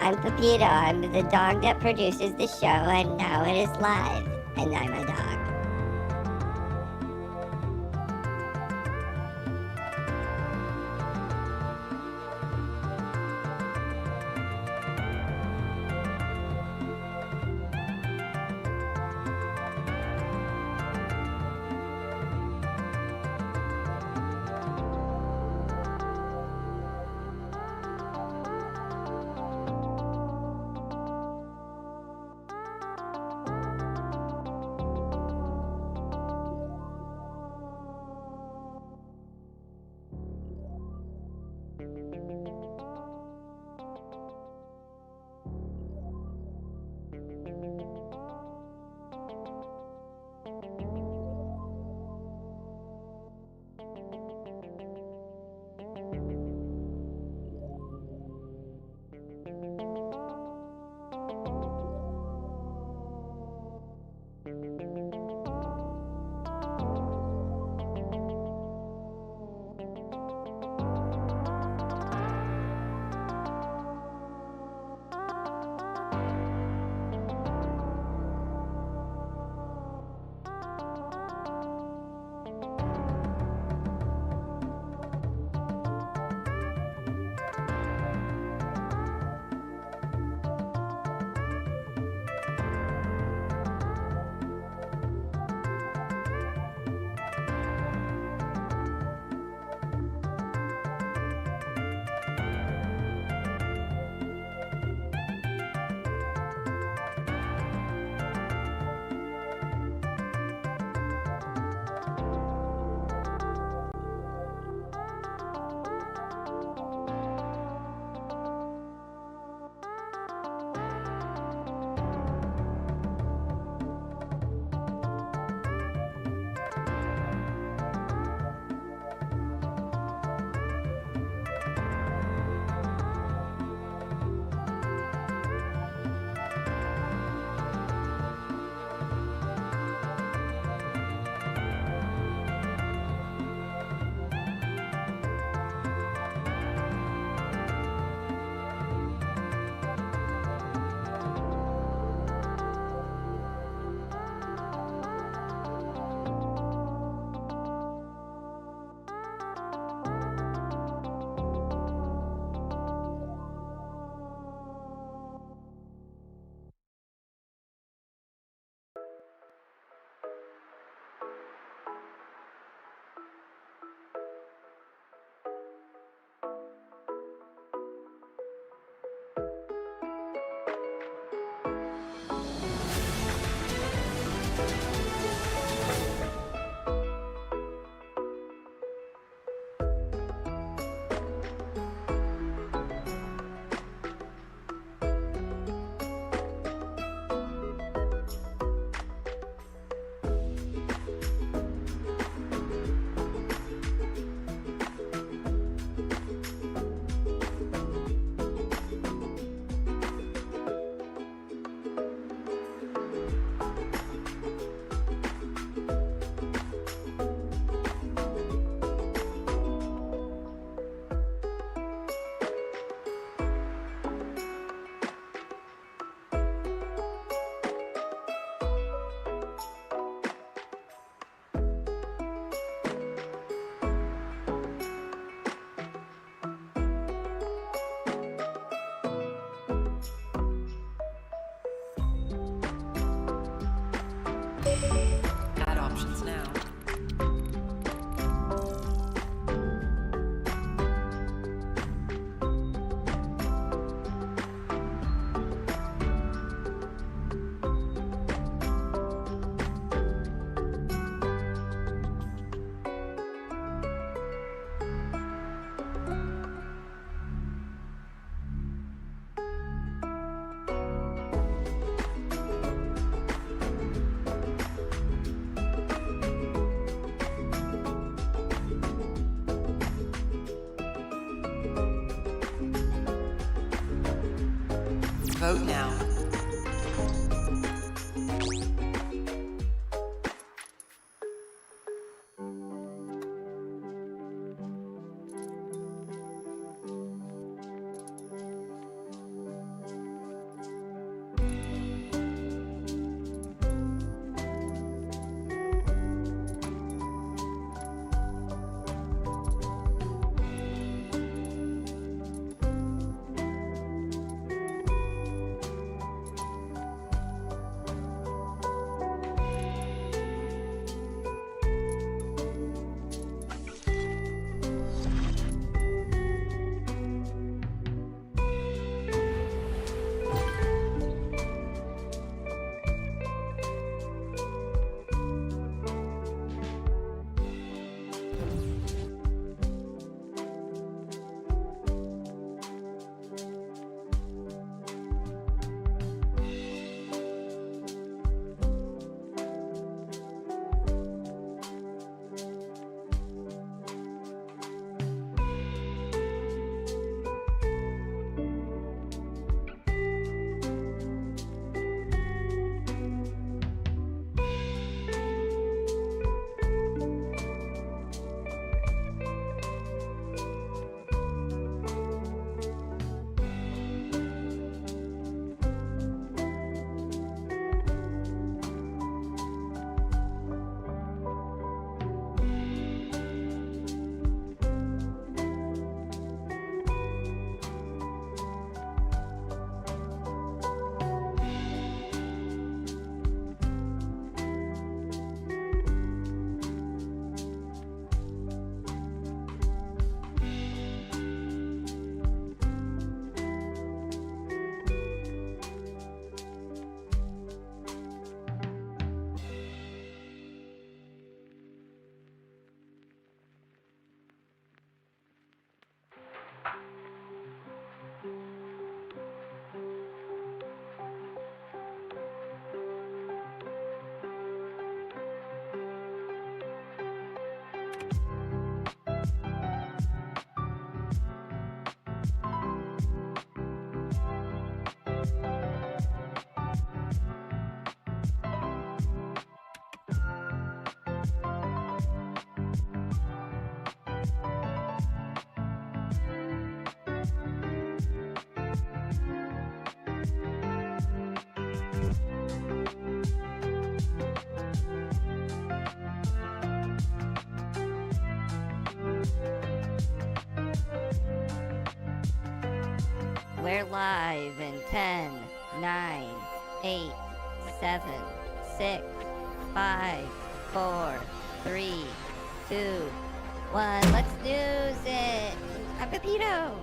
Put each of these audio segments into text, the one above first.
I'm Pepito. I'm the dog that produces the show, and now it is live. And I'm a dog. Add options now. Vote now. We're live in 10, 9, 8, 7, 6, 5, 4, 3, 2, 1. Let's news it. I'm Pepito.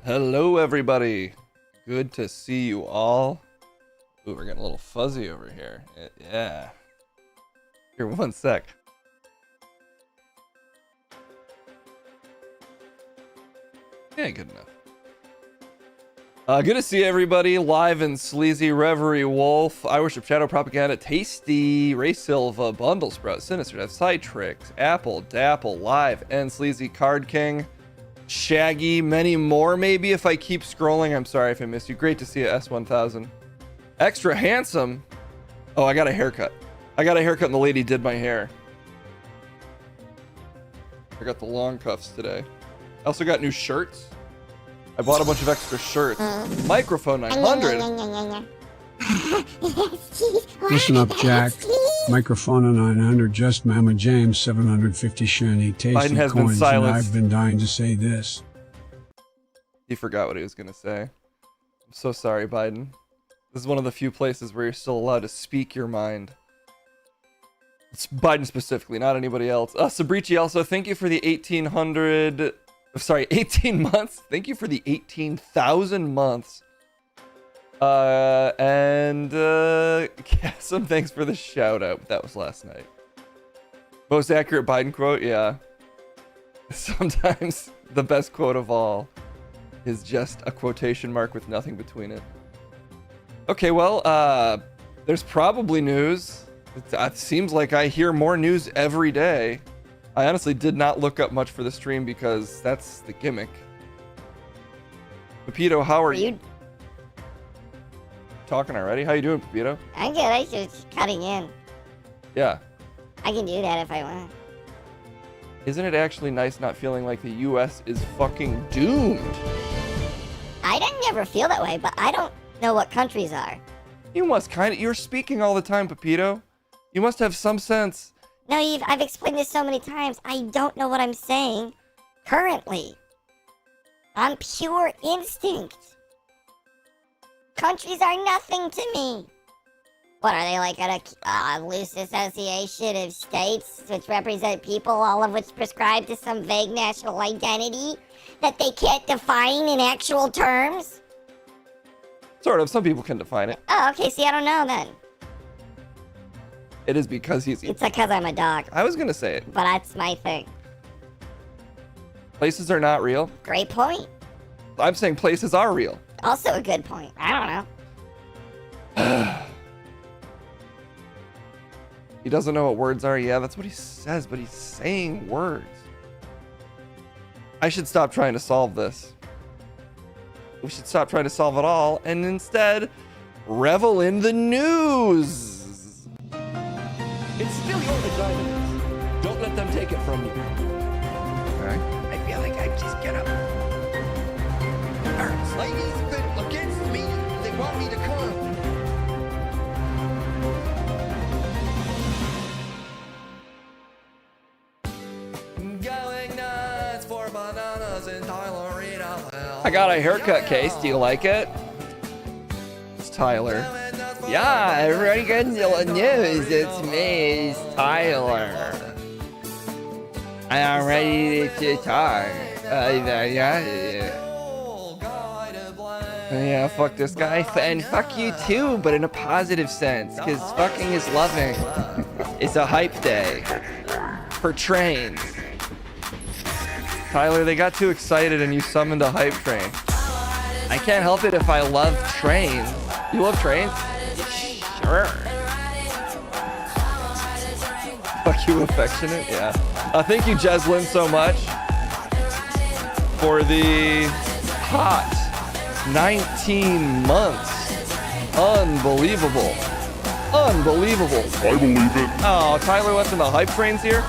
Hello, everybody. Good to see you all. Ooh, we're getting a little fuzzy over here. Yeah. Here, one sec. Yeah, good enough. Good to see everybody live in Sleazy, Reverie, Wolf, I Worship Shadow, Propaganda, Tasty, Ray Silva, Bundle Sprout, Sinister Death, Side Tricks, Apple, Dapple, Live, and Sleazy Card King. Shaggy, many more maybe if I keep scrolling. I'm sorry if I missed you. Great to see you, S1000. Extra handsome. Oh, I got a haircut. I got a haircut and the lady did my hair. I got the long cuffs today. I also got new shirts. I bought a bunch of extra shirts. Microphone 900. Listen up, Jack. Microphone 900, just Mama James, 750 shiny tasty Biden has been coins, and silenced. I've been dying to say this. He forgot what he was going to say. I'm so sorry, Biden. This is one of the few places where you're still allowed to speak your mind. It's Biden specifically, not anybody else. Sabrici also, thank you for the 18 months. Thank you for the 18,000 months. Some thanks for the shout out. That was last night. Most accurate Biden quote, yeah. Sometimes the best quote of all is just a quotation mark with nothing between it. Okay, well, there's probably news. It seems like I hear more news every day. I honestly did not look up much for the stream because that's the gimmick. Pepito, how are you? Talking already? How you doing, Pepito? I'm good. I was just cutting in. Yeah. I can do that if I want. Isn't it actually nice not feeling like the US is fucking doomed? I didn't ever feel that way, but I don't know what countries are. You must you're speaking all the time, Pepito. You must have some sense. No, I've explained this so many times. I don't know what I'm saying currently. On pure instinct. Countries are nothing to me. What are they, like a loose association of states which represent people, all of which prescribe to some vague national identity that they can't define in actual terms? Sort of. Some people can define it. Oh, okay. See, I don't know then. It is because he's... It's because I'm a dog. I was going to say it. But that's my thing. Places are not real. Great point. I'm saying places are real. Also a good point. I don't know. He doesn't know what words are. Yeah, that's what he says, but he's saying words. I should stop trying to solve this. We should stop trying to solve it all and instead revel in the news. It's still your vagina. Don't let them take it from you. Alright. I feel like I just get up. It hurts. Ladies been against me. They want me to come. Going nuts for bananas in Tyler. I got a haircut, Case. Do you like it? It's Tyler. Yeah, everybody getting the news. It's me, it's Tyler. I'm ready to talk. Yeah, fuck this guy. And fuck you too, but in a positive sense. Because fucking is loving. It's a hype day. For trains. Tyler, they got too excited and you summoned a hype train. I can't help it if I love trains. You love trains? Sure. Fuck you, affectionate? Yeah. Thank you, Jeslyn, so much for the hot 19 months. Unbelievable. Unbelievable. I believe it. Oh, Tyler left in the hype trains here?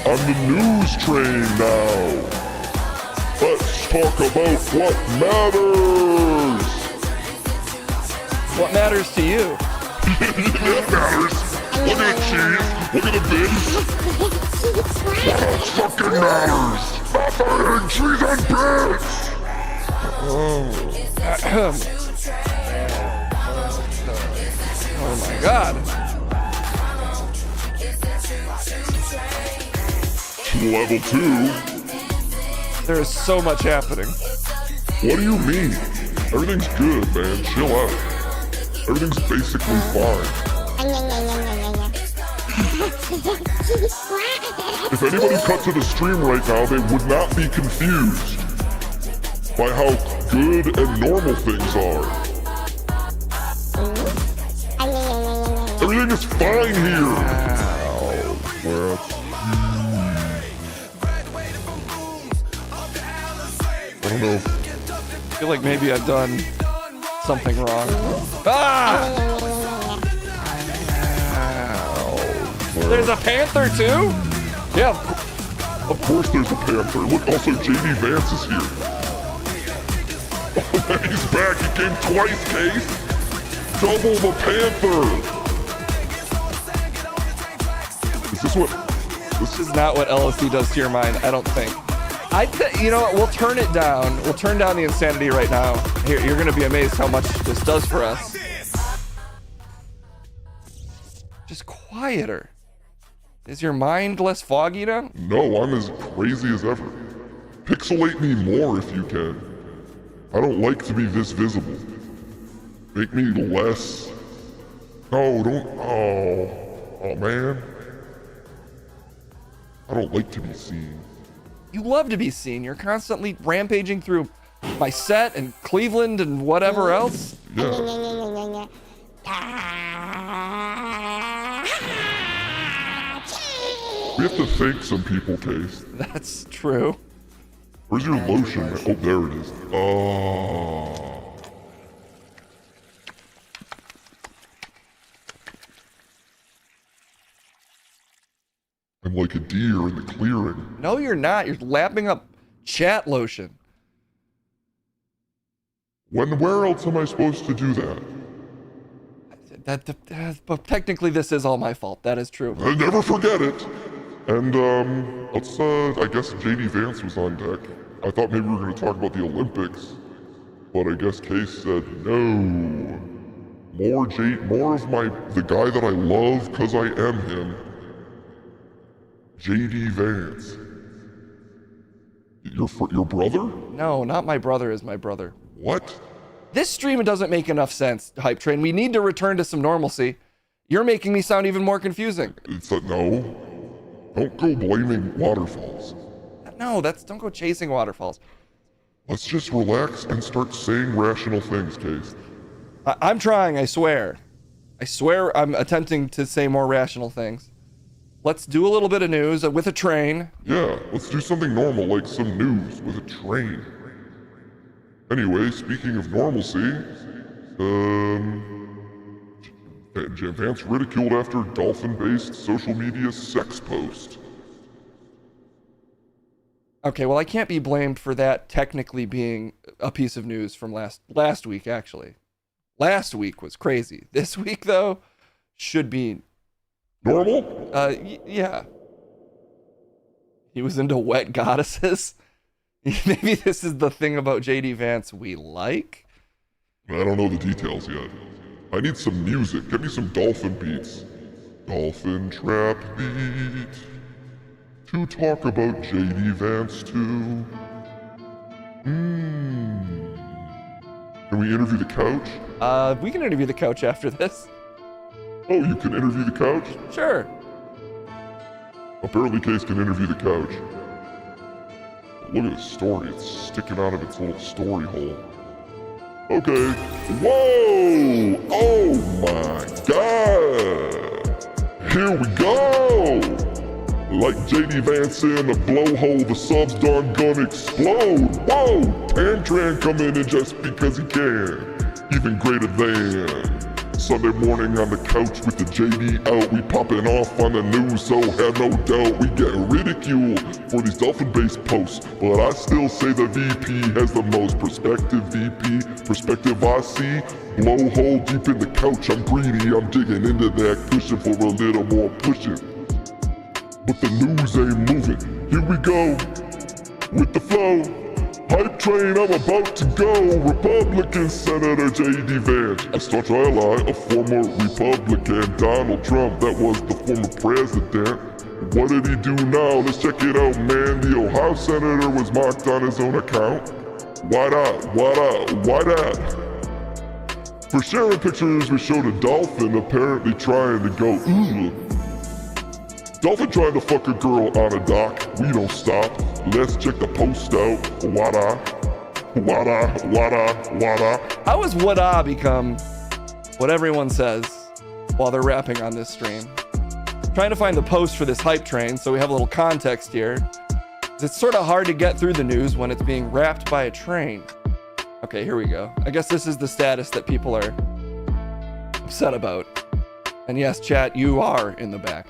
On the news train now. Let's talk about what matters. What matters to you? That matters. Look at the cheese. Look at the bits. What fucking matters? Nothing. Cheese and bits. Oh my god. Level 2? There is so much happening. What do you mean? Everything's good, man. Chill out. Everything's basically fine. If anybody cut to the stream right now, they would not be confused by how good and normal things are. Everything is fine here. Well, I don't know. I feel like maybe I've done something wrong. Ah! There's a panther too? Yeah. Of course there's a panther. Look, also JD Vance is here. Oh, man, he's back. He came twice, Case. Double the panther. Is this what? This is not what LSD does to your mind, I don't think. You know what? We'll turn it down. We'll turn down the insanity right now. Here, you're gonna be amazed how much this does for us. Just quieter. Is your mind less foggy now? No, I'm as crazy as ever. Pixelate me more if you can. I don't like to be this visible. Make me less. No, don't. Oh, man. I don't like to be seen. You love to be seen. You're constantly rampaging through my set and Cleveland and whatever else. Yeah. We have to thank some people, Case. That's true. Where's your lotion? Oh, there it is. Oh. I'm like a deer in the clearing. No, you're not. You're lapping up chat lotion. Where else am I supposed to do that? But technically, this is all my fault. That is true. I never forget it. And, let's, I guess JD Vance was on deck. I thought maybe we were going to talk about the Olympics. But I guess Case said, no. More of the guy that I love because I am him. JD Vance. Your brother? No, not my brother is my brother. What? This stream doesn't make enough sense, Hype Train. We need to return to some normalcy. You're making me sound even more confusing. It's that no. Don't go blaming waterfalls. No, don't go chasing waterfalls. Let's just relax and start saying rational things, Case. I'm trying, I swear. I swear I'm attempting to say more rational things. Let's do a little bit of news with a train. Yeah, let's do something normal like some news with a train. Anyway, speaking of normalcy, Vance ridiculed after dolphin-based social media sex post. Okay, well, I can't be blamed for that technically being a piece of news from last week, actually. Last week was crazy. This week, though, should be... Normal? Yeah. He was into wet goddesses. Maybe this is the thing about JD Vance we like? I don't know the details yet. I need some music. Get me some dolphin beats. Dolphin trap beat. To talk about JD Vance too. Can we interview the couch? We can interview the couch after this. Oh, you can interview the couch? Sure. Apparently Case can interview the couch. Look at the story. It's sticking out of its little story hole. Okay. Whoa! Oh my god! Here we go! Like JD Vance in a blowhole, the subs done gonna explode. Whoa! Tantran coming in just because he can. Even greater than. Sunday morning on the couch with the JD out, we popping off on the news, so have no doubt we get ridiculed for these dolphin-based posts. But I still say the VP has the most perspective. VP perspective I see. Blowhole deep in the couch, I'm greedy, I'm digging into that cushion for a little more pushing. But the news ain't moving. Here we go with the flow. Hype train, I'm about to go. Republican Senator J.D. Vance, a staunch ally of former Republican Donald Trump, that was the former president. What did he do now? Let's check it out, man. The Ohio senator was mocked on his own account. Why not? For sharing pictures, we showed a dolphin apparently trying to go, ooh. Dolphin trying to fuck a girl on a dock. We don't stop. Let's check the post out. Wada. How has wada become what everyone says while they're rapping on this stream? Trying to find the post for this hype train so we have a little context here. It's sort of hard to get through the news when it's being wrapped by a train. Okay, here we go. I guess this is the status that people are upset about. And yes, chat, you are in the back.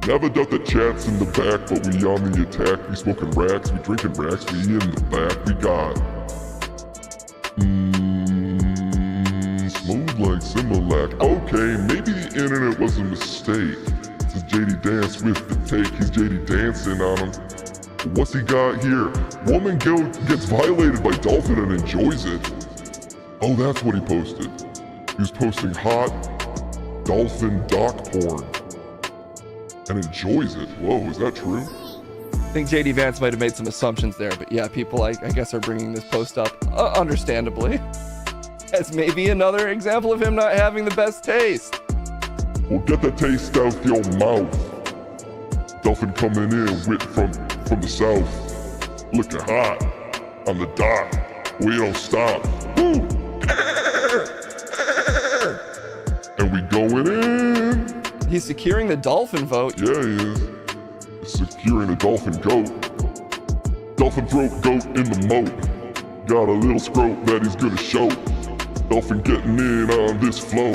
Never doubt that chat's in the back, but we on the attack. We smoking racks, we drinking racks, we in the back. We got smooth like Similac. Okay, maybe the internet was a mistake. This is JD Dance with the take. He's JD dancing on him. What's he got here? Woman gets violated by dolphin and enjoys it. Oh, that's what he posted. He was posting hot dolphin dock porn and enjoys it. Whoa, is that true? I think JD Vance might have made some assumptions there, but yeah, people I guess are bringing this post up, understandably, as maybe another example of him not having the best taste. Well, get that taste out your mouth. Dolphin coming in with from the south, looking hot on the dock. We don't stop. Woo! And we going in. He's securing the dolphin vote. Yeah, he is. Securing a dolphin goat. Dolphin throat goat in the moat. Got a little scrote that he's gonna show. Dolphin getting in on this flow.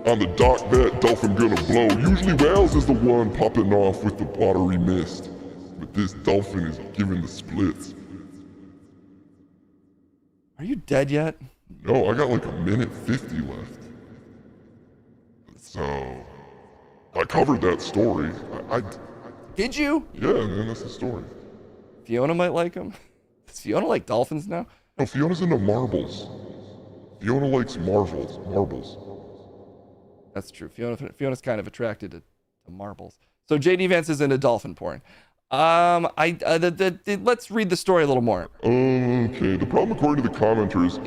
On the dock, that dolphin gonna blow. Usually whales is the one popping off with the watery mist. But this dolphin is giving the splits. Are you dead yet? No, I got like a minute 50 left. So, I covered that story. Did you? Yeah, man, that's the story. Fiona might like him. Does Fiona like dolphins now? No, Fiona's into marbles. Fiona likes marbles. That's true. Fiona's kind of attracted to marbles. So JD Vance is into dolphin porn. Let's read the story a little more. Okay, the problem according to the commenters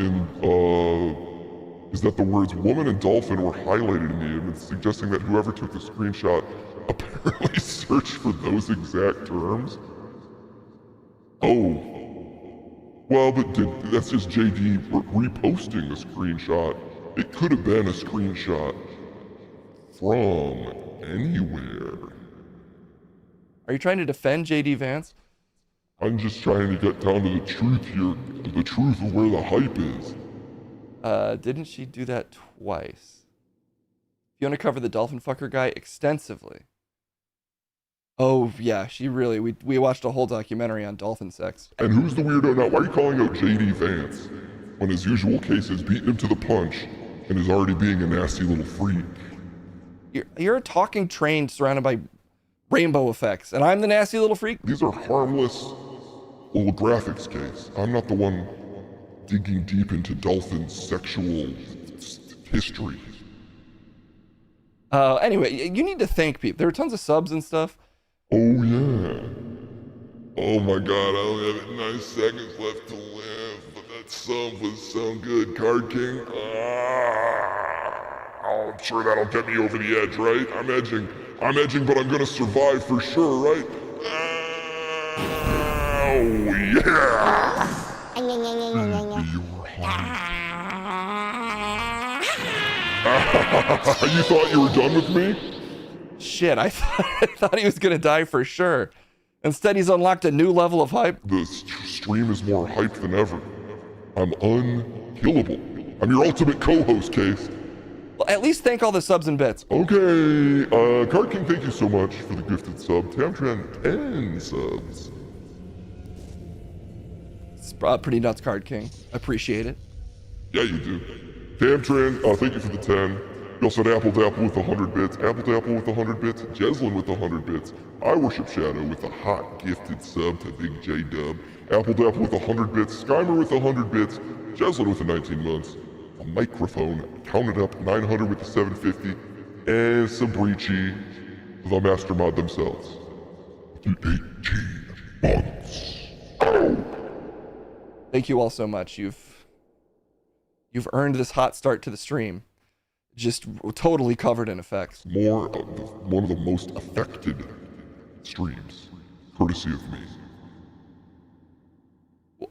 is that the words woman and dolphin were highlighted in the image, suggesting that whoever took the screenshot apparently searched for those exact terms. Oh. Well, but that's just JD reposting a screenshot. It could have been a screenshot from anywhere. Are you trying to defend JD Vance? I'm just trying to get down to the truth here, the truth of where the hype is. Didn't she do that twice? Fiona covered the dolphin fucker guy extensively. Oh yeah, she really, we watched a whole documentary on dolphin sex. And who's the weirdo now? Why are you calling out JD Vance when his usual case is beating him to the punch and is already being a nasty little freak? You're a talking train surrounded by rainbow effects, and I'm the nasty little freak? These are harmless little graphics case. I'm not the one digging deep into dolphin sexual history. Anyway, you need to thank people. There are tons of subs and stuff. Oh yeah. Oh my god, I only have 9 seconds left to live, but that sub was so good, Card King. Oh, I'm sure that'll get me over the edge, right? I'm edging, but I'm gonna survive for sure, right? Oh yeah! You thought you were done with me? Shit, I thought he was gonna die for sure. Instead, he's unlocked a new level of hype. The stream is more hyped than ever. I'm unkillable. I'm your ultimate co-host, Case. Well, at least thank all the subs and bits. Okay, Card King, thank you so much for the gifted sub. Tamtran, 10 subs. It's pretty nuts, Card King. Appreciate it. Yeah, you do. Tamtran, thank you for the 10. You also had Apple Dapple with 100 bits, Apple Dapple with 100 bits, Jeslyn with 100 bits, I Worship Shadow with a hot gifted sub to Big J Dub, Apple Dapple with 100 bits, Skymer with 100 bits, Jeslyn with the 19 months, a microphone, counted up 900 with the 750, and Sabrici, the master mod themselves. The 18 months. Ow! Thank you all so much. You've earned this hot start to the stream. Just totally covered in effects. One of the most affected streams, courtesy of me.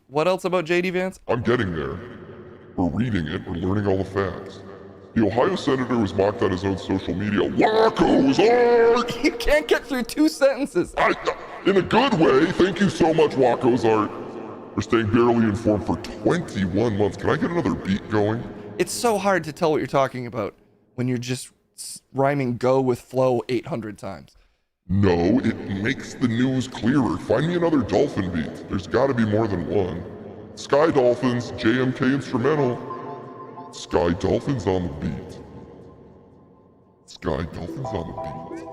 What else about JD Vance? I'm getting there. We're reading it, we're learning all the facts. The Ohio senator was mocked on his own social media. Wacko's art! You can't get through 2 sentences. In a good way, thank you so much, Wacko's art, for staying barely informed for 21 months. Can I get another beat going? It's so hard to tell what you're talking about when you're just rhyming go with flow 800 times. No, it makes the news clearer. Find me another dolphin beat. There's gotta be more than one. Sky Dolphins, JMK instrumental. Sky Dolphins on the beat. Sky Dolphins on the beat.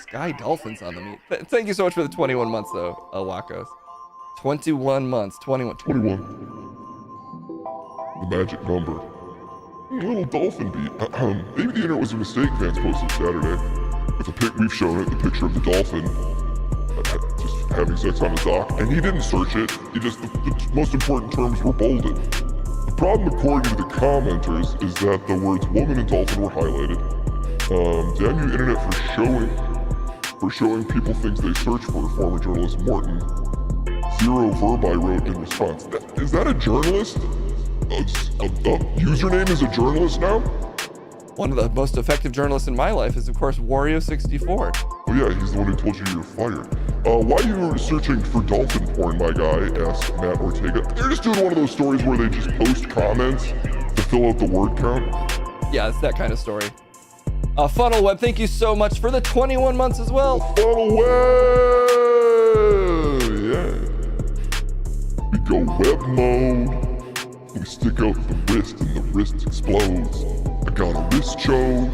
Sky Dolphins on the meat. Thank you so much for the 21 months though, Wakos. 21 months, 21. 21. The magic number. A little dolphin beat. Maybe the internet was a mistake, Vance posted Saturday. With a pic, we've shown it, the picture of the dolphin just having sex on his dock, and he didn't search it. He just, the most important terms were bolded. The problem, according to the commenters, is that the words woman and dolphin were highlighted. Damn you internet for showing people things they search for, former journalist Morton. Zero verb I wrote in response. Is that a journalist? A username is a journalist now? One of the most effective journalists in my life is, of course, Wario64. Oh yeah, he's the one who told you you're fired. Why are you searching for dolphin porn, my guy? Asked Matt Ortega. They're just doing one of those stories where they just post comments to fill out the word count. Yeah, it's that kind of story. Funnel Web, thank you so much for the 21 months as well. Funnel Web! Yeah. We go web mode. We stick out the wrist and the wrist explodes. I got a wrist chode.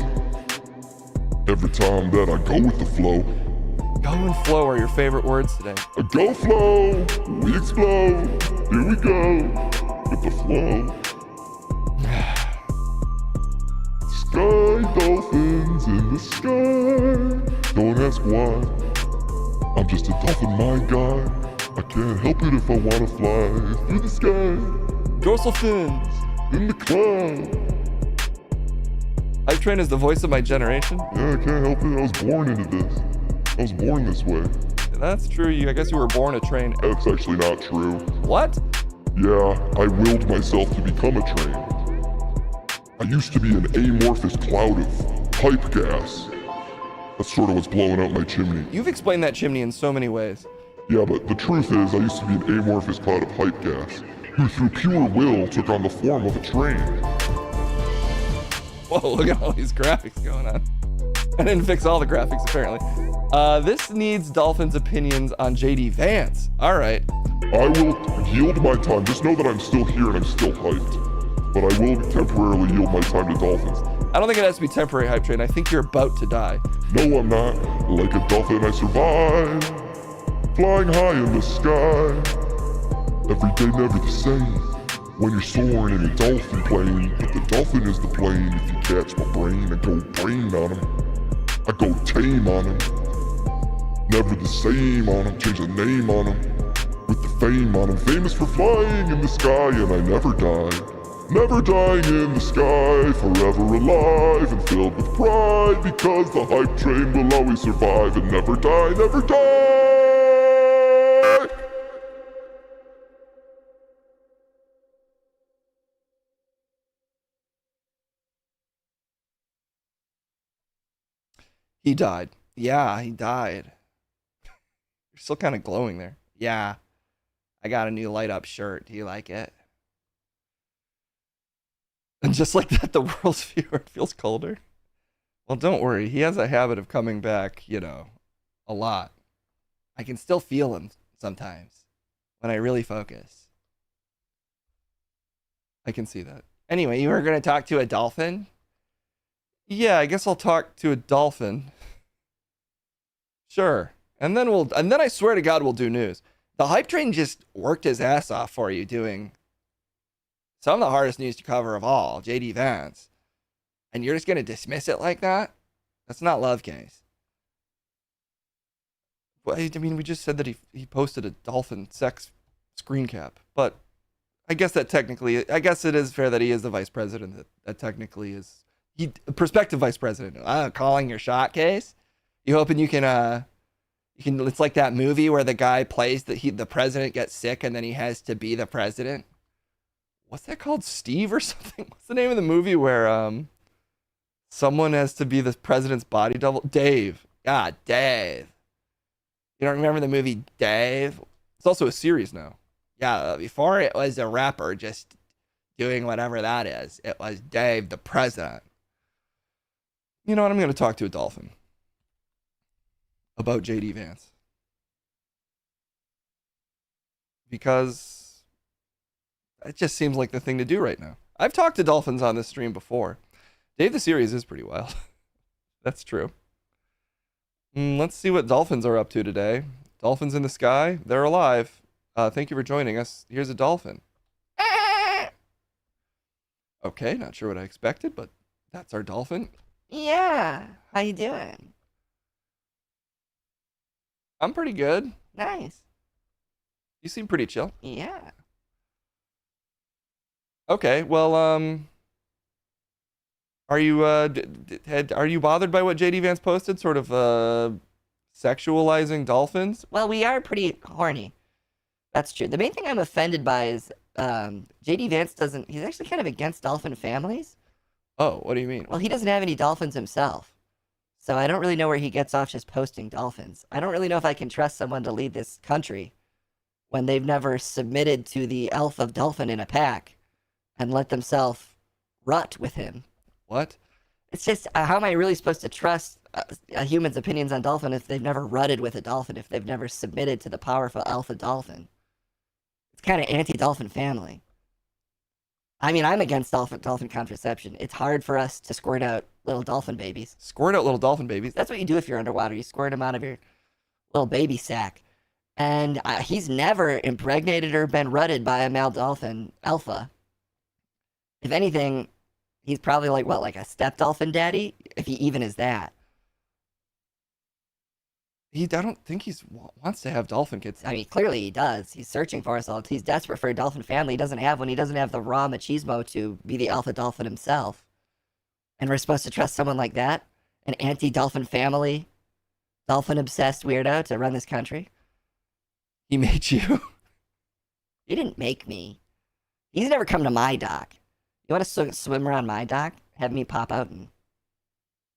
Every time that I go with the flow. Go and flow are your favorite words today. A go flow, we explode. Here we go with the flow. Sky dolphins in the sky. Don't ask why. I'm just a dolphin, my guy. I can't help it if I wanna fly through the sky. Dorsal fins in the cloud. Hype Train is the voice of my generation. Yeah, I can't help it. I was born into this. I was born this way. That's true. I guess you were born a train. That's actually not true. What? Yeah, I willed myself to become a train. I used to be an amorphous cloud of pipe gas. That's sort of what's blowing out my chimney. You've explained that chimney in so many ways. Yeah, but the truth is, I used to be an amorphous cloud of pipe gas, who through pure will took on the form of a train. Whoa, look at all these graphics going on. I didn't fix all the graphics, apparently. This needs Dolphin's opinions on JD Vance. All right. I will yield my time. Just know that I'm still here and I'm still hyped. But I will temporarily yield my time to Dolphins. I don't think it has to be temporary, Hype Train. I think you're about to die. No, I'm not. Like a dolphin, I survive. Flying high in the sky. Every day never the same. When you're soaring in a dolphin plane, but the dolphin is the plane. If you catch my brain, I go brain on him. I go tame on him. Never the same on him. Change the name on him. With the fame on him. Famous for flying in the sky, and I never die. Never dying in the sky, forever alive and filled with pride. Because the hype train will always survive and never die, never die. He died. Yeah, he died. You're still kind of glowing there. Yeah. I got a new light up shirt. Do you like it? And just like that, the world's viewer feels colder. Well, don't worry. He has a habit of coming back, a lot. I can still feel him sometimes when I really focus. I can see that. Anyway, you were going to talk to a dolphin? Yeah, I guess I'll talk to a dolphin. Sure. And then I swear to God we'll do news. The hype train just worked his ass off for you doing some of the hardest news to cover of all, JD Vance. And you're just going to dismiss it like that? That's not love, case. Well, I mean, we just said that he posted a dolphin sex screen cap. But I guess it is fair that he is the vice president. That technically is prospective vice president. Calling your shot, case. You hoping you can it's like that movie where the guy plays that the president gets sick and then he has to be the president. What's that called? Steve or something? What's the name of the movie where someone has to be the president's body double? Dave. God, Dave. You don't remember the movie Dave? It's also a series now. Yeah, before it was a rapper just doing whatever that is. It was Dave, the president. You know what? I'm going to talk to a dolphin about JD Vance. Because it just seems like the thing to do right now. I've talked to dolphins on this stream before. Dave the series is pretty wild. That's true. Let's see what dolphins are up to today. Dolphins in the sky. They're alive. Thank you for joining us. Here's a dolphin. Okay, not sure what I expected, but that's our dolphin. Yeah, how you doing? I'm pretty good. Nice. You seem pretty chill. Yeah. Okay, well, are you are you bothered by what JD Vance posted? Sort of sexualizing dolphins? Well, we are pretty horny. That's true. The main thing I'm offended by is JD Vance he's actually kind of against dolphin families. Oh, what do you mean? Well, he doesn't have any dolphins himself. So I don't really know where he gets off just posting dolphins. I don't really know if I can trust someone to lead this country when they've never submitted to the alpha dolphin in a pack and let themselves rut with him. What? It's just, how am I really supposed to trust a human's opinions on dolphin if they've never rutted with a dolphin, if they've never submitted to the powerful alpha dolphin? It's kind of anti-dolphin family. I mean, I'm against dolphin contraception. It's hard for us to squirt out little dolphin babies. Squirt out little dolphin babies? That's what you do if you're underwater. You squirt them out of your little baby sack. And he's never impregnated or been rutted by a male dolphin alpha. If anything, he's probably like a step dolphin daddy, if he even is that. I don't think he wants to have dolphin kids. I mean, clearly he does. He's searching for us all. He's desperate for a dolphin family. He doesn't have one. He doesn't have the raw machismo to be the alpha dolphin himself. And we're supposed to trust someone like that? An anti-dolphin family, dolphin-obsessed weirdo to run this country? He made you. You didn't make me. He's never come to my dock. You want to swim around my dock? Have me pop out and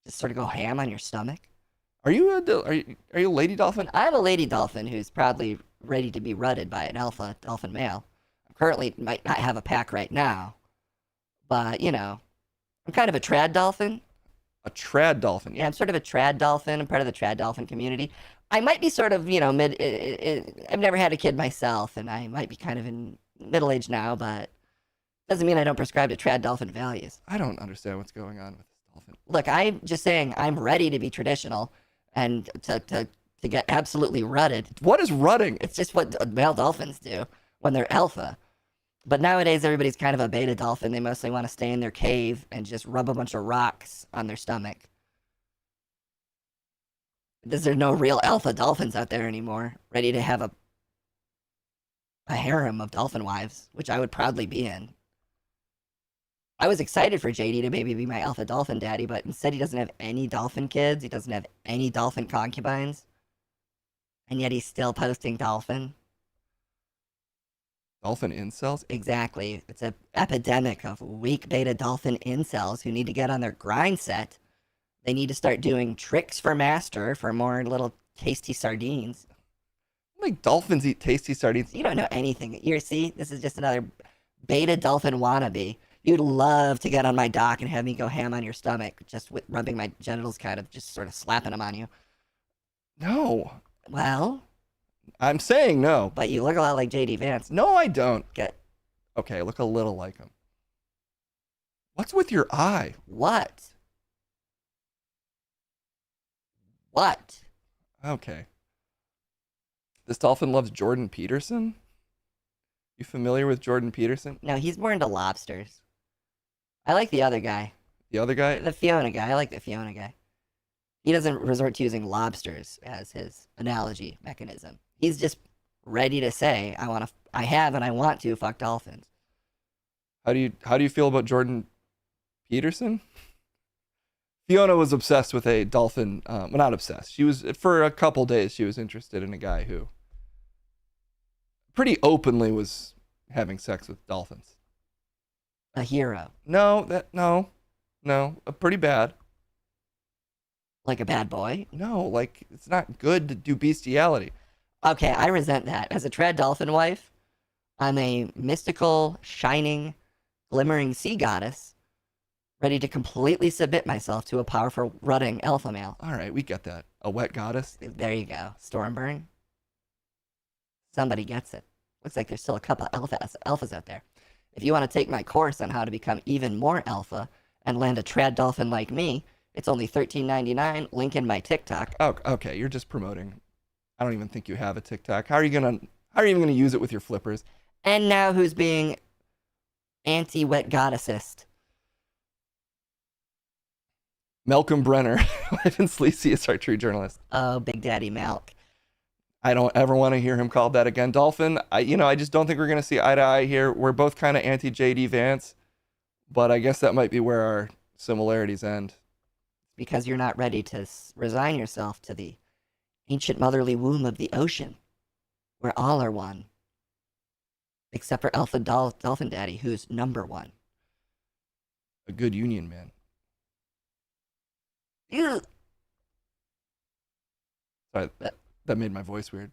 just sort of go ham on your stomach? Are you a lady dolphin? I'm a lady dolphin who's proudly ready to be rutted by an alpha dolphin male. I currently might not have a pack right now, but, I'm kind of a trad dolphin. A trad dolphin? Yeah, I'm sort of a trad dolphin. I'm part of the trad dolphin community. I might be sort of, I've never had a kid myself, and I might be kind of in middle age now, but doesn't mean I don't prescribe to trad dolphin values. I don't understand what's going on with this dolphin. Look, I'm just saying I'm ready to be traditional and to get absolutely rutted. What is rutting? It's just what male dolphins do when they're alpha. But nowadays, everybody's kind of a beta dolphin. They mostly want to stay in their cave and just rub a bunch of rocks on their stomach. There's no real alpha dolphins out there anymore, ready to have a harem of dolphin wives, which I would proudly be in. I was excited for JD to maybe be my alpha dolphin daddy, but instead he doesn't have any dolphin kids. He doesn't have any dolphin concubines. And yet he's still posting dolphin. Dolphin incels? Exactly. It's an epidemic of weak beta dolphin incels who need to get on their grind set. They need to start doing tricks for master for more little tasty sardines. Like dolphins eat tasty sardines. You don't know anything. See, this is just another beta dolphin wannabe. You'd love to get on my dock and have me go ham on your stomach, just with rubbing my genitals, kind of just sort of slapping them on you. No. Well, I'm saying no. but you look a lot like JD Vance. No, I don't. Get Okay, I look a little like him. What's with your eye? what? What? Okay. This dolphin loves Jordan Peterson? You familiar with Jordan Peterson? No, he's more into lobsters. I like the other guy. The other guy? The Fiona guy. I like the Fiona guy. He doesn't resort to using lobsters as his analogy mechanism. He's just ready to say, I have and I want to fuck dolphins. How do you feel about Jordan Peterson? Fiona was obsessed with a dolphin. Well, not obsessed. She was, for a couple days, she was interested in a guy who pretty openly was having sex with dolphins. A hero. No, pretty bad. Like a bad boy. No, like it's not good to do bestiality. Okay, I resent that. As a trad dolphin wife, I'm a mystical, shining, glimmering sea goddess, ready to completely submit myself to a powerful, rutting alpha male. All right, we get that. A wet goddess. There you go. Stormburn. Somebody gets it. Looks like there's still a couple alphas out there. If you want to take my course on how to become even more alpha and land a trad dolphin like me, it's only $13.99. Link in my TikTok. Oh, okay. You're just promoting. I don't even think you have a TikTok. How are you even gonna use it with your flippers? And now who's being anti-wet goddessist? Malcolm Brenner, Live and Sleazy is our true journalist. Oh, Big Daddy Malk. I don't ever want to hear him called that again. Dolphin, I just don't think we're gonna see eye to eye here. We're both kind of anti JD Vance, but I guess that might be where our similarities end. Because you're not ready to resign yourself to the ancient motherly womb of the ocean, where all are one. Except for Alpha Dolphin Daddy, who's number one. A good union man. Ew. Sorry, that made my voice weird.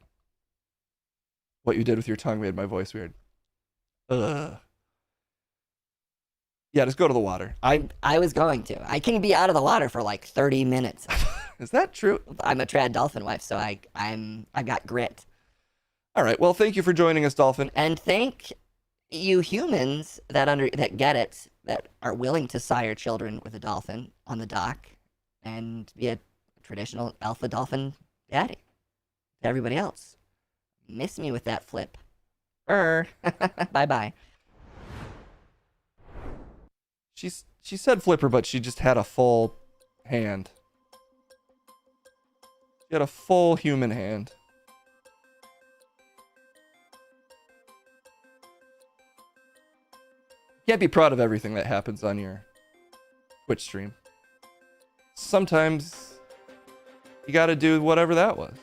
What you did with your tongue made my voice weird. Ugh. Yeah, just go to the water. I was going to. I can be out of the water for like 30 minutes. Is that true? I'm a trad dolphin wife, so I got grit. All right. Well, thank you for joining us, Dolphin. And thank you humans that get it, that are willing to sire children with a dolphin on the dock and be a traditional alpha dolphin daddy to everybody else. Miss me with that flip. Bye-bye. She said flipper, but she just had a full hand. She had a full human hand. You can't be proud of everything that happens on your Twitch stream. Sometimes you gotta do whatever that was.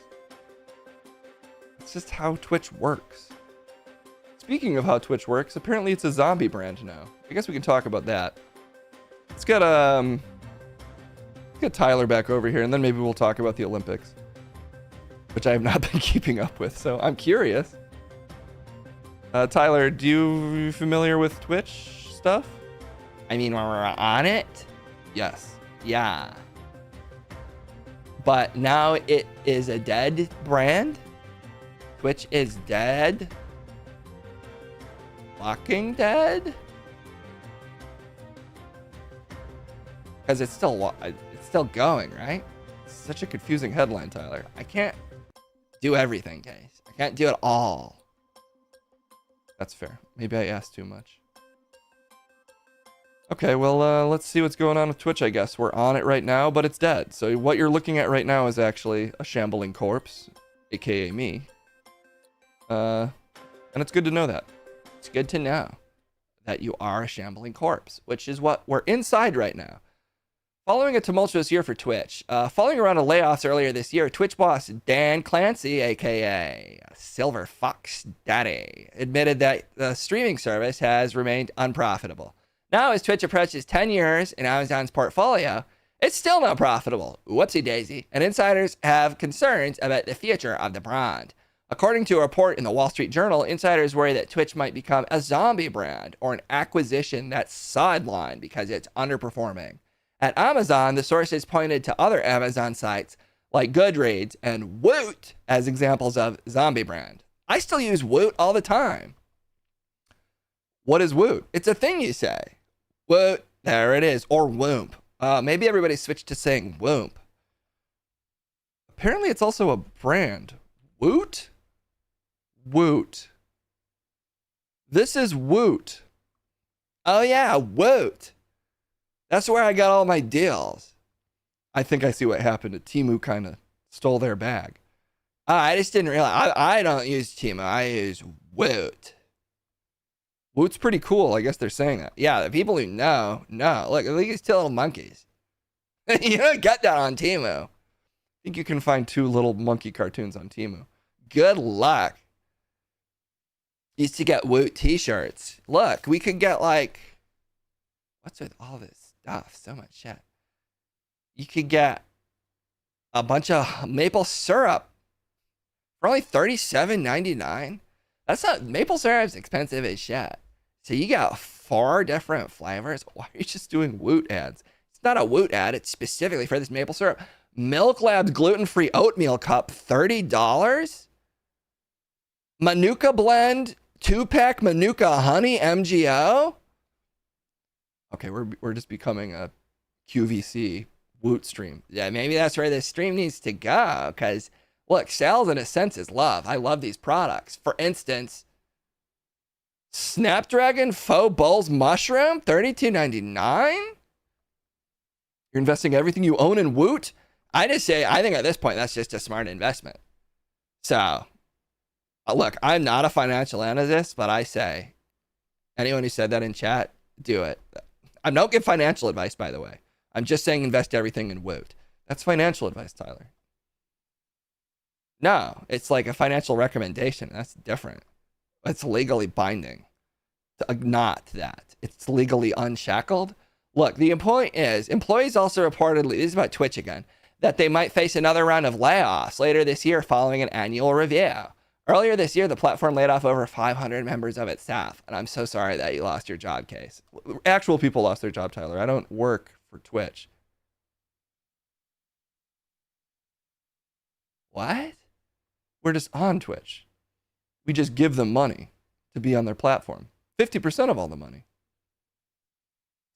It's just how Twitch works. Speaking of how Twitch works, apparently it's a zombie brand now. I guess we can talk about that. Let's get Tyler back over here, and then maybe we'll talk about the Olympics, which I have not been keeping up with, so I'm curious. Tyler, are you familiar with Twitch stuff? I mean, when we're on it, Yes. yeah. But now it is a dead brand. Twitch is dead. Walking Dead? Because it's still going, right? It's such a confusing headline, Tyler. I can't do everything, guys. I can't do it all. That's fair. Maybe I asked too much. Okay, well, let's see what's going on with Twitch, I guess. We're on it right now, but it's dead. So what you're looking at right now is actually a shambling corpse, aka me. And it's good to know that. It's good to know that you are a shambling corpse, which is what we're inside right now. Following a tumultuous year for Twitch, following around of layoffs earlier this year, Twitch boss Dan Clancy, aka Silver Fox Daddy, admitted that the streaming service has remained unprofitable. Now, as Twitch approaches 10 years in Amazon's portfolio, it's still not profitable. Whoopsie daisy. And insiders have concerns about the future of the brand. According to a report in the Wall Street Journal, insiders worry that Twitch might become a zombie brand or an acquisition that's sidelined because it's underperforming. At Amazon, the sources pointed to other Amazon sites like Goodreads and Woot as examples of zombie brand. I still use Woot all the time. What is Woot? It's a thing you say. Woot, there it is. Or Whoomp. Maybe everybody switched to saying Whoomp. Apparently it's also a brand. Woot? Woot. This is Woot. Oh yeah, Woot. That's where I got all my deals. I think I see what happened. Temu kind of stole their bag. I just didn't realize. I don't use Temu. I use Woot. Woot's pretty cool. I guess they're saying that. Yeah, the people who know. Look at these two little monkeys. You don't get that on Temu. I think you can find 2 little monkey cartoons on Temu. Good luck. Used to get Woot t-shirts. Look, we could get like, what's with all this stuff? So much shit. You could get a bunch of maple syrup for only $37.99. That's not, maple syrup's expensive as shit. So you got 4 different flavors. Why are you just doing Woot ads? It's not a Woot ad. It's specifically for this maple syrup. Milk Lab's gluten-free oatmeal cup, $30. Manuka blend, 2-pack Manuka honey MGO. Okay, we're just becoming a QVC Woot stream. Yeah, maybe that's where this stream needs to go. Because look, sales in a sense is love. I love these products. For instance, Snapdragon Faux Bowls Mushroom, $32.99. You're investing everything you own in Woot. I just say, I think at this point, that's just a smart investment. So, look, I'm not a financial analyst, but I say, anyone who said that in chat, do it. I don't give financial advice, by the way. I'm just saying invest everything in Woot. That's financial advice, Tyler. No, it's like a financial recommendation. That's different. It's legally binding. Not that. It's legally unshackled. Look, the point is, employees also reportedly, this is about Twitch again, that they might face another round of layoffs later this year following an annual review. Earlier this year, the platform laid off over 500 members of its staff. And I'm so sorry that you lost your job, Case. Actual people lost their job, Tyler. I don't work for Twitch. What? We're just on Twitch. We just give them money to be on their platform. 50% of all the money.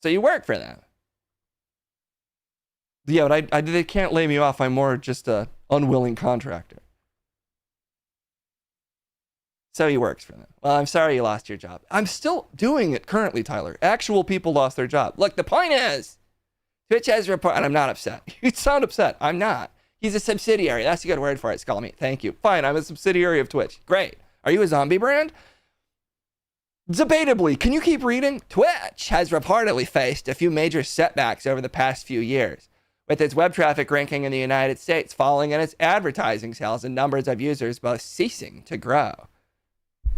So you work for them. Yeah, but they can't lay me off. I'm more just a unwilling contractor. So he works for them. Well, I'm sorry you lost your job. I'm still doing it currently, Tyler. Actual people lost their job. Look, the point is, Twitch has reported, and I'm not upset. You sound upset. I'm not. He's a subsidiary. That's a good word for it, Skullmeat. Thank you. Fine, I'm a subsidiary of Twitch. Great. Are you a zombie brand? Debatably. Can you keep reading? Twitch has reportedly faced a few major setbacks over the past few years, with its web traffic ranking in the United States falling and its advertising sales and numbers of users both ceasing to grow.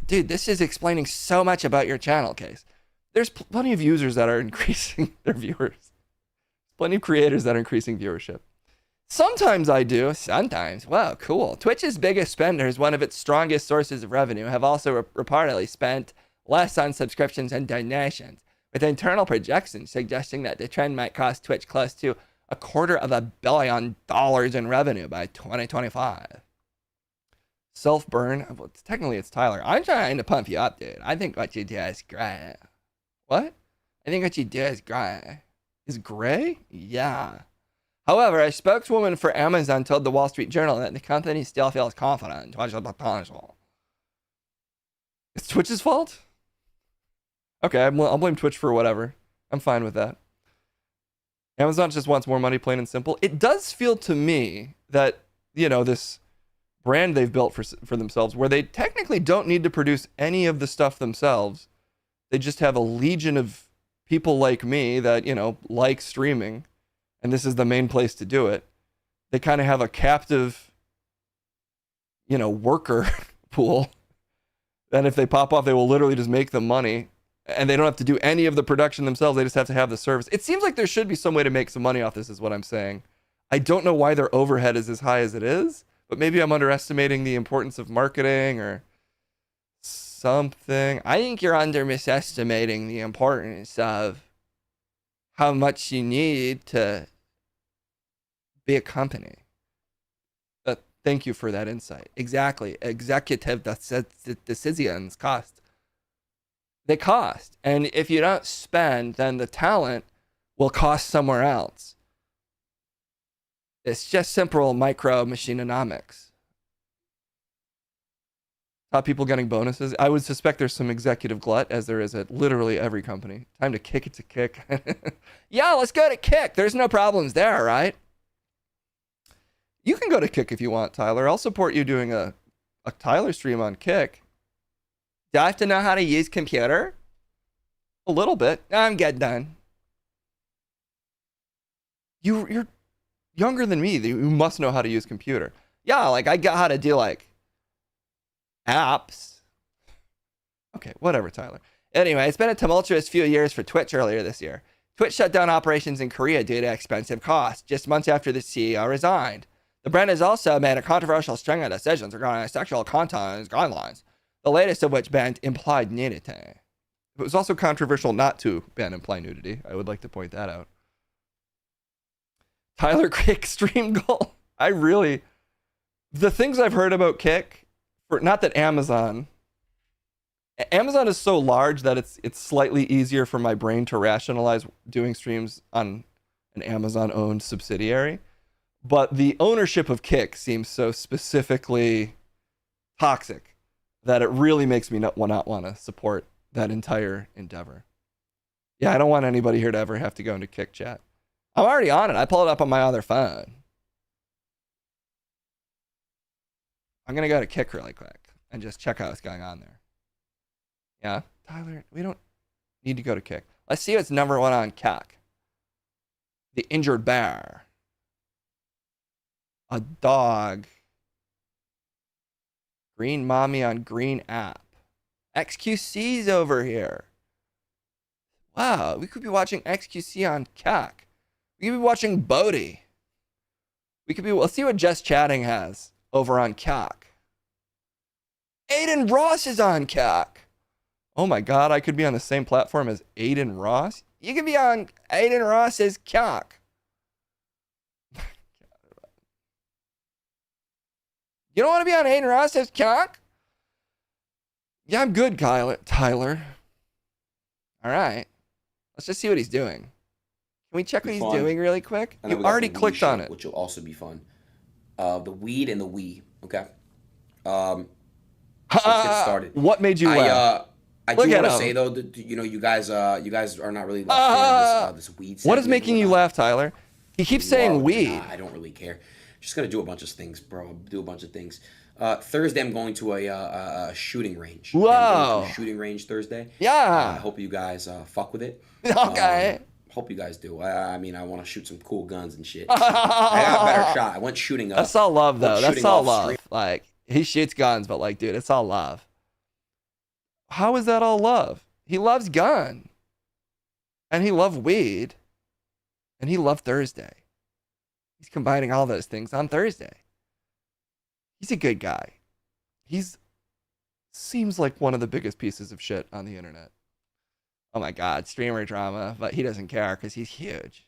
Dude, this is explaining so much about your channel, Case. There's plenty of users that are increasing their viewers. Plenty of creators that are increasing viewership. Sometimes I do. Sometimes. Wow, cool. Twitch's biggest spenders, one of its strongest sources of revenue, have also reportedly spent less on subscriptions and donations, with internal projections suggesting that the trend might cost Twitch close to $250 million in revenue by 2025. Self-burn. Well, technically, it's Tyler. I'm trying to pump you up, dude. I think what you do is great. What? I think what you do is great. Is gray? Yeah. However, a spokeswoman for Amazon told the Wall Street Journal that the company still feels confident in Twitch's potential. It's Twitch's fault? Okay, I'll blame Twitch for whatever. I'm fine with that. Amazon just wants more money, plain and simple. It does feel to me that, you know, this brand they've built for themselves, where they technically don't need to produce any of the stuff themselves. They just have a legion of people like me that, you know, like streaming, and this is the main place to do it. They kind of have a captive, you know, worker pool that if they pop off, they will literally just make them money, and they don't have to do any of the production themselves. They just have to have the service. It seems like there should be some way to make some money off this, is what I'm saying. I don't know why their overhead is as high as it is, But maybe I'm underestimating the importance of marketing or something. I think you're misestimating the importance of how much you need to be a company. Thank you for that insight. Exactly. Executive decisions cost. They cost. And if you don't spend, then the talent will cost somewhere else. It's just simple micro machinenomics. Top people getting bonuses. I would suspect there's some executive glut, as there is at literally every company. Time to kick it to Kick. Yeah, let's go to Kick. There's no problems there, right? You can go to Kick if you want, Tyler. I'll support you doing a Tyler stream on Kick. Do I have to know how to use computer? A little bit. I'm getting done. You're younger than me. You must know how to use computer. Yeah, like I got how to do like apps. Okay, whatever, Tyler. Anyway, it's been a tumultuous few years for Twitch earlier this year. Twitch shut down operations in Korea due to expensive costs, just months after the CEO resigned. The brand has also made a controversial string of decisions regarding sexual content guidelines, the latest of which banned implied nudity. It was also controversial not to ban implied nudity. I would like to point that out. Tyler Kick stream goal. The things I've heard about Kick, not that Amazon is so large that it's slightly easier for my brain to rationalize doing streams on an Amazon-owned subsidiary. But the ownership of Kick seems so specifically toxic that it really makes me not want to support that entire endeavor. Yeah, I don't want anybody here to ever have to go into Kick chat. I'm already on it. I pulled it up on my other phone. I'm going to go to Kick really quick and just check out what's going on there. Yeah, Tyler, we don't need to go to Kick. Let's see what's number one on Kick. The injured bear. A dog. Green mommy on green app. XQC's over here. Wow, we could be watching XQC on Kick. We could be watching Bodhi. Let's see what Just Chatting has over on Kick. Aiden Ross is on Kick. Oh my God, I could be on the same platform as Aiden Ross. You could be on Aiden Ross's Kick. You don't want to be on Aiden Ross's Kick? Yeah, I'm good, Tyler. All right. Let's just see what he's doing. Can we check what he's doing really quick? You already clicked on it. Which will also be fun. The weed and the Wii. Okay. So let's get started. What made you laugh? I do want to say though that you guys are not really this weed. What is making you laugh, Tyler? He keeps saying weed. I don't really care. Just gonna do a bunch of things, bro. Do a bunch of things. Thursday, I'm going to a shooting range. Whoa! I'm going to a shooting range Thursday. Yeah. I hope you guys fuck with it. Okay. Hope you guys do. I mean, I want to shoot some cool guns and shit. I got a better shot. I went shooting. That's all love, though. That's all love. Stream. Like, he shoots guns, but like, dude, it's all love. How is that all love? He loves gun. And he loved weed. And he loved Thursday. He's combining all those things on Thursday. He's a good guy. Seems like one of the biggest pieces of shit on the internet. Oh my God, streamer drama, but he doesn't care because he's huge.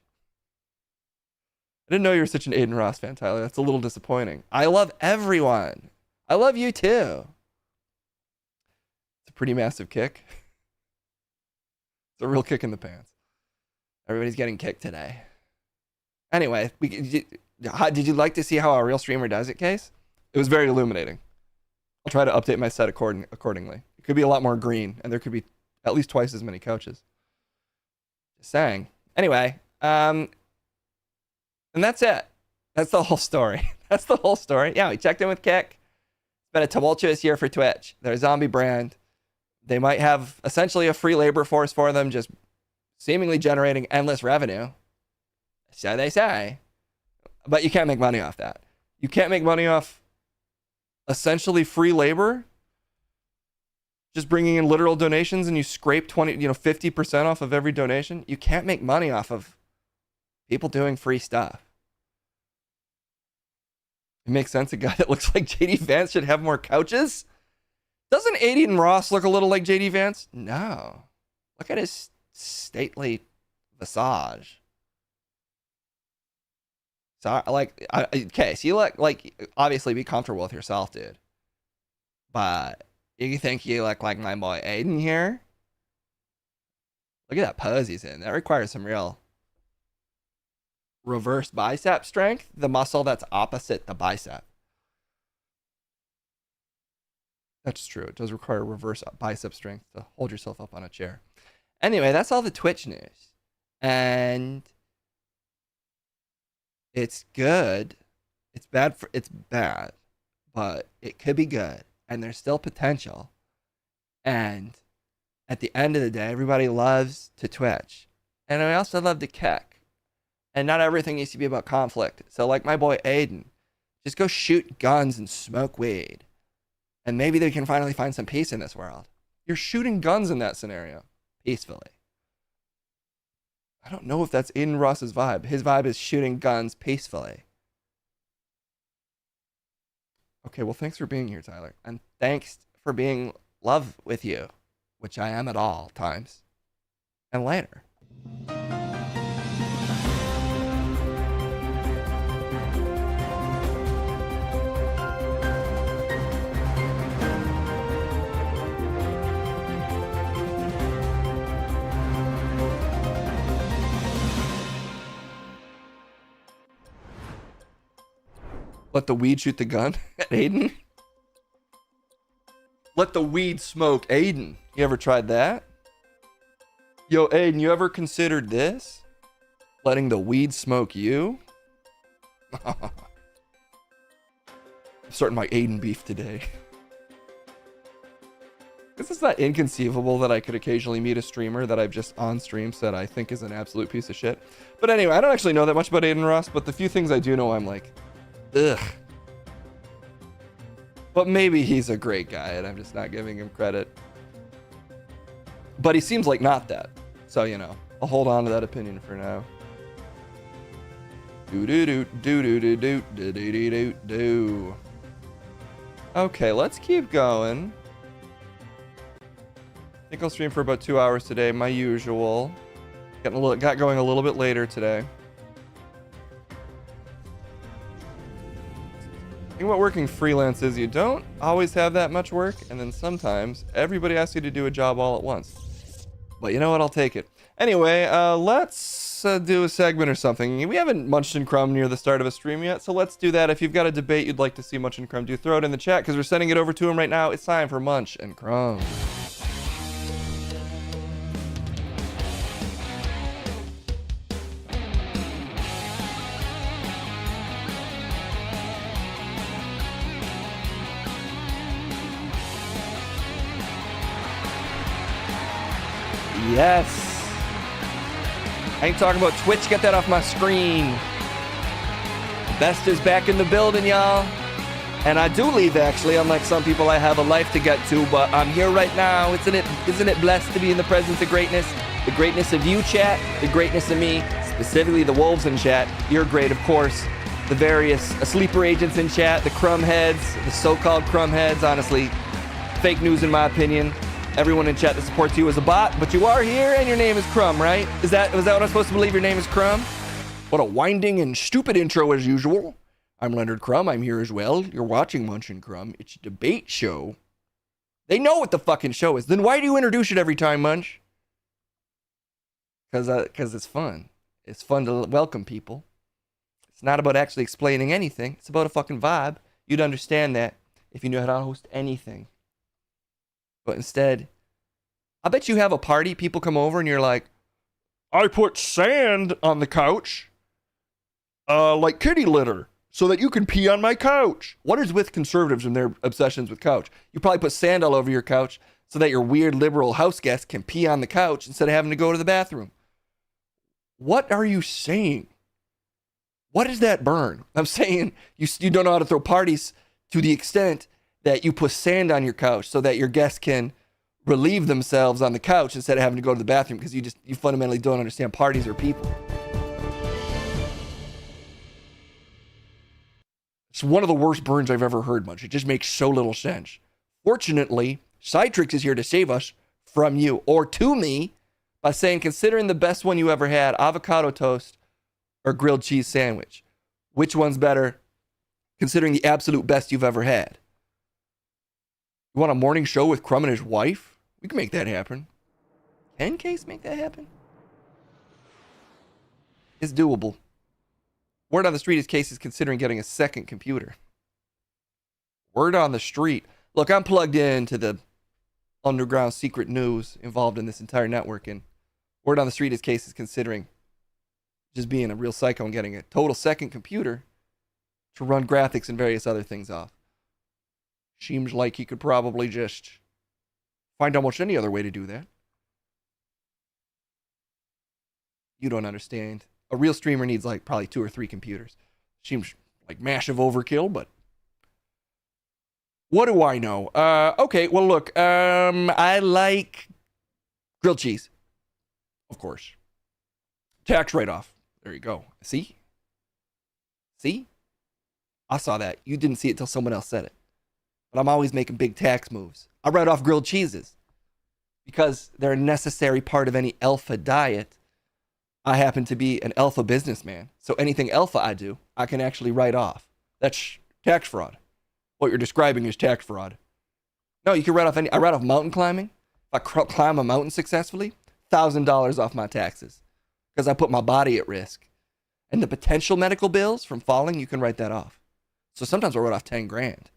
I didn't know you were such an Aiden Ross fan, Tyler. That's a little disappointing. I love everyone. I love you too. It's a pretty massive kick. It's a real kick in the pants. Everybody's getting kicked today. Anyway, did you like to see how a real streamer does it, Case? It was very illuminating. I'll try to update my set accordingly. It could be a lot more green, and there could be at least twice as many couches. Just saying. Anyway, and that's it. That's the whole story. That's the whole story. Yeah, we checked in with Kick. It's been a tumultuous year for Twitch. They're a zombie brand. They might have essentially a free labor force for them, just seemingly generating endless revenue. So they say. But you can't make money off that. You can't make money off essentially free labor. Just bringing in literal donations and you scrape 50% off of every donation. You can't make money off of people doing free stuff. It makes sense. A guy that looks like JD Vance should have more couches. Doesn't Aiden Ross look a little like JD Vance? No. Look at his stately visage. So, like, okay, so you look like, obviously be comfortable with yourself, dude. But you think you look like my boy Aiden here? Look at that pose he's in. That requires some real reverse bicep strength, the muscle that's opposite the bicep. That's true. It does require reverse bicep strength to hold yourself up on a chair. Anyway, that's all the Twitch news. And it's good. It's bad, but it could be good. And there's still potential. And at the end of the day, everybody loves to Twitch. And I also love to kick. And not everything needs to be about conflict. So like my boy Aiden, just go shoot guns and smoke weed. And maybe they can finally find some peace in this world. You're shooting guns in that scenario. Peacefully. I don't know if that's Aiden Ross's vibe. His vibe is shooting guns peacefully. Okay, well, thanks for being here, Tyler. And thanks for being love with you, which I am at all times. And later. Let the weed shoot the gun at Aiden? Let the weed smoke Aiden. You ever tried that? Yo, Aiden, you ever considered this? Letting the weed smoke you? I'm starting my Aiden beef today. Because it's not inconceivable that I could occasionally meet a streamer that I've just on stream said I think is an absolute piece of shit. But anyway, I don't actually know that much about Aiden Ross, but the few things I do know, I'm like, ugh. But maybe he's a great guy and I'm just not giving him credit. But he seems like not that. So, you know, I'll hold on to that opinion for now. Do. Okay, let's keep going. I think I'll stream for about 2 hours today, my usual. Got going a little bit later today. The thing about working freelance is you don't always have that much work, and then sometimes everybody asks you to do a job all at once. But you know what? I'll take it. Anyway, let's do a segment or something. We haven't munched and crumb near the start of a stream yet, so let's do that. If you've got a debate you'd like to see Munch and Crumb do, throw it in the chat, because we're sending it over to him right now. It's time for Munch and Crumb. Yes. I ain't talking about Twitch. Get that off my screen. The best is back in the building, y'all. And I do leave, actually. Unlike some people, I have a life to get to, but I'm here right now. Isn't it blessed to be in the presence of greatness? The greatness of you, chat. The greatness of me. Specifically, the wolves in chat. You're great, of course. The various sleeper agents in chat. The crumb heads. The so-called crumb heads. Honestly, fake news in my opinion. Everyone in chat that supports you is a bot, but you are here and your name is Crumb, right? Was that what I'm supposed to believe? Your name is Crumb? What a winding and stupid intro as usual. I'm Leonard Crumb. I'm here as well. You're watching Munch and Crumb. It's a debate show. They know what the fucking show is. Then why do you introduce it every time, Munch? Because it's fun. It's fun to welcome people. It's not about actually explaining anything. It's about a fucking vibe. You'd understand that if you knew how to host anything. But instead, I bet you have a party, people come over and you're like, I put sand on the couch, like kitty litter, so that you can pee on my couch. What is with conservatives and their obsessions with couch? You probably put sand all over your couch so that your weird liberal house guests can pee on the couch instead of having to go to the bathroom. What are you saying? What is that burn? I'm saying you don't know how to throw parties to the extent that you put sand on your couch so that your guests can relieve themselves on the couch instead of having to go to the bathroom because you fundamentally don't understand parties or people. Just one of the worst burns I've ever heard, Munch. It just makes so little sense. Fortunately, Citrix is here to save us from you, or to me, by saying, considering the best one you ever had, avocado toast or grilled cheese sandwich, which one's better, considering the absolute best you've ever had? You want a morning show with Crumb and his wife? We can make that happen. Can Case make that happen? It's doable. Word on the street is Case is considering getting a second computer. Word on the street. Look, I'm plugged into the underground secret news involved in this entire network, and word on the street is Case is considering just being a real psycho and getting a total second computer to run graphics and various other things off. Seems like he could probably just find almost any other way to do that. You don't understand. A real streamer needs like probably 2 or 3 computers. Seems like massive overkill, but what do I know? Okay, well look, I like grilled cheese. Of course. Tax write-off. There you go. See? See? I saw that. You didn't see it till someone else said it. But I'm always making big tax moves. I write off grilled cheeses because they're a necessary part of any alpha diet. I happen to be an alpha businessman, so anything alpha I do, I can actually write off. That's tax fraud. What you're describing is tax fraud. No, you can write off I write off mountain climbing. If I climb a mountain successfully, $1,000 off my taxes because I put my body at risk. And the potential medical bills from falling, you can write that off. So sometimes I write off 10 grand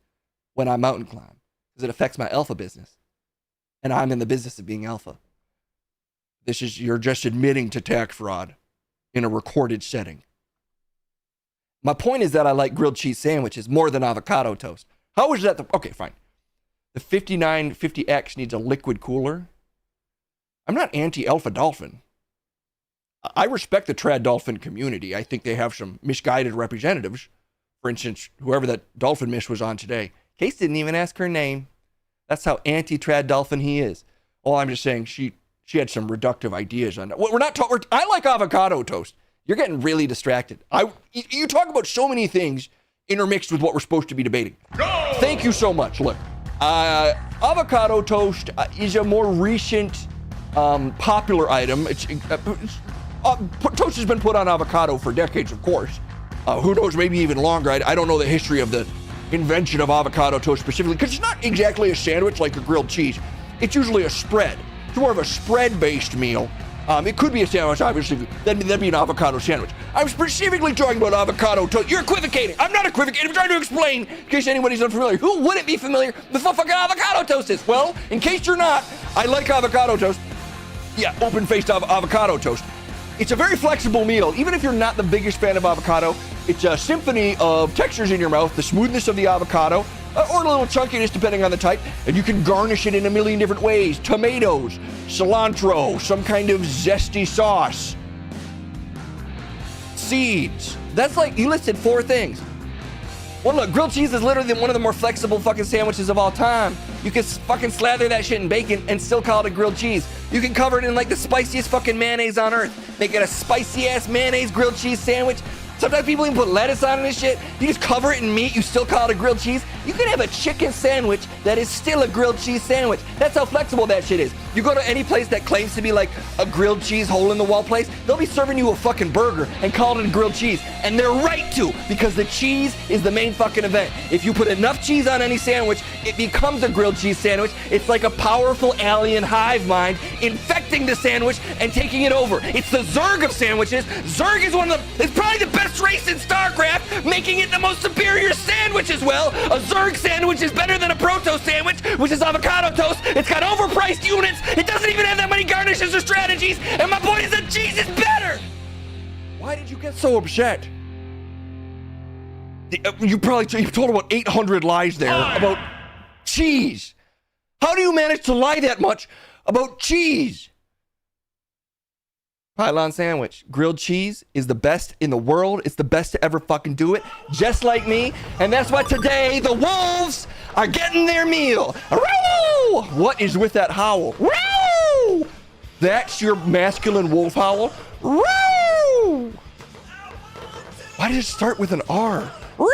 when I mountain climb because it affects my alpha business. And I'm in the business of being alpha. You're just admitting to tax fraud in a recorded setting. My point is that I like grilled cheese sandwiches more than avocado toast. How is that? Okay, fine. The 5950X needs a liquid cooler. I'm not anti-alpha dolphin. I respect the trad dolphin community. I think they have some misguided representatives. For instance, whoever that dolphin miss was on today. Case didn't even ask her name. That's how anti-trad dolphin he is. Oh, I'm just saying she had some reductive ideas on that. We're not talking. I like avocado toast. You're getting really distracted. You talk about so many things intermixed with what we're supposed to be debating. No! Thank you so much. Look, avocado toast is a more recent popular item. Toast has been put on avocado for decades, of course. Who knows, maybe even longer. I don't know the history of the invention of avocado toast specifically, because it's not exactly a sandwich like a grilled cheese. It's usually a spread. It's more of a spread-based meal. It could be a sandwich, obviously. That'd be an avocado sandwich. I'm specifically talking about avocado toast. You're equivocating. I'm not equivocating. I'm trying to explain in case anybody's unfamiliar. Who wouldn't be familiar with what fucking avocado toast is? Well, in case you're not, I like avocado toast. Yeah, open-faced avocado toast. It's a very flexible meal. Even if you're not the biggest fan of avocado, it's a symphony of textures in your mouth, the smoothness of the avocado, or a little chunkiness depending on the type, and you can garnish it in a million different ways. Tomatoes, cilantro, some kind of zesty sauce, seeds. That's like, you listed 4 things. Well, look, grilled cheese is literally one of the more flexible fucking sandwiches of all time. You can fucking slather that shit in bacon and still call it a grilled cheese. You can cover it in like the spiciest fucking mayonnaise on earth. Make it a spicy ass mayonnaise grilled cheese sandwich. Sometimes people even put lettuce on it and shit. You just cover it in meat, you still call it a grilled cheese. You can have a chicken sandwich that is still a grilled cheese sandwich. That's how flexible that shit is. You go to any place that claims to be like a grilled cheese hole-in-the-wall place, they'll be serving you a fucking burger and call it a grilled cheese. And they're right to, because the cheese is the main fucking event. If you put enough cheese on any sandwich, it becomes a grilled cheese sandwich. It's like a powerful alien hive mind infecting the sandwich and taking it over. It's the Zerg of sandwiches. Zerg is it's probably the best race in StarCraft, making it the most superior sandwich as well. A Zerg sandwich is better than a Proto sandwich, which is avocado toast. It's got overpriced units. It doesn't even have that many garnishes or strategies. And my point is that cheese is better. Why did you get so upset? You told about 800 lies there about cheese. How do you manage to lie that much about cheese? Pylon sandwich. Grilled cheese is the best in the world. It's the best to ever fucking do it. Just like me. And that's why today the wolves are getting their meal. Row! What is with that howl? Row! That's your masculine wolf howl? Row! Why did it start with an R? Row!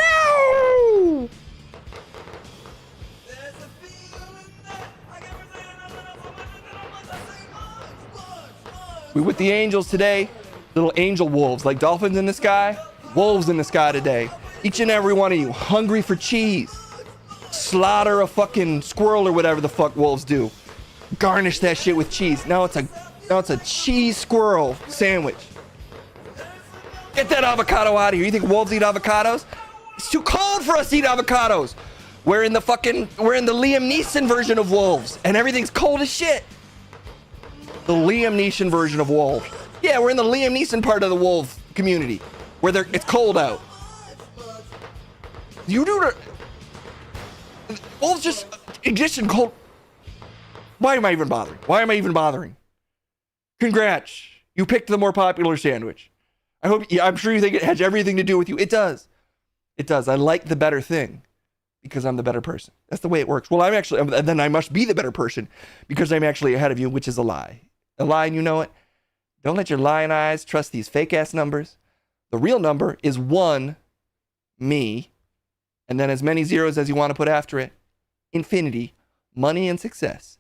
We with the angels today. Little angel wolves, like dolphins in the sky, wolves in the sky today. Each and every one of you hungry for cheese. Slaughter a fucking squirrel or whatever the fuck wolves do. Garnish that shit with cheese. Now it's a cheese squirrel sandwich. Get that avocado out of here. You think wolves eat avocados? It's too cold for us to eat avocados. We're in the Liam Neeson version of wolves, and everything's cold as shit. The Liam Neeson version of wolves. Yeah, we're in the Liam Neeson part of the wolf community, where it's cold out. Wolves just exist in cold. Why am I even bothering? Congrats. You picked the more popular sandwich. I'm sure you think it has everything to do with you. It does. I like the better thing because I'm the better person. That's the way it works. Well, then I must be the better person because I'm actually ahead of you, which is a lie. A lie, and you know it. Don't let your lying eyes trust these fake ass numbers. The real number is 1, me, and then as many zeros as you want to put after it. Infinity, money and success.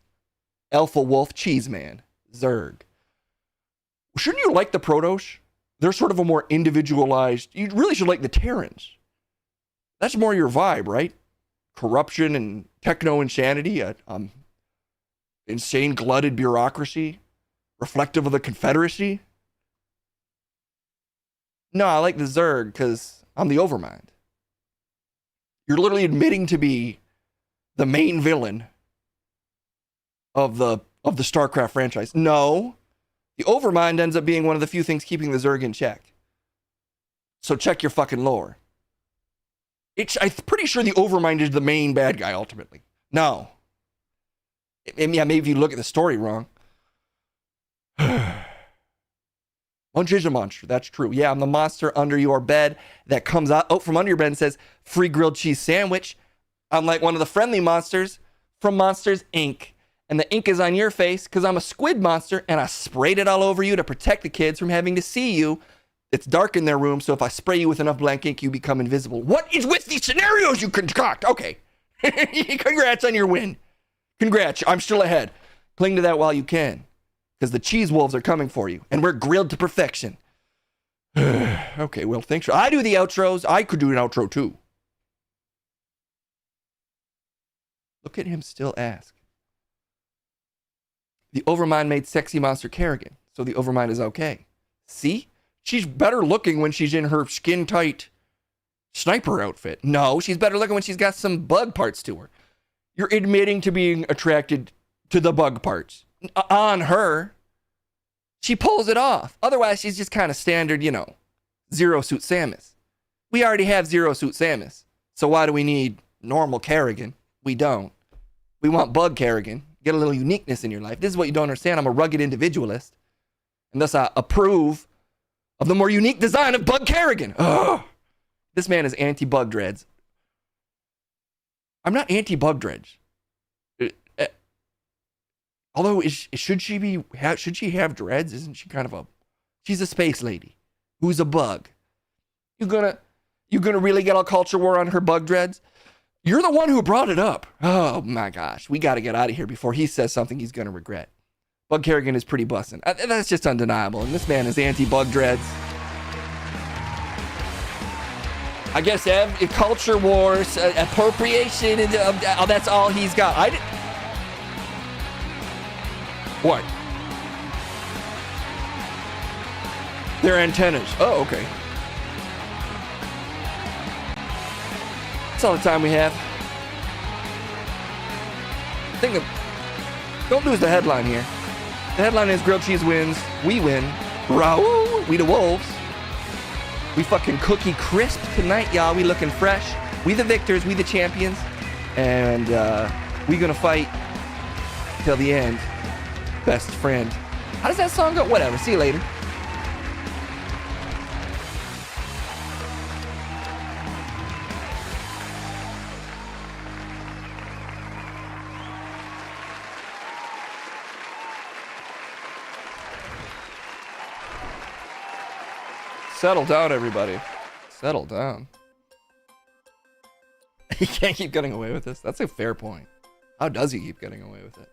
Alpha Wolf Cheese Man, Zerg. Shouldn't you like the Protosh? They're sort of a more individualized. You really should like the Terrans. That's more your vibe, right? Corruption and techno insanity, insane glutted bureaucracy, reflective of the Confederacy. No, I like the Zerg because I'm the Overmind. You're literally admitting to be the main villain of the StarCraft franchise. No, the Overmind ends up being one of the few things keeping the Zerg in check. So check your fucking lore. I'm pretty sure the Overmind is the main bad guy ultimately. No. Yeah, maybe if you look at the story wrong. Munch is a monster. That's true. Yeah, I'm the monster under your bed that comes out from under your bed and says, free grilled cheese sandwich. I'm like one of the friendly monsters from Monsters, Inc. And the ink is on your face because I'm a squid monster and I sprayed it all over you to protect the kids from having to see you. It's dark in their room, so if I spray you with enough blank ink, you become invisible. What is with these scenarios you concoct? Okay. Congrats on your win. Congrats. I'm still ahead. Cling to that while you can because the cheese wolves are coming for you and we're grilled to perfection. Okay, well, thanks. I do the outros. I could do an outro too. Look at him still ask. The Overmind made sexy monster Kerrigan, so the Overmind is okay. See? She's better looking when she's in her skin-tight sniper outfit. No, she's better looking when she's got some bug parts to her. You're admitting to being attracted to the bug parts. On her. She pulls it off. Otherwise, she's just kind of standard, Zero Suit Samus. We already have Zero Suit Samus. So why do we need normal Kerrigan? We don't. We want Bug Kerrigan. Get a little uniqueness in your life. This is what you don't understand. I'm a rugged individualist. And thus I approve of the more unique design of Bug Kerrigan. Ugh. This man is anti-bug dreads. I'm not anti-bug dreads. Although, should she have dreads? Isn't she kind of she's a space lady who's a bug. You gonna really get all culture war on her bug dreads? You're the one who brought it up. Oh my gosh. We got to get out of here before he says something he's going to regret. Bug Kerrigan is pretty bussin'. That's just undeniable. And this man is anti-bug dreads. I guess culture wars, appropriation, that's all he's got. What? They're antennas. Oh, okay. That's all the time we have. Don't lose the headline here. The headline is grilled cheese wins. We win. Raoul. We the wolves. We fucking cookie crisp tonight, y'all. We looking fresh. We the victors. We the champions. And we gonna fight till the end. Best friend. How does that song go? Whatever. See you later. Settle down, everybody. Settle down. He can't keep getting away with this. That's a fair point. How does he keep getting away with it?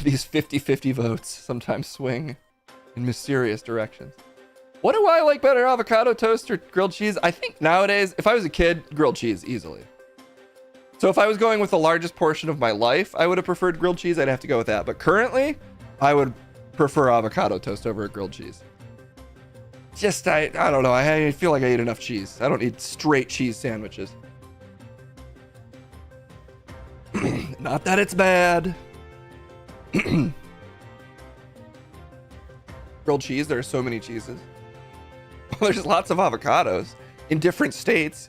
These 50-50 votes sometimes swing in mysterious directions. What do I like better, avocado toast or grilled cheese? I think nowadays, if I was a kid, grilled cheese easily. So if I was going with the largest portion of my life, I would have preferred grilled cheese. I'd have to go with that. But currently, I would prefer avocado toast over a grilled cheese. Just, I don't know. I feel like I eat enough cheese. I don't need straight cheese sandwiches. Not that it's bad. Grilled cheese, there are so many cheeses. There's lots of avocados in different states.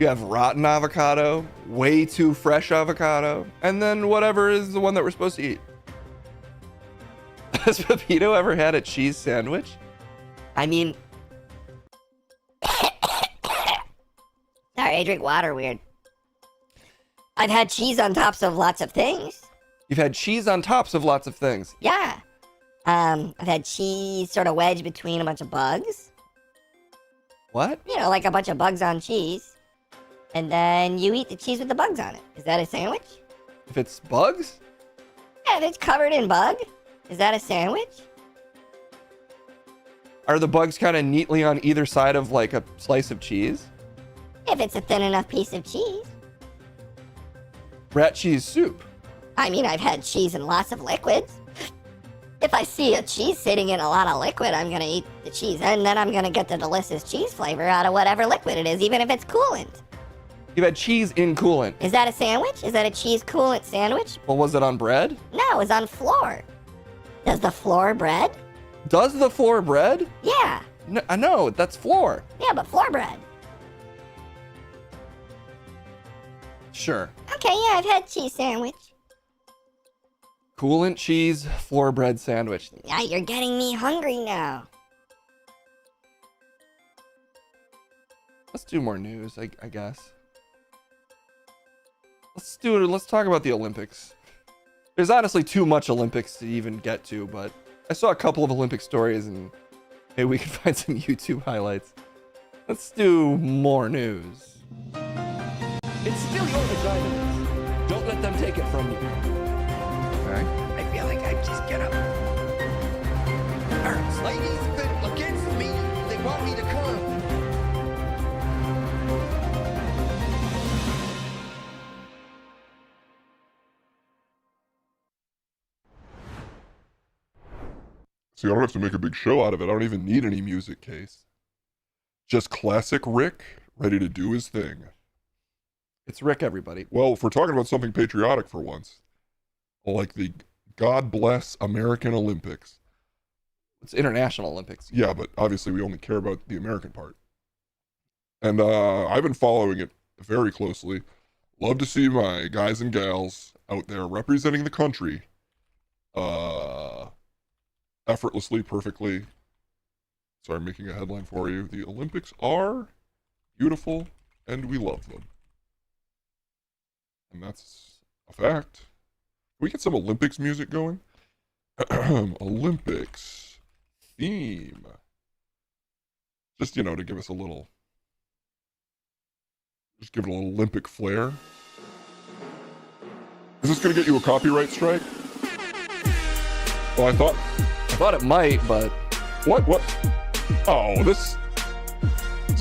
You have rotten avocado, way too fresh avocado, and then whatever is the one that we're supposed to eat. Has Pepito ever had a cheese sandwich? I mean, Sorry, I drink water weird. I've had cheese on tops of lots of things. You've had cheese on tops of lots of things. Yeah. I've had cheese sort of wedged between a bunch of bugs. What? You know, like a bunch of bugs on cheese. And then you eat the cheese with the bugs on it. Is that a sandwich? If it's bugs? Yeah, if it's covered in bug. Is that a sandwich? Are the bugs kind of neatly on either side of like a slice of cheese? If it's a thin enough piece of cheese. Rat cheese soup. I mean, I've had cheese in lots of liquids. If I see a cheese sitting in a lot of liquid, I'm gonna eat the cheese, and then I'm gonna get the delicious cheese flavor out of whatever liquid it is, even if it's coolant. You've had cheese in coolant. Is that a sandwich? Is that a cheese coolant sandwich? Well, was it on bread? No, it was on floor. Does the floor bread? Does the floor bread? Yeah. No, I know, that's floor. Yeah, but floor bread. Sure. Okay, yeah, I've had cheese sandwich. Coolant cheese floor bread sandwich. Yeah, you're getting me hungry now. Let's do more news, I guess. Let's talk about the Olympics. There's honestly too much Olympics to even get to, but I saw a couple of Olympic stories and maybe we can find some YouTube highlights. Let's do more news. It's still your vagina. Don't let them take it from you. Okay. I feel like I just get up. Hurts. Ladies been against me. They want me to come. See, I don't have to make a big show out of it. I don't even need any music case. Just classic Rick, ready to do his thing. It's Rick, everybody. Well, if we're talking about something patriotic for once, like the God Bless American Olympics. It's International Olympics. Yeah, but obviously we only care about the American part. And I've been following it very closely. Love to see my guys and gals out there representing the country effortlessly, perfectly. Sorry, I'm making a headline for you. The Olympics are beautiful, and we love them. And that's a fact. Can we get some Olympics music going? Olympics theme. Just, to give us a little... Just give it a little Olympic flair. Is this going to get you a copyright strike? Well, I thought it might, but... What? Oh, this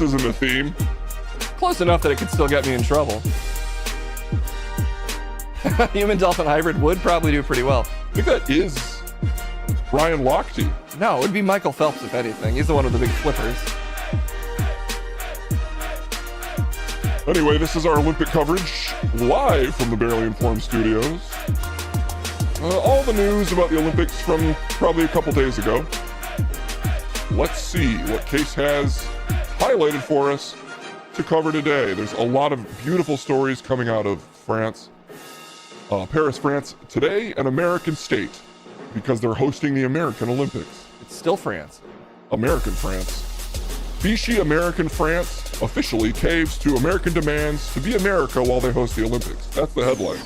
isn't a theme. Close enough that it could still get me in trouble. Human dolphin hybrid would probably do pretty well. I think that is Ryan Lochte. No, it would be Michael Phelps, if anything. He's the one with the big flippers. Anyway, this is our Olympic coverage live from the Barely Informed Studios. All the news about the Olympics from probably a couple days ago. Let's see what Case has highlighted for us to cover today. There's a lot of beautiful stories coming out of France. Paris, France, today an American state because they're hosting the American Olympics. It's still France. American France. Vichy American France officially caves to American demands to be America while they host the Olympics. That's the headline.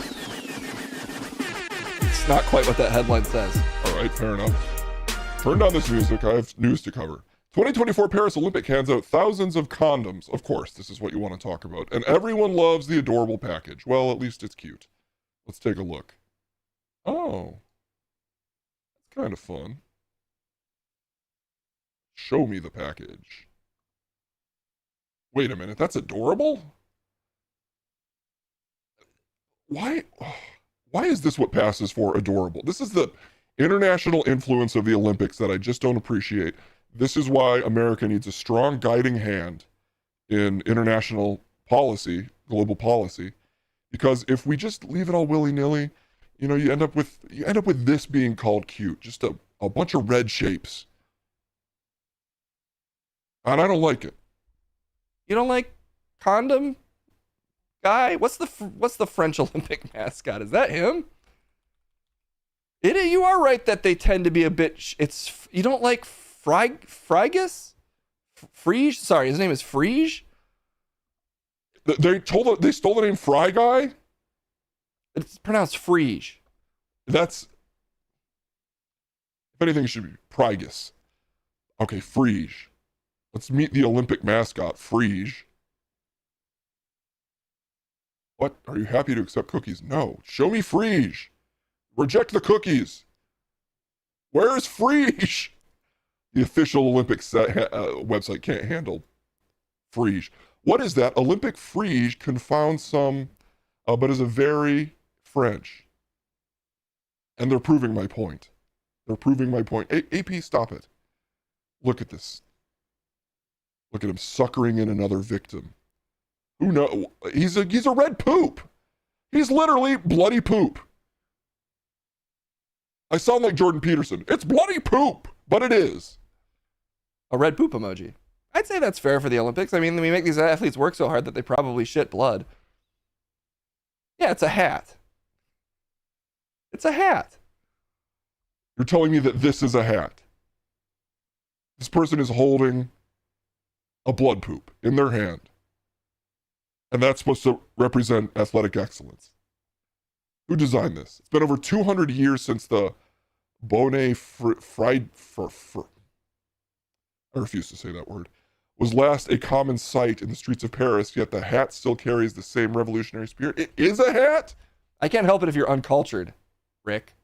It's not quite what that headline says. All right, fair enough. Turn down this music. I have news to cover. 2024 Paris Olympic hands out thousands of condoms. Of course, this is what you want to talk about. And everyone loves the adorable package. Well, at least it's cute. Let's take a look. Oh. Kind of fun. Show me the package. Wait a minute, that's adorable? Why is this what passes for adorable? This is the international influence of the Olympics that I just don't appreciate. This is why America needs a strong guiding hand in international policy, global policy, because if we just leave it all willy-nilly, you know, you end up with this being called cute, just a bunch of red shapes. And I don't like it. You don't like condom guy? What's the French Olympic mascot? Is that him? You are right that they tend to be a bit. You don't like Frigus? Frige? Sorry, his name is Frige. They stole the name Fry Guy. It's pronounced Frige. That's, if anything, it should be Prygus. Okay, Frige. Let's meet the Olympic mascot, Frige. What? Are you happy to accept cookies? No. Show me Frige. Reject the cookies. Where's Frige? The official Olympics website can't handle Frige. What is that? Olympic Frige confounds some, but is a very French. And they're proving my point. They're proving my point. AP, stop it. Look at this. Look at him suckering in another victim. Who knows? He's a red poop. He's literally bloody poop. I sound like Jordan Peterson. It's bloody poop, but it is. A red poop emoji. I'd say that's fair for the Olympics. I mean, we make these athletes work so hard that they probably shit blood. Yeah, it's a hat. It's a hat. You're telling me that this is a hat. This person is holding a blood poop in their hand. And that's supposed to represent athletic excellence. Who designed this? It's been over 200 years since the Bonnet I refuse to say that word, was last a common sight in the streets of Paris, yet the hat still carries the same revolutionary spirit. It is a hat? I can't help it if you're uncultured, Rick.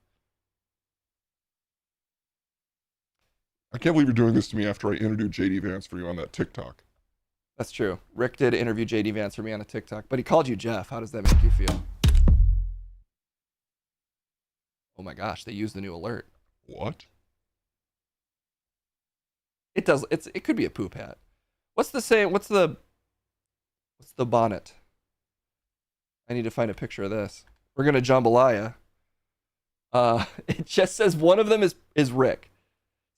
I can't believe you're doing this to me after I interviewed JD Vance for you on that TikTok. That's true. Rick did interview JD Vance for me on a TikTok, but he called you Jeff. How does that make you feel? Oh my gosh, they used the new alert. What? It does. It could be a poop hat. What's the bonnet? I need to find a picture of this. We're gonna jambalaya. It just says one of them is Rick.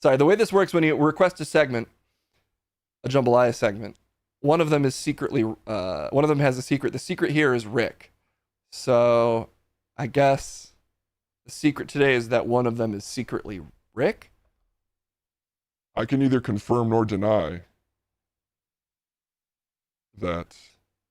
Sorry, the way this works when you request a segment, a jambalaya segment, one of them is secretly, one of them has a secret. The secret here is Rick. So I guess the secret today is that one of them is secretly Rick. I can neither confirm nor deny that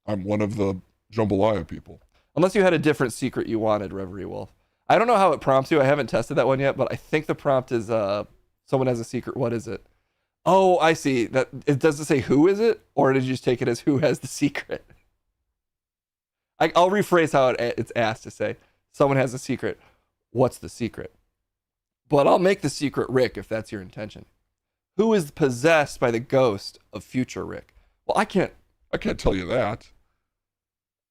I'm one of the jambalaya people. Unless you had a different secret you wanted, Reverie Wolf. I don't know how it prompts you. I haven't tested that one yet, but I think the prompt is someone has a secret. What is it? Oh, I see. That it doesn't say who is it, or did you just take it as who has the secret? I'll rephrase how it's asked to say. Someone has a secret. What's the secret? But I'll make the secret Rick if that's your intention. Who is possessed by the ghost of future Rick? Well, I can't tell you that.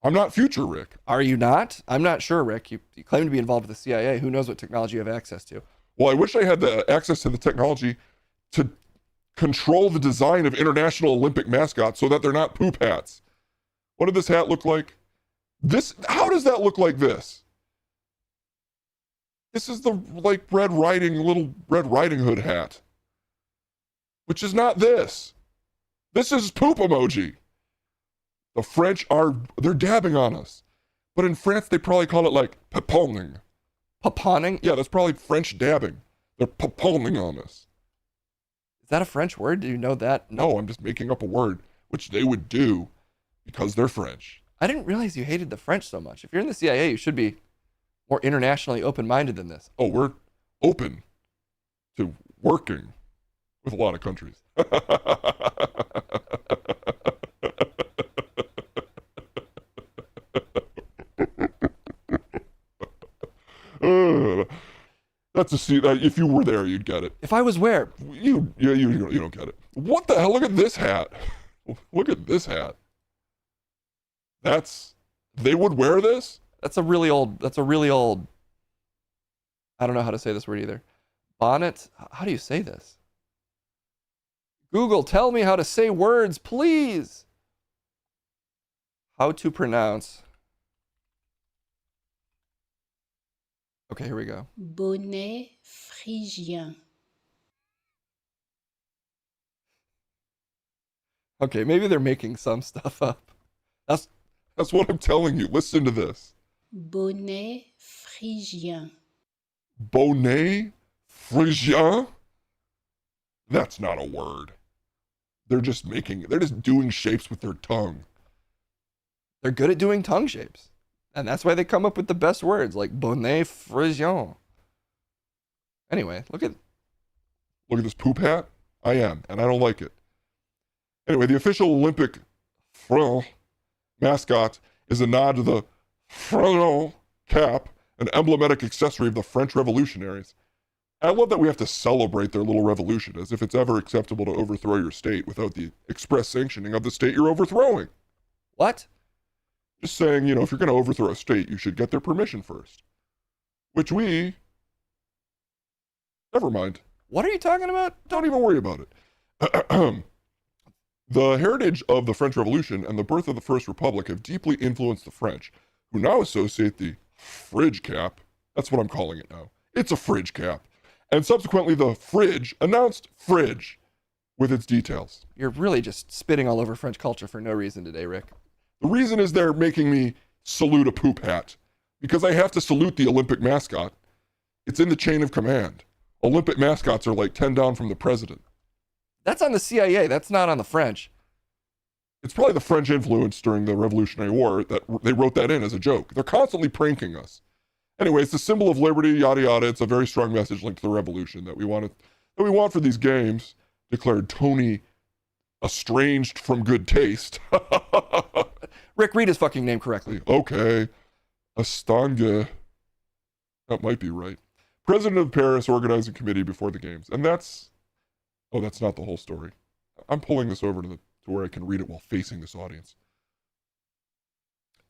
I'm not future Rick. Are you not? I'm not sure, Rick. You claim to be involved with the CIA. Who knows what technology you have access to? Well, I wish I had the access to the technology to control the design of international Olympic mascots so that they're not poop hats. What did this hat look like? How does that look like this? This is the little Red Riding Hood hat. Which is not this. This is poop emoji. The French they're dabbing on us. But in France, they probably call it like paponing. Paponing? Yeah, that's probably French dabbing. They're paponing on us. Is that a French word? Do you know that? No, I'm just making up a word, which they would do because they're French. I didn't realize you hated the French so much. If you're in the CIA, you should be more internationally open-minded than this. Oh, we're open to working with a lot of countries. That's a scene. If you were there, you'd get it. If I was where? You don't get it. What the hell? Look at this hat. Look at this hat. They would wear this? That's a really old, I don't know how to say this word either. Bonnet? How do you say this? Google, tell me how to say words, please. How to pronounce. Okay, here we go. Bonnet phrygien. Okay, maybe they're making some stuff up. That's what I'm telling you. Listen to this. Bonnet phrygien. Bonnet phrygien? That's not a word. They're just doing shapes with their tongue. They're good at doing tongue shapes. And that's why they come up with the best words, like bonnet phrygien. Anyway, look at this poop hat. I am, and I don't like it. Anyway, the official Olympic mascot is a nod to the front cap, an emblematic accessory of the French revolutionaries. I love that we have to celebrate their little revolution as if it's ever acceptable to overthrow your state without the express sanctioning of the state you're overthrowing. what? Just saying, if you're going to overthrow a state, you should get their permission first. Which never mind. What are you talking about? Don't even worry about it. The heritage of the French Revolution and the birth of the First Republic have deeply influenced the French, who now associate the fridge cap, that's what I'm calling it now, it's a fridge cap, and subsequently the fridge announced fridge with its details. You're really just spitting all over French culture for no reason today, Rick. The reason is they're making me salute a poop hat, because I have to salute the Olympic mascot. It's in the chain of command. Olympic mascots are like 10 down from the president. That's on the CIA. That's not on the French. It's probably the French influence during the Revolutionary War that they wrote that in as a joke. They're constantly pranking us. Anyway, it's the symbol of liberty, yada yada. It's a very strong message linked to the revolution that we want for these games, declared Tony, estranged from good taste. Rick, read his fucking name correctly. Okay. Astange. That might be right. President of the Paris Organizing Committee before the games. And that's not the whole story. I'm pulling this over to where I can read it while facing this audience.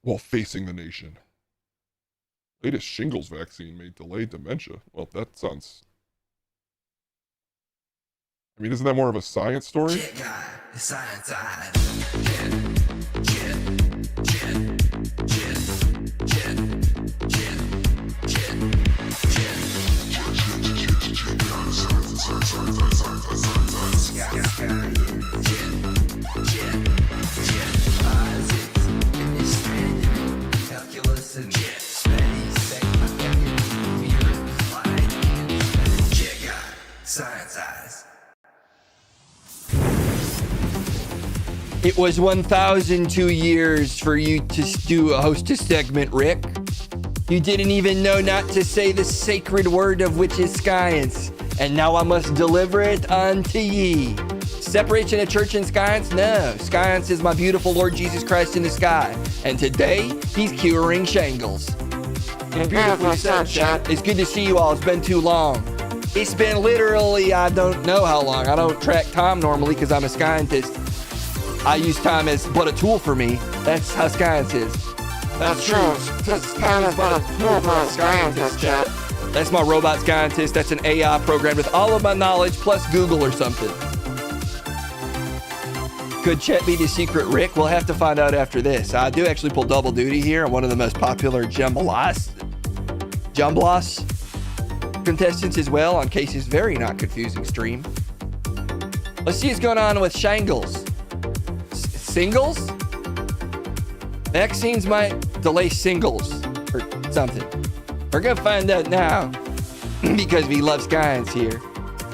While facing the nation. Latest shingles vaccine may delay dementia. Well, that sounds... isn't that more of a science story? It was 1,002 years for you to host a segment, Rick. You didn't even know not to say the sacred word of which is science, and now I must deliver it unto ye. Separation of church and science? No, science is my beautiful Lord Jesus Christ in the sky, and today he's curing shingles. Beautifully said, chat. It's good to see you all. It's been too long. It's been literally, I don't know how long. I don't track time normally because I'm a scientist. I use time as but a tool for me. That's how science is. That's true. Time is but a tool for a scientist, chat. That's my robot scientist. That's an AI program with all of my knowledge plus Google or something. Could Chet be the secret Rick? We'll have to find out after this. I do actually pull double duty here on one of the most popular Jumblas contestants as well on Casey's very not confusing stream. Let's see what's going on with shingles. Singles? Vaccines might delay singles or something. We're gonna find out now because we love science here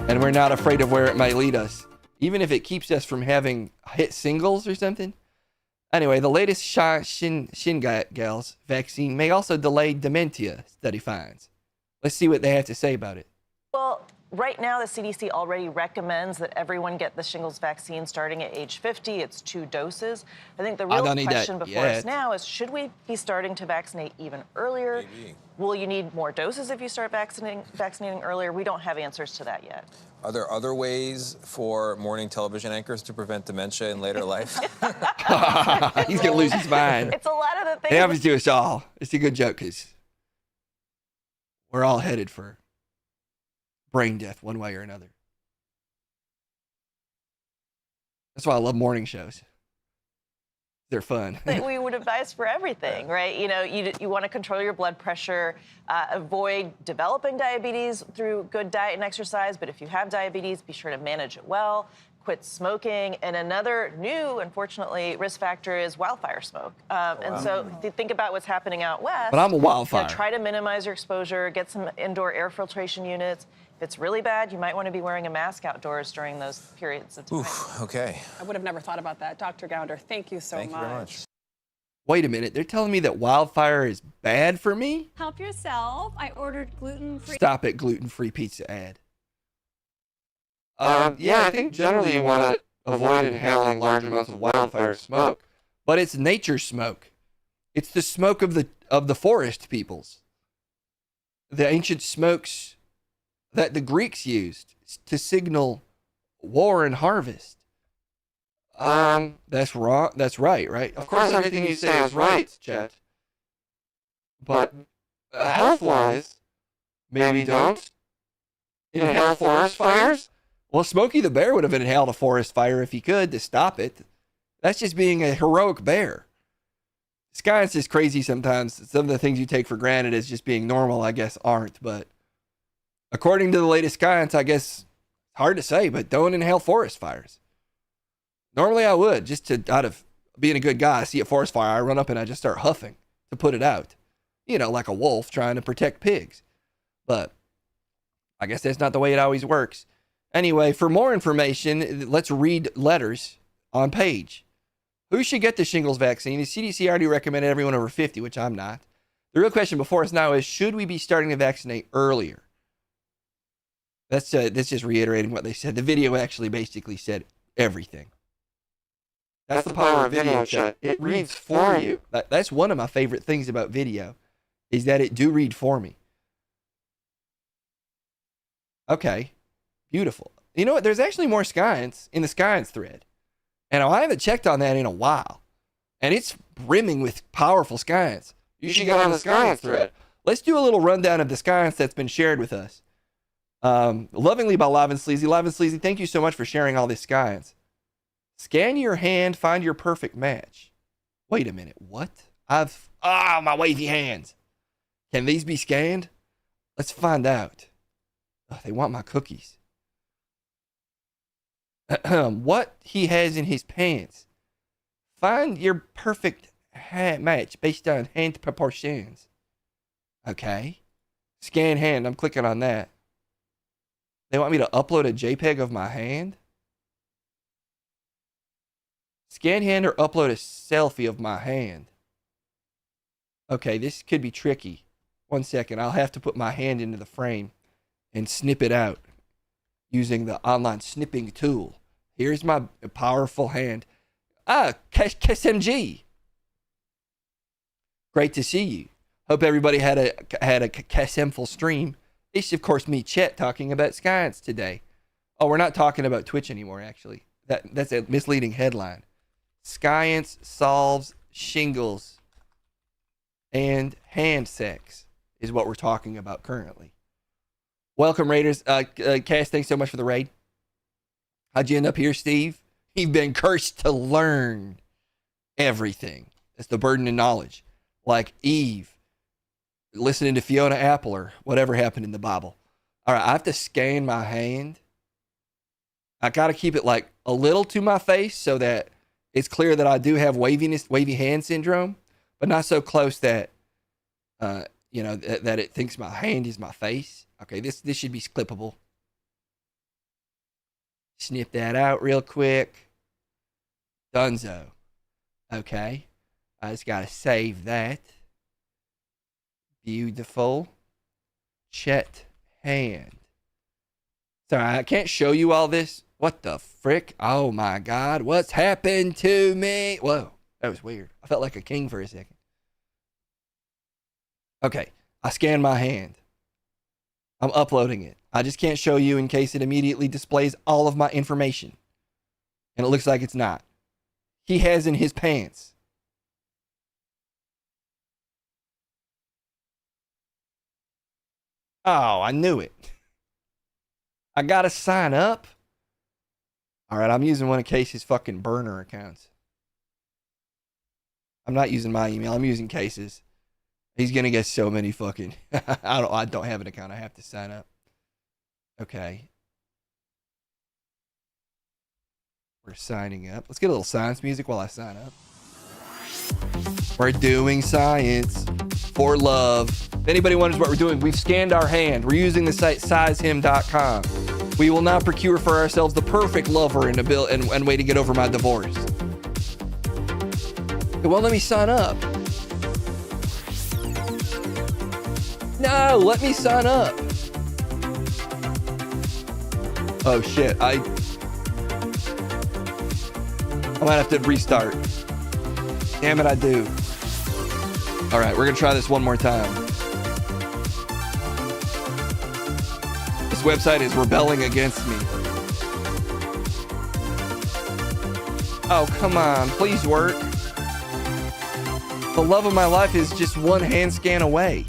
and we're not afraid of where it might lead us, even if it keeps us from having hit singles or something. Anyway, the latest shingles vaccine may also delay dementia, study finds. Let's see what they have to say about it. Well, Right now, the CDC already recommends that everyone get the shingles vaccine starting at age 50. It's 2 doses. I think the real don't need that question before us yet. now is, should we be starting to vaccinate even earlier? Maybe. Will you need more doses if you start vaccinating earlier? We don't have answers to that yet. Are there other ways for morning television anchors to prevent dementia in later life? He's going to lose his mind. It's a lot of the things. It happens to us all. It's a good joke because we're all headed for brain death one way or another. That's why I love morning shows. They're fun. That we would advise for everything, right? You know, you want to control your blood pressure, avoid developing diabetes through good diet and exercise. But if you have diabetes, be sure to manage it well. Quit smoking. And another new, unfortunately, risk factor is wildfire smoke. And so think about what's happening out west. But I'm a wildfire. You know, try to minimize your exposure, get some indoor air filtration units. If it's really bad, you might want to be wearing a mask outdoors during those periods of time. Oof, okay. I would have never thought about that. Dr. Gounder, thank you so much. Thank you very much. Wait a minute. They're telling me that wildfire is bad for me? Help yourself. I ordered gluten-free. Stop it, gluten-free pizza ad. Yeah, I think generally you want to avoid inhaling large amounts of wildfire smoke. But it's nature smoke. It's the smoke of the forest peoples. The ancient smokes that the Greeks used to signal war and harvest. That's wrong. That's right, right? Of course, everything you say is right, Chet. But health-wise, maybe don't inhale forest fires. Well, Smokey the Bear would have inhaled a forest fire if he could to stop it. That's just being a heroic bear. Science is crazy sometimes. Some of the things you take for granted as just being normal, I guess, aren't. But according to the latest science, I guess, hard to say, but don't inhale forest fires. Normally I would, just out of being a good guy. I see a forest fire, I run up and I just start huffing to put it out. You know, like a wolf trying to protect pigs. But I guess that's not the way it always works. Anyway, for more information, let's read letters on page. Who should get the shingles vaccine? The CDC already recommended everyone over 50, which I'm not. The real question before us now is, should we be starting to vaccinate earlier? That's just reiterating what they said. The video actually basically said everything. That's the power of video, Chet. It reads for you. That's one of my favorite things about video, is that it do read for me. Okay, beautiful. You know what? There's actually more science in the science thread. And I haven't checked on that in a while. And it's brimming with powerful science. You should get on the science thread. Let's do a little rundown of the science that's been shared with us. Lovingly by Live and Sleazy. Live and Sleazy, thank you so much for sharing all this science. Scan your hand, find your perfect match. Wait a minute, what? My wavy hands. Can these be scanned? Let's find out. Oh, they want my cookies. What he has in his pants. Find your perfect match based on hand proportions. Okay. Scan hand. I'm clicking on that. They want me to upload a JPEG of my hand? Scan hand or upload a selfie of my hand. Okay, this could be tricky. 1 second. I'll have to put my hand into the frame and snip it out using the online snipping tool. Here's my powerful hand. KSMG. Great to see you. Hope everybody had a KSMful stream. It's, of course, me, Chet, talking about science today. Oh, we're not talking about Twitch anymore, actually. That's a misleading headline. Science solves shingles and hand sex is what we're talking about currently. Welcome, Raiders. Cass, thanks so much for the raid. How'd you end up here, Steve? You've been cursed to learn everything. That's the burden of knowledge. Like Eve, listening to Fiona Apple or whatever happened in the Bible. All right, I have to scan my hand. I got to keep it like a little to my face so that it's clear that I do have wavy hand syndrome, but not so close that, that it thinks my hand is my face. Okay, this should be clippable. Snip that out real quick. Dunzo. Okay. I just got to save that. Beautiful. Chet hand. Sorry, I can't show you all this. What the frick? Oh my God, what's happened to me? Whoa, that was weird. I felt like a king for a second. Okay, I scanned my hand. I'm uploading it. I just can't show you in case it immediately displays all of my information. And it looks like it's not. He has in his pants. Oh, I knew it. I gotta sign up. All right, I'm using one of Casey's fucking burner accounts. I'm not using my email. I'm using Casey's. He's gonna get so many fucking. I don't have an account. I have to sign up. Okay. We're signing up. Let's get a little science music while I sign up. We're doing science for love. If anybody wonders what we're doing, we've scanned our hand. We're using the site sizehim.com. We will now procure for ourselves the perfect lover and way to get over my divorce. It won't let me sign up. No, let me sign up. Oh shit, I might have to restart. Damn it, I do. All right, we're gonna try this one more time. This website is rebelling against me. Oh, come on, please work. The love of my life is just one hand scan away.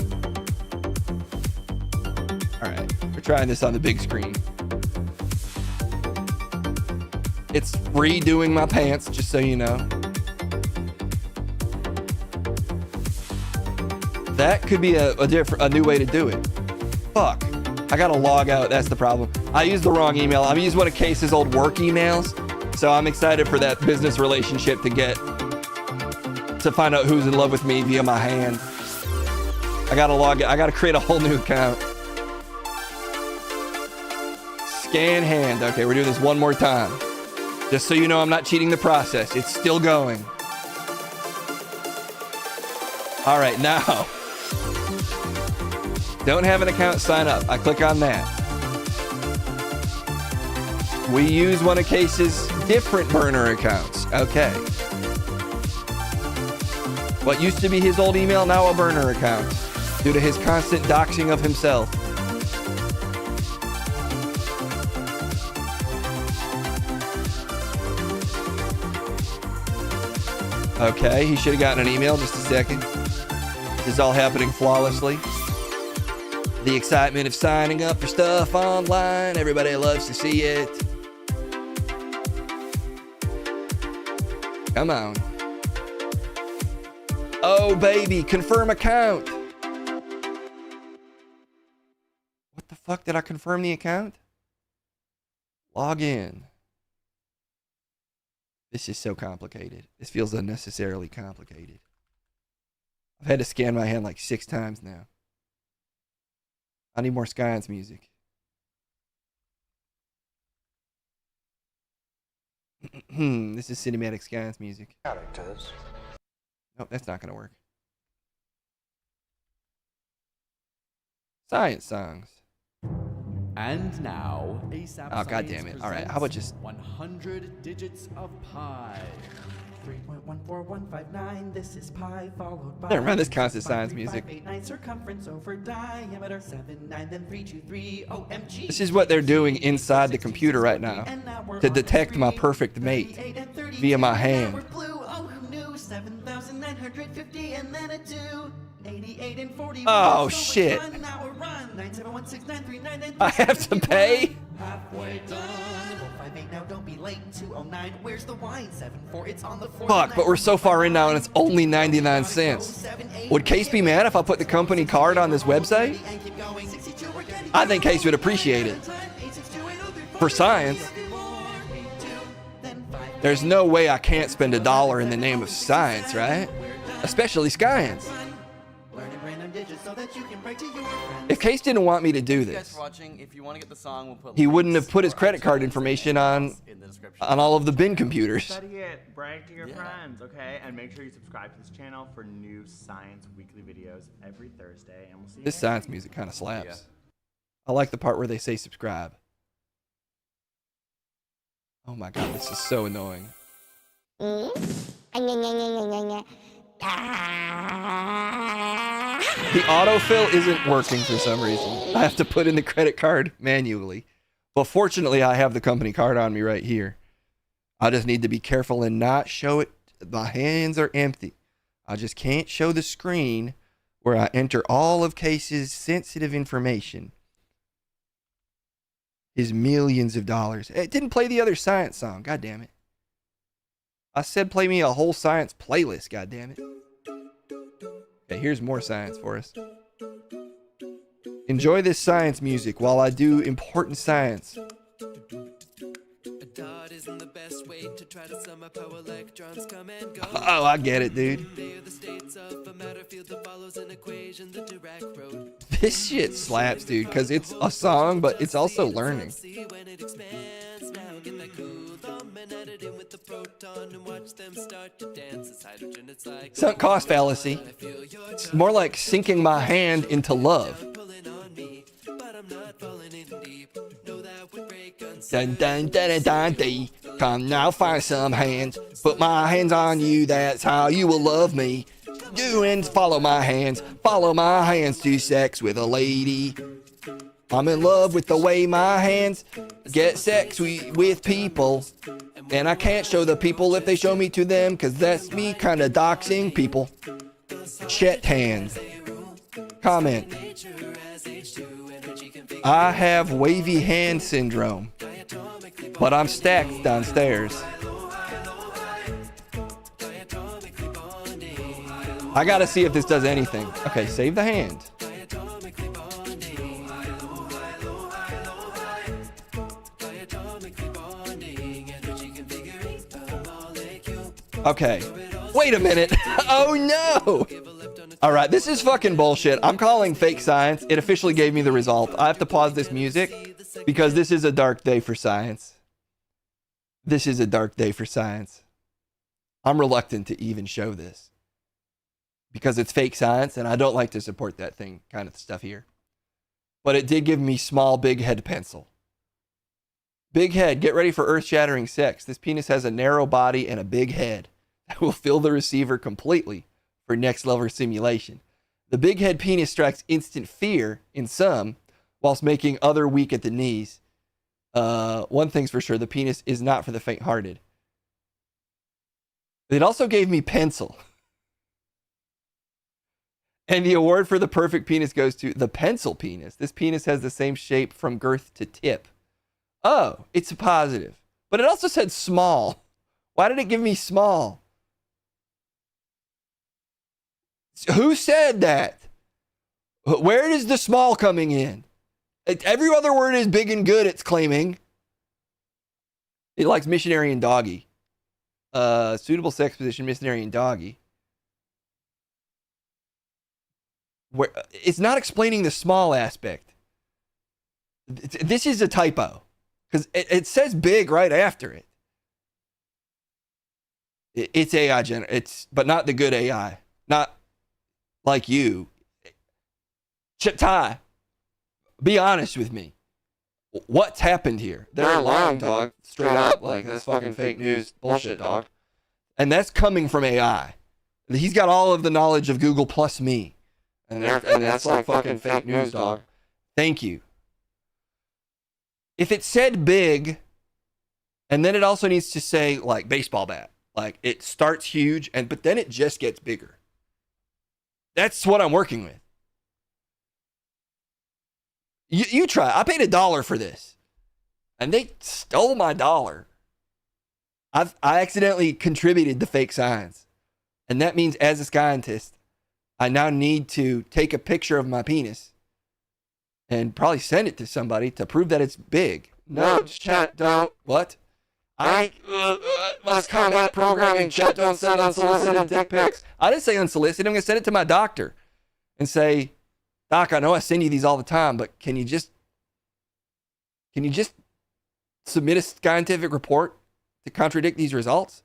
All right, we're trying this on the big screen. It's redoing my pants, just so you know. That could be a new way to do it. Fuck. I gotta log out. That's the problem. I used the wrong email. I used one of Case's old work emails. So I'm excited for that business relationship to find out who's in love with me via my hand. I gotta log it. I gotta create a whole new account. Scan hand. Okay, we're doing this one more time. Just so you know, I'm not cheating the process. It's still going. All right, now. Don't have an account, sign up. I click on that. We use one of Case's different burner accounts. Okay. What used to be his old email, now a burner account, due to his constant doxing of himself. Okay, he should have gotten an email. Just a second. This is all happening flawlessly. The excitement of signing up for stuff online. Everybody loves to see it. Come on. Oh, baby, confirm account. What the fuck? Did I confirm the account? Log in. This is so complicated. This feels unnecessarily complicated. I've had to scan my hand like 6 times now. I need more Science music. This is cinematic Science music. Characters. Nope, that's not gonna work. Science songs. And now, oh god damn it! All right, how about just 100 digits of pi. 3.14159. This is pi followed by. Never mind, this counts as science music. 589 circumference over diameter 79 then 323 OMG. This is what they're doing inside the computer right now to detect my perfect mate via my hand. 7,950 and then a 2. 88 and 40. Oh shit! I have to pay. Halfway done. 158 now. Don't be late. 209. Where's the wine? 74. It's on the 4. Fuck! But we're so far in now, and it's only 99 cents. Would Case be mad if I put the company card on this website? I think Case would appreciate it. For science. There's no way I can't spend $1 in the name of science, right? Especially science. If Case didn't want me to do this, he wouldn't have put his credit card information on all of the bin computers. Study it, brag to your friends, okay? And make sure you subscribe to this channel for new science weekly videos every Thursday. And we'll see you This science music kind of slaps. I like the part where they say subscribe. Oh my god, this is so annoying. Mm? The autofill isn't working for some reason. I have to put in the credit card manually. But fortunately, I have the company card on me right here. I just need to be careful and not show it. My hands are empty. I just can't show the screen where I enter all of Case's sensitive information. His millions of dollars. It didn't play the other science song. God damn it. I said play me a whole science playlist. God damn it. Okay, here's more science for us. Enjoy this science music while I do important science. Oh, I get it, dude. This shit slaps, dude, because it's a song, but it's also learning. Sunk cost fallacy. It's more like sinking my hand into love. Dun dun dun dun dun. Come now, find some hands. Put my hands on you. That's how you will love me. Do and follow my hands. Follow my hands to sex with a lady. I'm in love with the way my hands get sex with people. And I can't show the people if they show me to them, cause that's me kind of doxing people. Chet hands. Comment. I have wavy hand syndrome, but I'm stacked downstairs. I gotta see if this does anything. Okay, save the hand. Okay, wait a minute. Oh no! All right, this is fucking bullshit. I'm calling fake science. It officially gave me the result. I have to pause this music because this is a dark day for science. This is a dark day for science. I'm reluctant to even show this because it's fake science and I don't like to support that thing kind of stuff here. But it did give me small big head pencil. Big head, get ready for earth-shattering sex. This penis has a narrow body and a big head that will fill the receiver completely for next level simulation. The big head penis strikes instant fear in some, whilst making other weak at the knees. One thing's for sure, the penis is not for the faint-hearted. It also gave me pencil. And the award for the perfect penis goes to the pencil penis. This penis has the same shape from girth to tip. Oh, it's a positive. But it also said small. Why did it give me small? Who said that? Where is the small coming in? Every other word is big and good, it's claiming. It likes missionary and doggy. Suitable sex position, missionary and doggy. Where it's not explaining the small aspect. This is a typo. Because it says big right after it. It's AI but not the good AI. Not like you. Ty, be honest with me. What's happened here? They're lying, dog. Straight up. Like, that's fucking fake news. Bullshit, dog. And that's coming from AI. He's got all of the knowledge of Google plus me. And that's like fucking fake news, dog. Thank you. If it said big, and then it also needs to say like baseball bat, like it starts huge, but then it just gets bigger. That's what I'm working with. You try. I paid $1 for this, and they stole my $1. I accidentally contributed to fake science, and that means as a scientist, I now need to take a picture of my penis and probably send it to somebody to prove that it's big. No, chat, don't. What? I must combat programming. Chat, don't send unsolicited dick pics. I didn't say unsolicited. I'm going to send it to my doctor and say, Doc, I know I send you these all the time, but can you just submit a scientific report to contradict these results?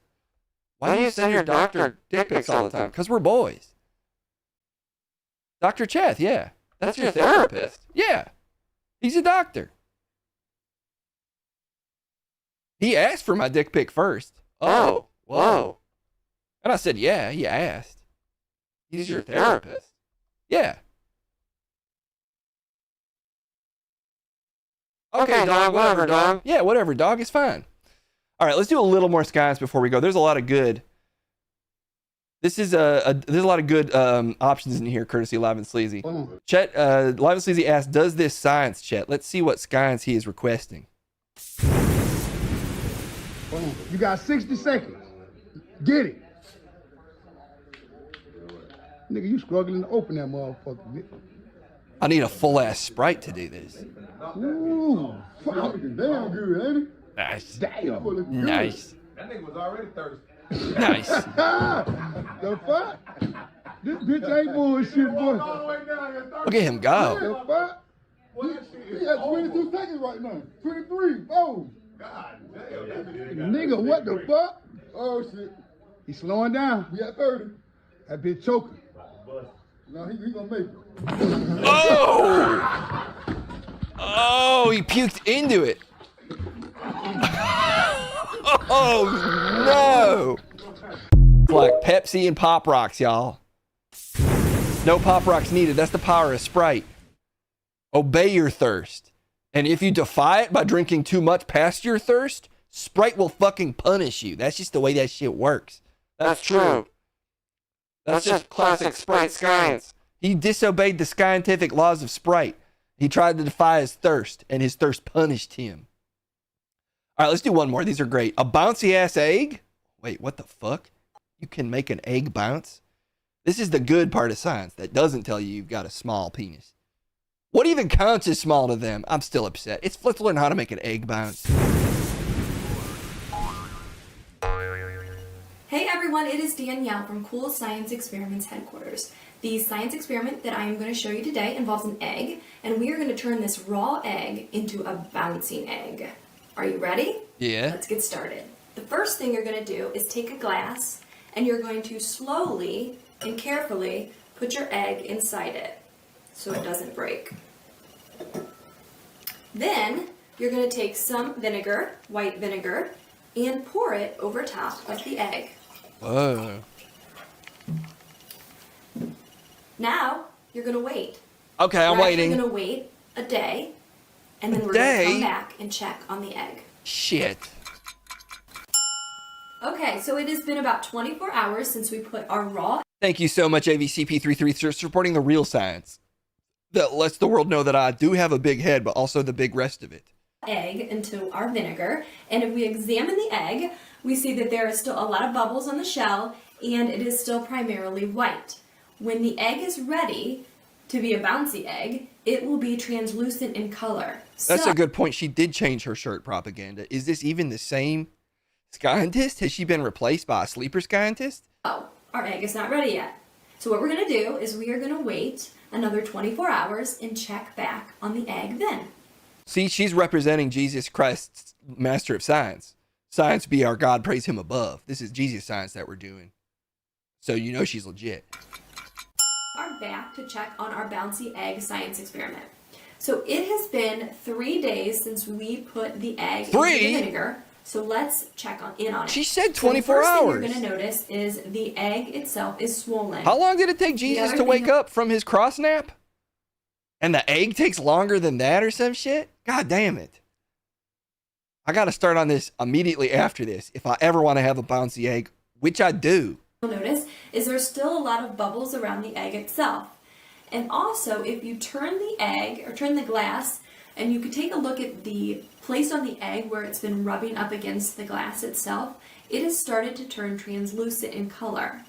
Why do you send your doctor dick pics all the time? Because we're boys. Dr. Cheth, yeah. That's your therapist. Yeah. He's a doctor. He asked for my dick pic first. Oh, whoa. And I said, yeah, he asked. He's your therapist. Yeah. Okay, dog, whatever, dog. Yeah, whatever, dog, it's fine. All right, let's do a little more skies before we go. There's a lot of good. This is there's a lot of good options in here, courtesy Live and Sleazy. Chet, Live and Sleazy asked, does this science, Chet? Let's see what science he is requesting. You got 60 seconds. Get it. Nigga, you struggling to open that motherfucker. I need a full-ass Sprite to do this. Ooh, fucking damn good, ain't it? Nice. Damn. Nice. That nigga was already thirsty. Nice. The fuck? This bitch ain't bullshit, boy. Look at him go. The fuck? He had 22 seconds right now. 23. Oh. God damn. Nigga, what the fuck? Oh, shit. He's slowing down. We at 30. That bitch choking. No, he gonna make it. Oh! Oh, he puked into it. Oh, no. It's like Pepsi and Pop Rocks, y'all. No Pop Rocks needed. That's the power of Sprite. Obey your thirst. And if you defy it by drinking too much past your thirst, Sprite will fucking punish you. That's just the way that shit works. That's true. That's just classic Sprite science. He disobeyed the scientific laws of Sprite. He tried to defy his thirst, and his thirst punished him. All right, let's do one more. These are great. A bouncy-ass egg? Wait, what the fuck? You can make an egg bounce? This is the good part of science that doesn't tell you you've got a small penis. What even counts as small to them? I'm still upset. Let's learn how to make an egg bounce. Hey everyone, it is Danielle from Cool Science Experiments headquarters. The science experiment that I am going to show you today involves an egg, and we are going to turn this raw egg into a bouncing egg. Are you ready? Yeah. Let's get started. The first thing you're going to do is take a glass, and you're going to slowly and carefully put your egg inside it so it doesn't break. Then you're going to take some vinegar, white vinegar, and pour it over top of the egg. Whoa. Now, you're going to wait. Okay, I'm waiting. We're going to wait a day, and then we're going to come back and check on the egg. Shit. Okay, so it has been about 24 hours since we put our raw Thank you so much, AVCP33, for supporting the real science that lets the world know that I do have a big head, but also the big rest of it. egg into our vinegar, and if we examine the egg, we see that there is still a lot of bubbles on the shell, and it is still primarily white. When the egg is ready to be a bouncy egg, it will be translucent in color. That's a good point. She did change her shirt propaganda. Is this even the same scientist? Has she been replaced by a sleeper scientist? Oh, our egg is not ready yet. So what we're going to do is we are going to wait another 24 hours and check back on the egg then. See, she's representing Jesus Christ, master of science. Science be our God, praise him above. This is Jesus science that we're doing. So you know she's legit. Are back to check on our bouncy egg science experiment. So it has been 3 days since we put the egg into the vinegar. So let's check in on it. She said 24 hours. The first thing hours. you're going to notice is the egg itself is swollen. How long did it take Jesus to wake up from his cross nap? And the egg takes longer than that or some shit? God damn it. I got to start on this immediately after this if I ever want to have a bouncy egg, which I do. You'll notice is there's still a lot of bubbles around the egg itself. And also, if you turn the egg or turn the glass, and you could take a look at the place on the egg where it's been rubbing up against the glass itself, it has started to turn translucent in color.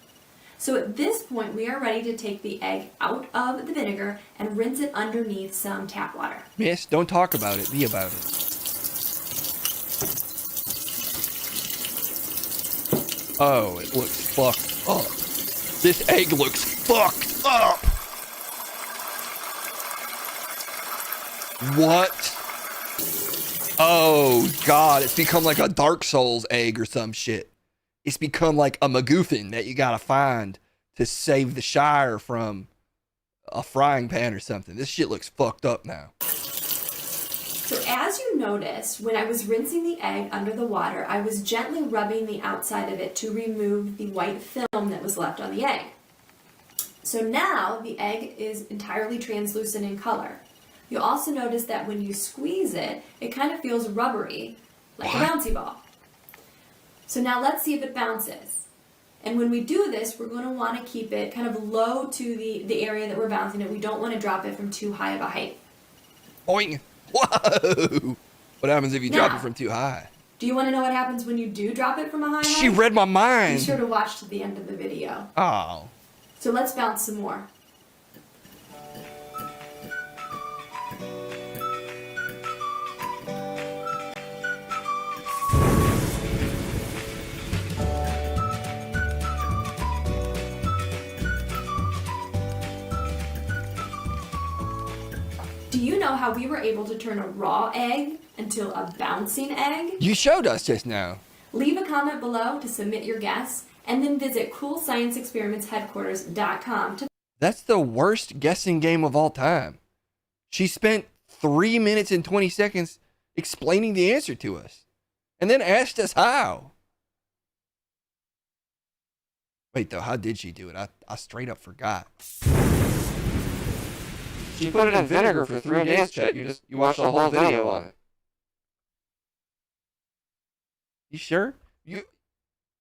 So at this point, we are ready to take the egg out of the vinegar and rinse it underneath some tap water. Miss, don't talk about it, be about it. Oh, it looks fucked up. This egg looks fucked up. What? Oh, God, it's become like a Dark Souls egg or some shit. It's become like a MacGuffin that you gotta find to save the Shire from a frying pan or something. This shit looks fucked up now. So as you noticed, when I was rinsing the egg under the water, I was gently rubbing the outside of it to remove the white film that was left on the egg. So now the egg is entirely translucent in color. You'll also notice that when you squeeze it, it kind of feels rubbery, like a bouncy ball. So now let's see if it bounces. And when we do this, we're going to want to keep it kind of low to the area that we're bouncing it. We don't want to drop it from too high of a height. Boing. Whoa! What happens if you drop it from too high? Do you want to know what happens when you do drop it from a high height? She read my mind. Be sure to watch to the end of the video. Oh. So let's bounce some more. Do you know how we were able to turn a raw egg into a bouncing egg? You showed us just now. Leave a comment below to submit your guess, and then visit CoolScienceExperimentsHeadquarters.com to... That's the worst guessing game of all time. She spent 3 minutes and 20 seconds explaining the answer to us, and then asked us how. Wait, though, how did she do it? I straight up forgot. She put it in vinegar for 3 days, Chet. You watched the whole video on it. You sure?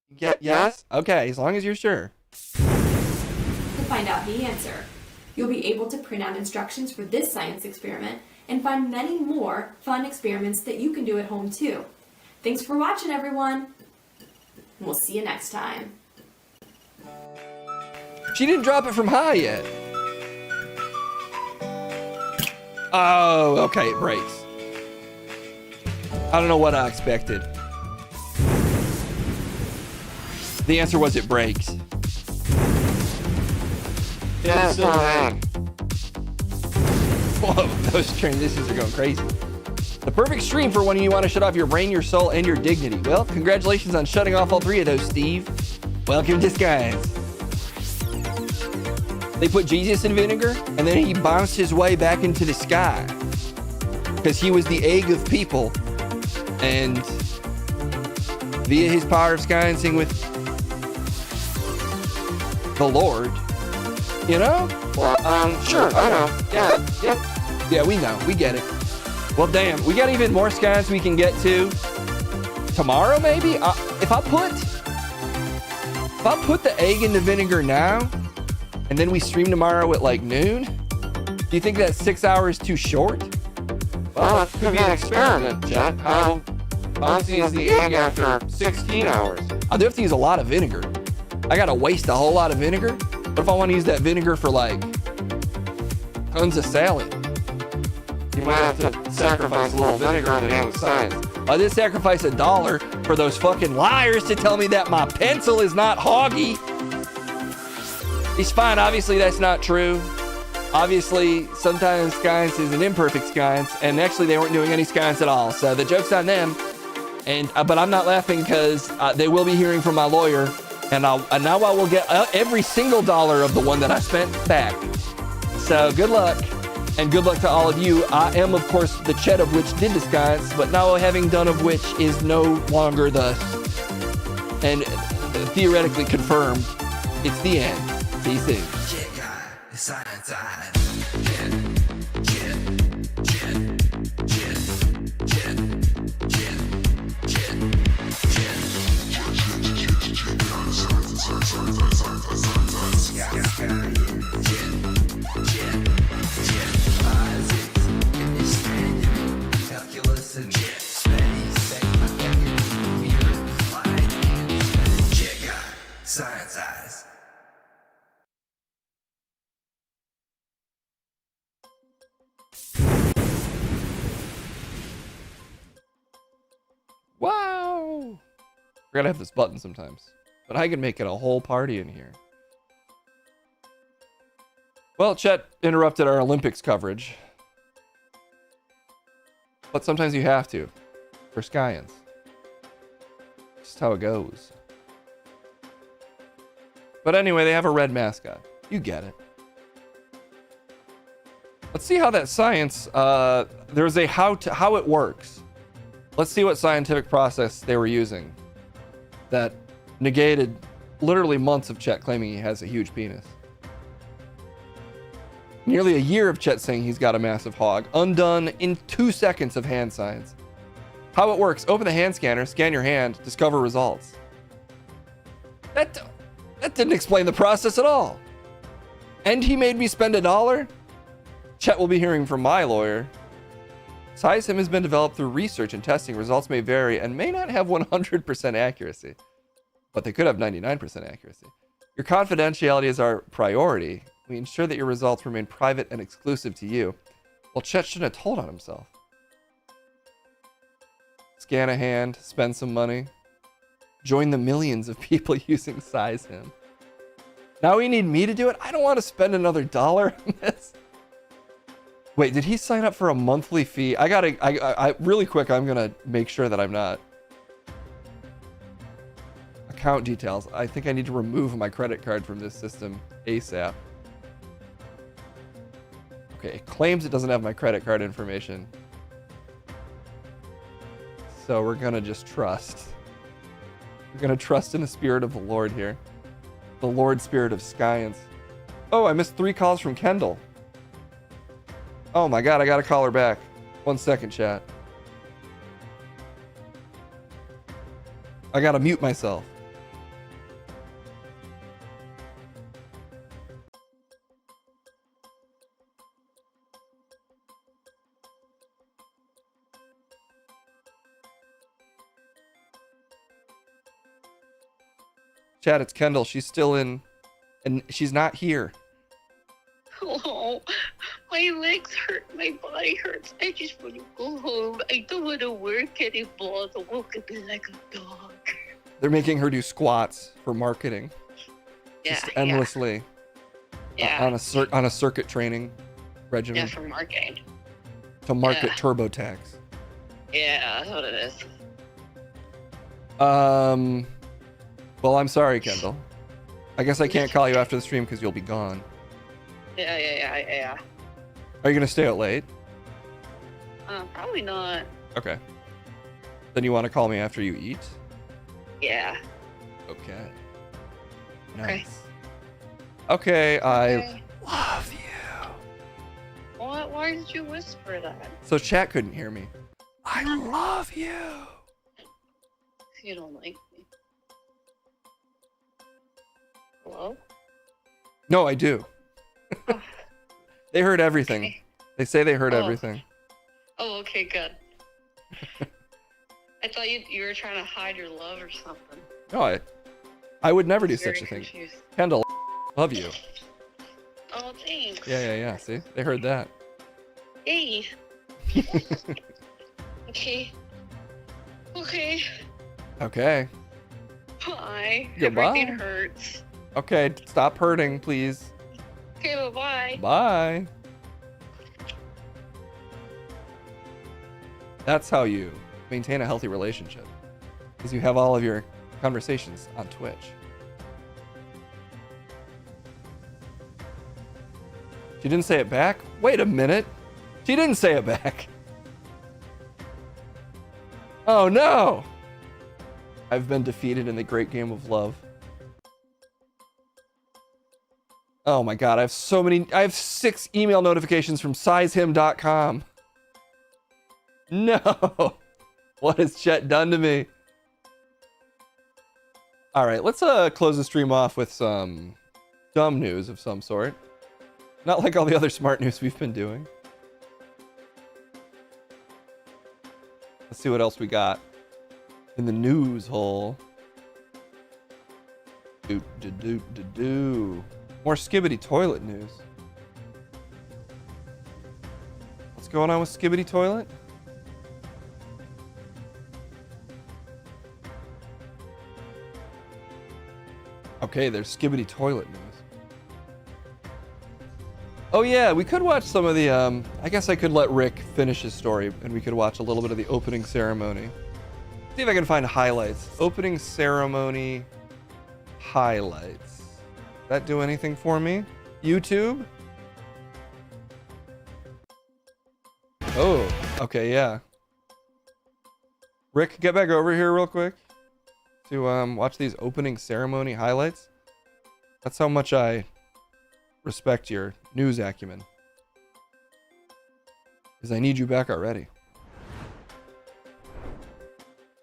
Yes? Okay, as long as you're sure. To find out the answer, you'll be able to print out instructions for this science experiment and find many more fun experiments that you can do at home too. Thanks for watching, everyone. We'll see you next time. She didn't drop it from high yet. Oh, okay, it breaks. I don't know what I expected. The answer was it breaks. Yeah, it's still an egg. Whoa, those transitions are going crazy. The perfect stream for when you want to shut off your brain, your soul, and your dignity. Well, congratulations on shutting off all 3 of those, Steve. Welcome to Skies. They put Jesus in vinegar, and then he bounced his way back into the sky. Because he was the egg of people. And via his power of sciencing with the Lord, you know? Well, sure, I know. Yeah, yep. Yeah, we know. We get it. Well, damn. We got even more science we can get to tomorrow, maybe? If I put the egg in the vinegar now, and then we stream tomorrow at like noon, do you think that 6 hours too short? Well, it could be an experiment, Chet. How bouncy is the egg after 16 hours? I do have to use a lot of vinegar. I gotta waste a whole lot of vinegar. What if I want to use that vinegar for like tons of salad? You might have to sacrifice a little vinegar in the name of science. I did sacrifice $1 for those fucking liars to tell me that my pencil is not hoggy. It's fine. Obviously, that's not true. Obviously, sometimes science is an imperfect science, and actually they weren't doing any science at all. So the joke's on them. And but I'm not laughing because they will be hearing from my lawyer, and now I will get every single dollar of the one that I spent back. So good luck, and good luck to all of you. I am, of course, the Chet of which did the science, but now having done of which is no longer thus, and theoretically confirmed. It's the end. See you soon. Science eyes. Wow! We're gonna have this button sometimes, but I can make it a whole party in here. Well, Chet interrupted our Olympics coverage, but sometimes you have to for science. Just how it goes. But anyway, they have a red mascot. You get it. Let's see how that science, there's a how it works. Let's see what scientific process they were using that negated literally months of Chet claiming he has a huge penis. Nearly a year of Chet saying he's got a massive hog, undone in 2 seconds of hand science. How it works: open the hand scanner, scan your hand, discover results. That didn't explain the process at all. And he made me spend $1? Chet will be hearing from my lawyer. Size Him has been developed through research and testing. Results may vary and may not have 100% accuracy, but they could have 99% accuracy. Your confidentiality is our priority. We ensure that your results remain private and exclusive to you. Well, Chet shouldn't have told on himself. Scan a hand, spend some money. Join the millions of people using Size Him. Now we need me to do it? I don't want to spend another $1 on this. Wait, did he sign up for a monthly fee? I really quick, I'm gonna make sure that I'm not. Account details. I think I need to remove my credit card from this system ASAP. Okay, it claims it doesn't have my credit card information. So we're gonna just trust. We're gonna trust in the spirit of the Lord here. The Lord spirit of science. Oh, I missed 3 calls from Kendall. Oh my god, I gotta call her back. 1 second, chat. I gotta mute myself. Chat, it's Kendall. She's still in, and she's not here. Oh, my legs hurt, my body hurts. I just want to go home. I don't want to work anymore. The work could be like a dog. They're making her do squats for marketing. Yeah, just endlessly. Yeah. On a circuit training regimen. Yeah, for marketing. To market TurboTax. Yeah, that's what it is. Well, I'm sorry, Kendall. I guess I can't call you after the stream because you'll be gone. Yeah. Are you gonna stay out late? Probably not. Okay. Then you want to call me after you eat? Yeah. Okay. Nice. Okay, I love you. What? Why did you whisper that? So chat couldn't hear me. I love you. You don't like me. Hello? No, I do. They heard everything. Okay. They say they heard everything. Oh, okay, good. I thought you were trying to hide your love or something. No, I would never do Very such a thing. confused. Kendall, love you. Oh, thanks. Yeah. See, they heard that. Hey. Okay. Okay. Bye. Goodbye. Everything hurts. Okay, stop hurting, please. Okay, bye-bye. Bye. That's how you maintain a healthy relationship, is you have all of your conversations on Twitch. She didn't say it back? Wait a minute. She didn't say it back. Oh no! I've been defeated in the great game of love. Oh my god, I have 6 email notifications from sizehim.com. No! What has Chet done to me? Alright, let's close the stream off with some dumb news of some sort. Not like all the other smart news we've been doing. Let's see what else we got in the news hole. More Skibidi toilet news. What's going on with Skibidi toilet? Okay, there's Skibidi toilet news. Oh yeah, we could watch some of the, I guess I could let Rick finish his story and we could watch a little bit of the opening ceremony. See if I can find highlights. Opening ceremony highlights. Does that do anything for me? YouTube? Okay, yeah. Rick, get back over here real quick to watch these opening ceremony highlights. That's how much I respect your news acumen. Because I need you back already.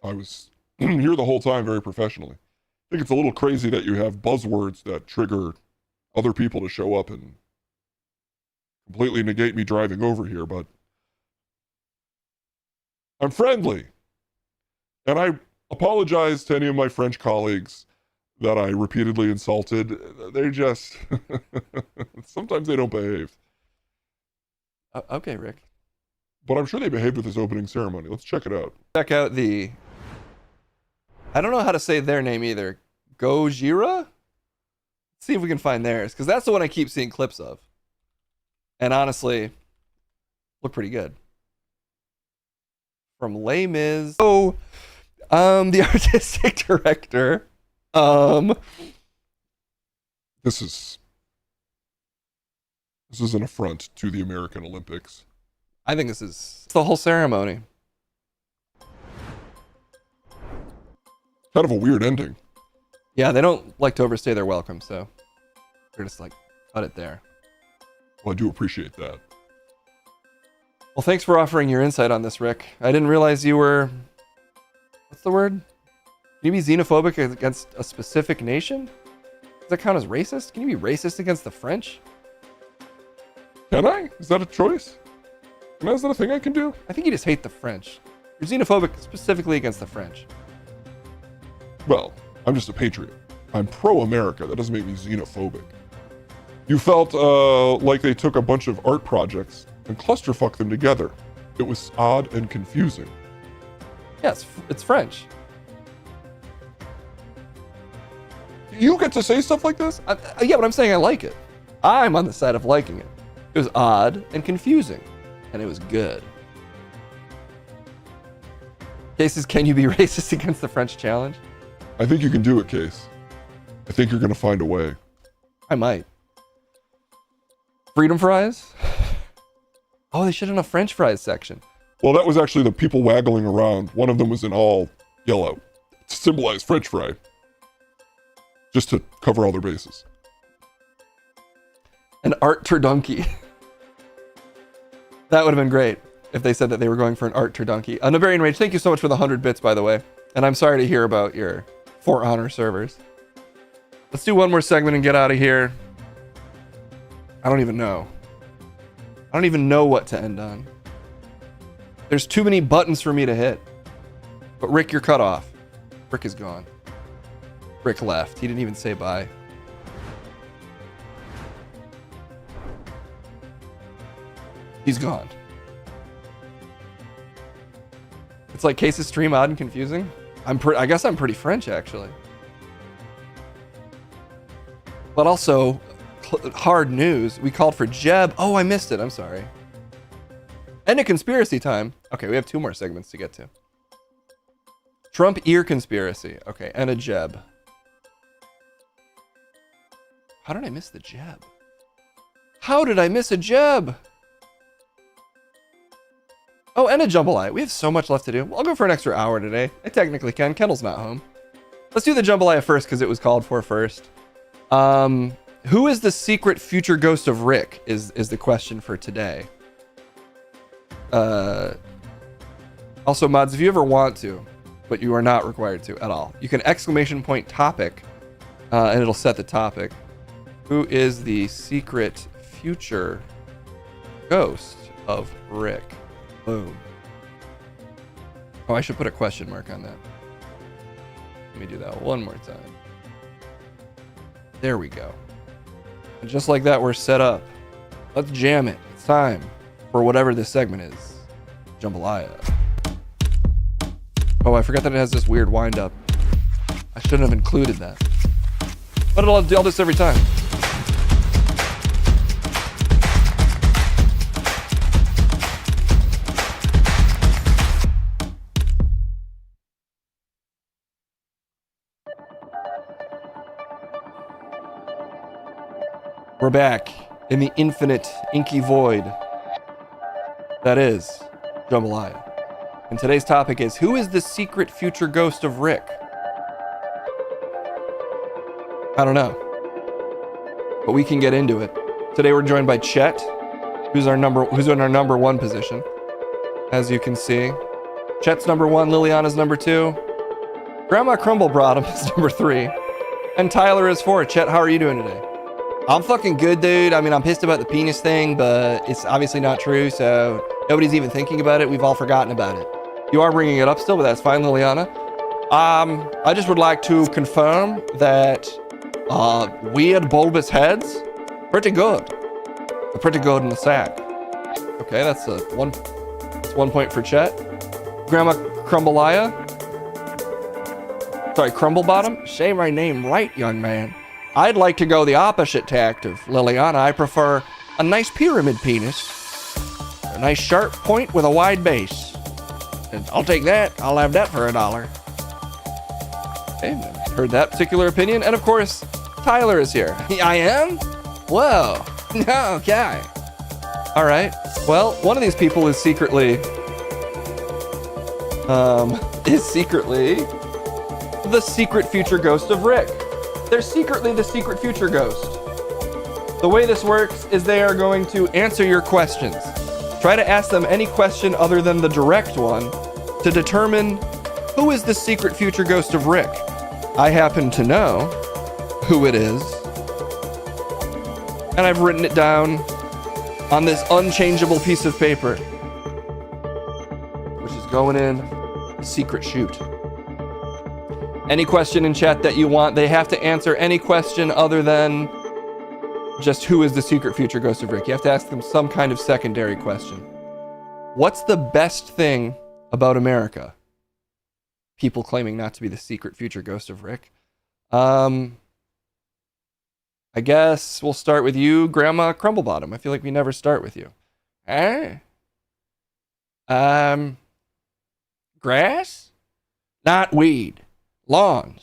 I was here the whole time very professionally. I think it's a little crazy that you have buzzwords that trigger other people to show up and completely negate me driving over here, but I'm friendly. And I apologize to any of my French colleagues that I repeatedly insulted. They just, sometimes they don't behave. Okay, Rick. But I'm sure they behaved with this opening ceremony. Let's check it out. Check out the... I don't know how to say their name either. Gojira? Let's see if we can find theirs, because that's the one I keep seeing clips of. And honestly, look pretty good. From Les Mis. Oh, the artistic director. This is an affront to the American Olympics. I think this is it's the whole ceremony. Kind of a weird ending. Yeah, they don't like to overstay their welcome, so they're just like, cut it there. Well, I do appreciate that. Well, thanks for offering your insight on this, Rick. I didn't realize you were... What's the word? Can you be xenophobic against a specific nation? Does that count as racist? Can you be racist against the French? Can I? Is that a choice? Is that a thing I can do? I think you just hate the French. You're xenophobic specifically against the French. Well, I'm just a patriot. I'm pro-America. That doesn't make me xenophobic. You felt like they took a bunch of art projects and clusterfucked them together. It was odd and confusing. Yes, it's French. You get to say stuff like this? Yeah, but I'm saying I like it. I'm on the side of liking it. It was odd and confusing, and it was good. Cases, can you be racist against the French challenge? I think you can do it, Case. I think you're going to find a way. I might. Freedom fries? Oh, they should have a French fries section. Well, that was actually the people waggling around. One of them was in all yellow to symbolize French fry. Just to cover all their bases. An art turdunkey. That would have been great if they said that they were going for an art turdunkey. Navarian Rage, thank you so much for the 100 bits, by the way. And I'm sorry to hear about your For Honor servers. Let's do one more segment and get out of here. I don't even know. I don't even know what to end on. There's too many buttons for me to hit. But Rick, you're cut off. Rick is gone. Rick left. He didn't even say bye. He's gone. It's like Case's stream odd and confusing. I guess I'm pretty French, actually. But also, hard news. We called for Jeb. Oh, I missed it. I'm sorry. And a conspiracy time. Okay, we have 2 more segments to get to. Trump ear conspiracy. Okay, and a Jeb. How did I miss the Jeb? How did I miss a Jeb? Oh, and a jambalaya. We have so much left to do. I'll go for an extra hour today. I technically can. Kendall's not home. Let's do the jambalaya first because it was called for first. Who is the secret future ghost of Rick is the question for today. Also, mods, if you ever want to, but you are not required to at all, you can ! topic, and it'll set the topic. Who is the secret future ghost of Rick? Boom. Oh, I should put a question mark on that. Let me do that one more time. There we go. And just like that, we're set up. Let's jam it. It's time for whatever this segment is. Jambalaya. Oh, I forgot that it has this weird wind up. I shouldn't have included that. But I'll do this every time. We're back in the infinite, inky void that is jambalaya. And today's topic is, who is the secret future ghost of Rick? I don't know, but we can get into it. Today we're joined by Chet, who's in our number one position. As you can see, Chet's number one, Liliana's number two, Grandma Crumblebottom is number three, and Tyler is four. Chet, how are you doing today? I'm fucking good, dude. I mean, I'm pissed about the penis thing, but it's obviously not true, so nobody's even thinking about it. We've all forgotten about it. You are bringing it up still, but that's fine, Liliana. I just would like to confirm that weird bulbous heads, pretty good. They're pretty good in the sack. Okay, that's one point for Chet. Grandma Crumblebottom. Say my name right, young man. I'd like to go the opposite tact of Liliana. I prefer a nice pyramid penis, a nice sharp point with a wide base. And I'll take that. I'll have that for $1. Okay, heard that particular opinion. And of course, Tyler is here. I am? Whoa. Okay. All right. Well, one of these people is secretly the secret future ghost of Rick. They're secretly the secret future ghost. The way this works is they are going to answer your questions. Try to ask them any question other than the direct one to determine who is the secret future ghost of Rick. I happen to know who it is, and I've written it down on this unchangeable piece of paper, which is going in a secret chute. Any question in chat that you want, they have to answer any question other than just who is the secret future ghost of Rick. You have to ask them some kind of secondary question. What's the best thing about America? People claiming not to be the secret future ghost of Rick. I guess we'll start with you, Grandma Crumblebottom. I feel like we never start with you. Grass? Not weed. Lawns.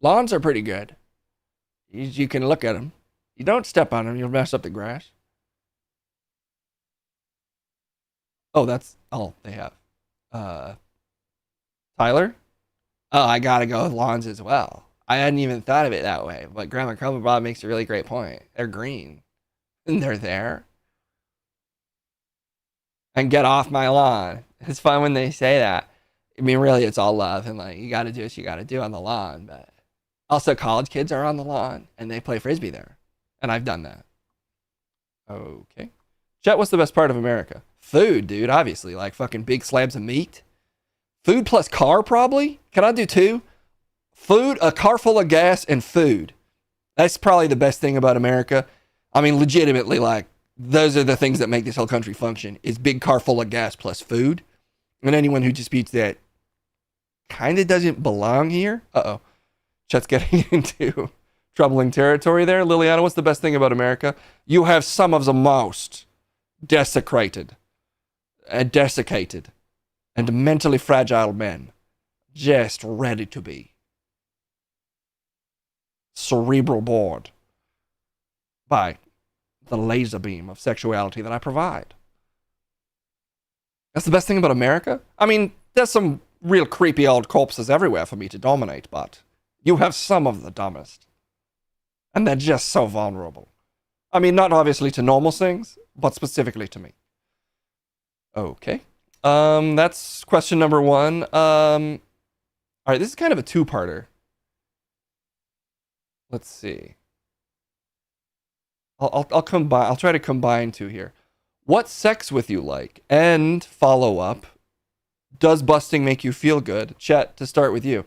Lawns are pretty good. You can look at them. You don't step on them, you'll mess up the grass. Oh, that's all they have. Tyler? Oh, I gotta go with lawns as well. I hadn't even thought of it that way, but Grandma Crumblebottom makes a really great point. They're green. And they're there. And get off my lawn. It's fun when they say that. I mean, really, it's all love, and like, you gotta do what you gotta do on the lawn, but also college kids are on the lawn, and they play Frisbee there. And I've done that. Okay. Chet, what's the best part of America? Food, dude, obviously. Like fucking big slabs of meat. Food plus car, probably? Can I do two? Food, a car full of gas, and food. That's probably the best thing about America. I mean, legitimately, like, those are the things that make this whole country function, is big car full of gas plus food. And anyone who disputes that kind of doesn't belong here. Uh-oh. Chet's getting into troubling territory there. Liliana, what's the best thing about America? You have some of the most desecrated and desiccated and mentally fragile men just ready to be cerebral bored by the laser beam of sexuality that I provide. That's the best thing about America? I mean, there's some real creepy old corpses everywhere for me to dominate, but you have some of the dumbest. And they're just so vulnerable. I mean, not obviously to normal things, but specifically to me. Okay. That's question number one. All right, this is kind of a two-parter. Let's see. I'll combine. I'll try to combine two here. What sex with you like? And follow up. Does busting make you feel good? Chet, to start with you.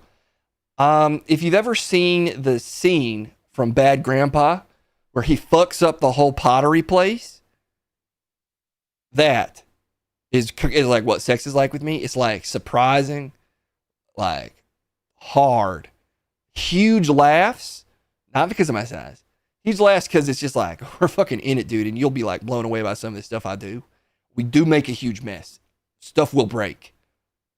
If you've ever seen the scene from Bad Grandpa where he fucks up the whole pottery place, that is like what sex is like with me. It's like surprising, like hard, huge laughs, not because of my size. Huge laughs because it's just like, we're fucking in it, dude, and you'll be like blown away by some of the stuff I do. We do make a huge mess. Stuff will break.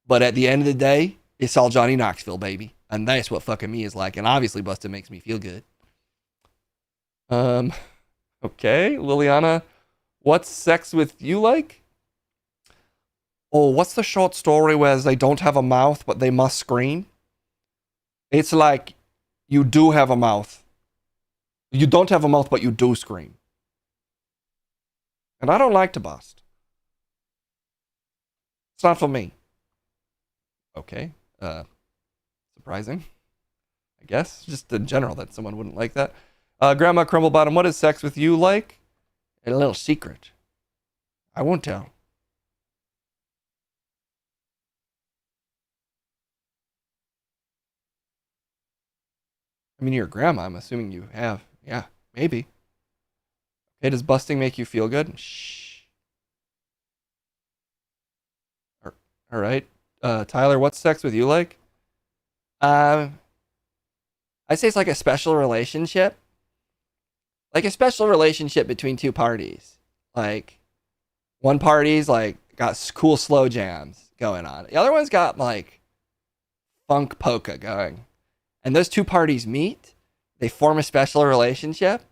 But at the end of the day, it's all Johnny Knoxville, baby. And that's what fucking me is like. And obviously busting makes me feel good. Okay, Liliana, what's sex with you like? Oh, what's the short story where they don't have a mouth, but they must scream? It's like you do have a mouth. You don't have a mouth, but you do scream. And I don't like to bust. It's not for me. Okay. Surprising. I guess. Just in general that someone wouldn't like that. Grandma Crumblebottom, what is sex with you like? A little secret. I won't tell. I mean, you're a grandma. I'm assuming you have. Yeah, maybe. Okay, does busting make you feel good? Shh. All right. Tyler, what's sex with you like? I say it's like a special relationship. Like a special relationship between two parties. Like, one party's like got cool slow jams going on. The other one's got like funk polka going. And those two parties meet, they form a special relationship.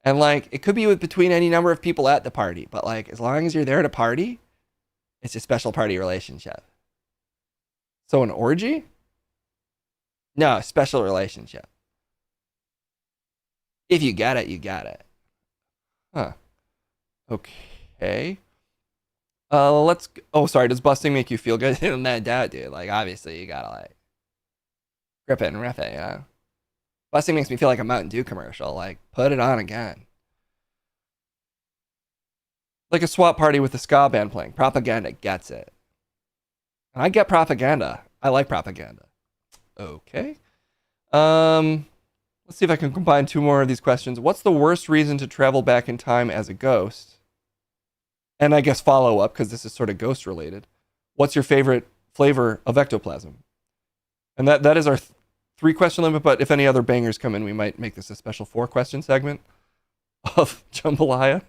And like it could be between any number of people at the party, but like as long as you're there to party, it's a special party relationship. So an orgy? No, special relationship. If you got it, you got it. Huh. Okay. Let's. Oh, sorry. Does busting make you feel good? No doubt, dude. Like, obviously, you gotta like grip it and rip it. Yeah. Busting makes me feel like a Mountain Dew commercial. Like, put it on again. Like a swap party with a ska band playing. Propaganda gets it. And I get propaganda. I like propaganda. Okay. Let's see if I can combine two more of these questions. What's the worst reason to travel back in time as a ghost? And I guess follow up, because this is sort of ghost related. What's your favorite flavor of ectoplasm? And that is our 3-question limit, but if any other bangers come in, we might make this a special 4-question segment of Jambalaya.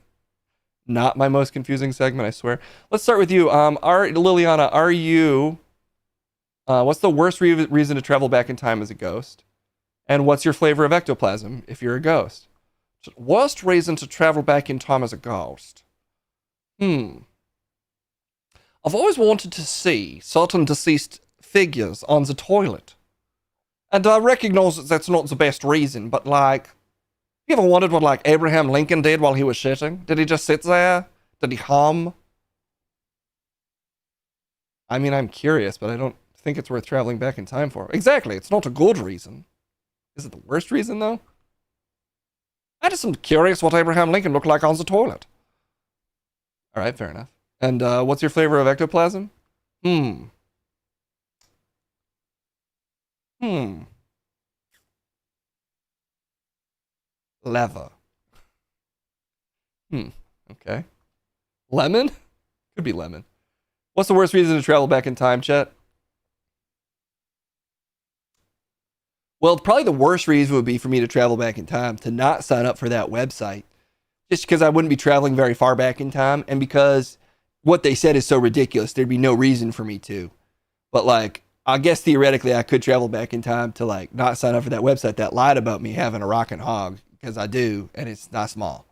Not my most confusing segment, I swear. Let's start with you. Liliana, are you... what's the worst reason to travel back in time as a ghost? And what's your flavor of ectoplasm if you're a ghost? Worst reason to travel back in time as a ghost? I've always wanted to see certain deceased figures on the toilet. And I recognize that that's not the best reason, but like, you ever wondered what like Abraham Lincoln did while he was shitting? Did he just sit there? Did he hum? I mean, I'm curious, but I don't think it's worth traveling back in time for. Exactly, it's not a good reason. Is it the worst reason, though? I just am curious what Abraham Lincoln looked like on the toilet. All right, fair enough. And what's your flavor of ectoplasm? Leather. Okay. Lemon? Could be lemon. What's the worst reason to travel back in time, chat? Well, probably the worst reason would be for me to travel back in time, to not sign up for that website. Just because I wouldn't be traveling very far back in time, and because what they said is so ridiculous, there'd be no reason for me to. But like, I guess theoretically I could travel back in time to like not sign up for that website that lied about me having a rockin' hog, because I do, and it's not small.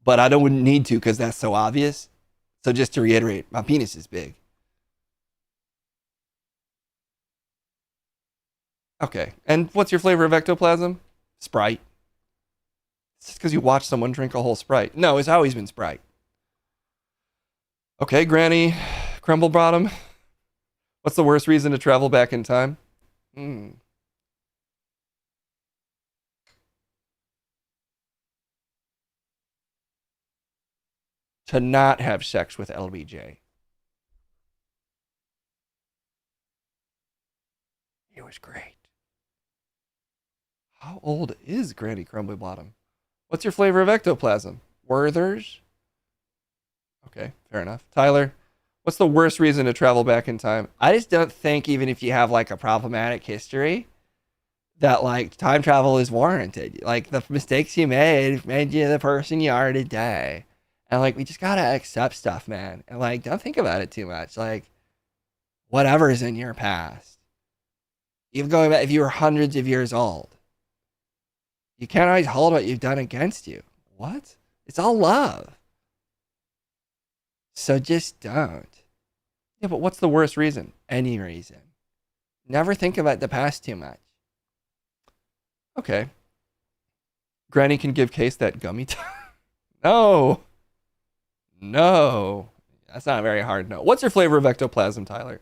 But I wouldn't need to because that's so obvious. So just to reiterate, my penis is big. Okay, and what's your flavor of ectoplasm? Sprite. It's just because you watch someone drink a whole Sprite. No, it's always been Sprite. Okay, Granny Crumblebottom. What's the worst reason to travel back in time? To not have sex with LBJ. It was great. How old is Granny Crumblebottom? What's your flavor of ectoplasm? Werther's? Okay, fair enough. Tyler, what's the worst reason to travel back in time? I just don't think, even if you have like a problematic history, that like time travel is warranted. Like the mistakes you made you the person you are today. And like, we just gotta accept stuff, man. And like, don't think about it too much. Like, whatever's in your past. Even going back, if you were hundreds of years old, you can't always hold what you've done against you. What? It's all love. So just don't. Yeah, but what's the worst reason? Any reason. Never think about the past too much. Okay. Granny can give Case that gummy. No. No. That's not very hard. No. What's your flavor of ectoplasm, Tyler?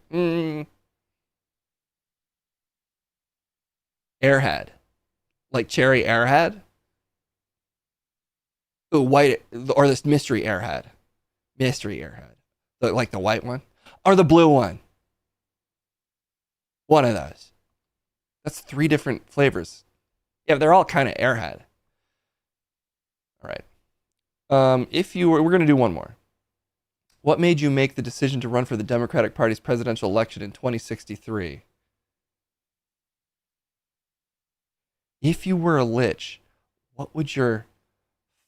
Airhead. Like cherry airhead? Ooh, white, or this mystery airhead. Mystery airhead. Like the white one? Or the blue one? One of those. That's 3 different flavors. Yeah, they're all kind of airhead. All right. If you were, we're going to do one more. What made you make the decision to run for the Democratic Party's presidential election in 2063? If you were a lich, what would your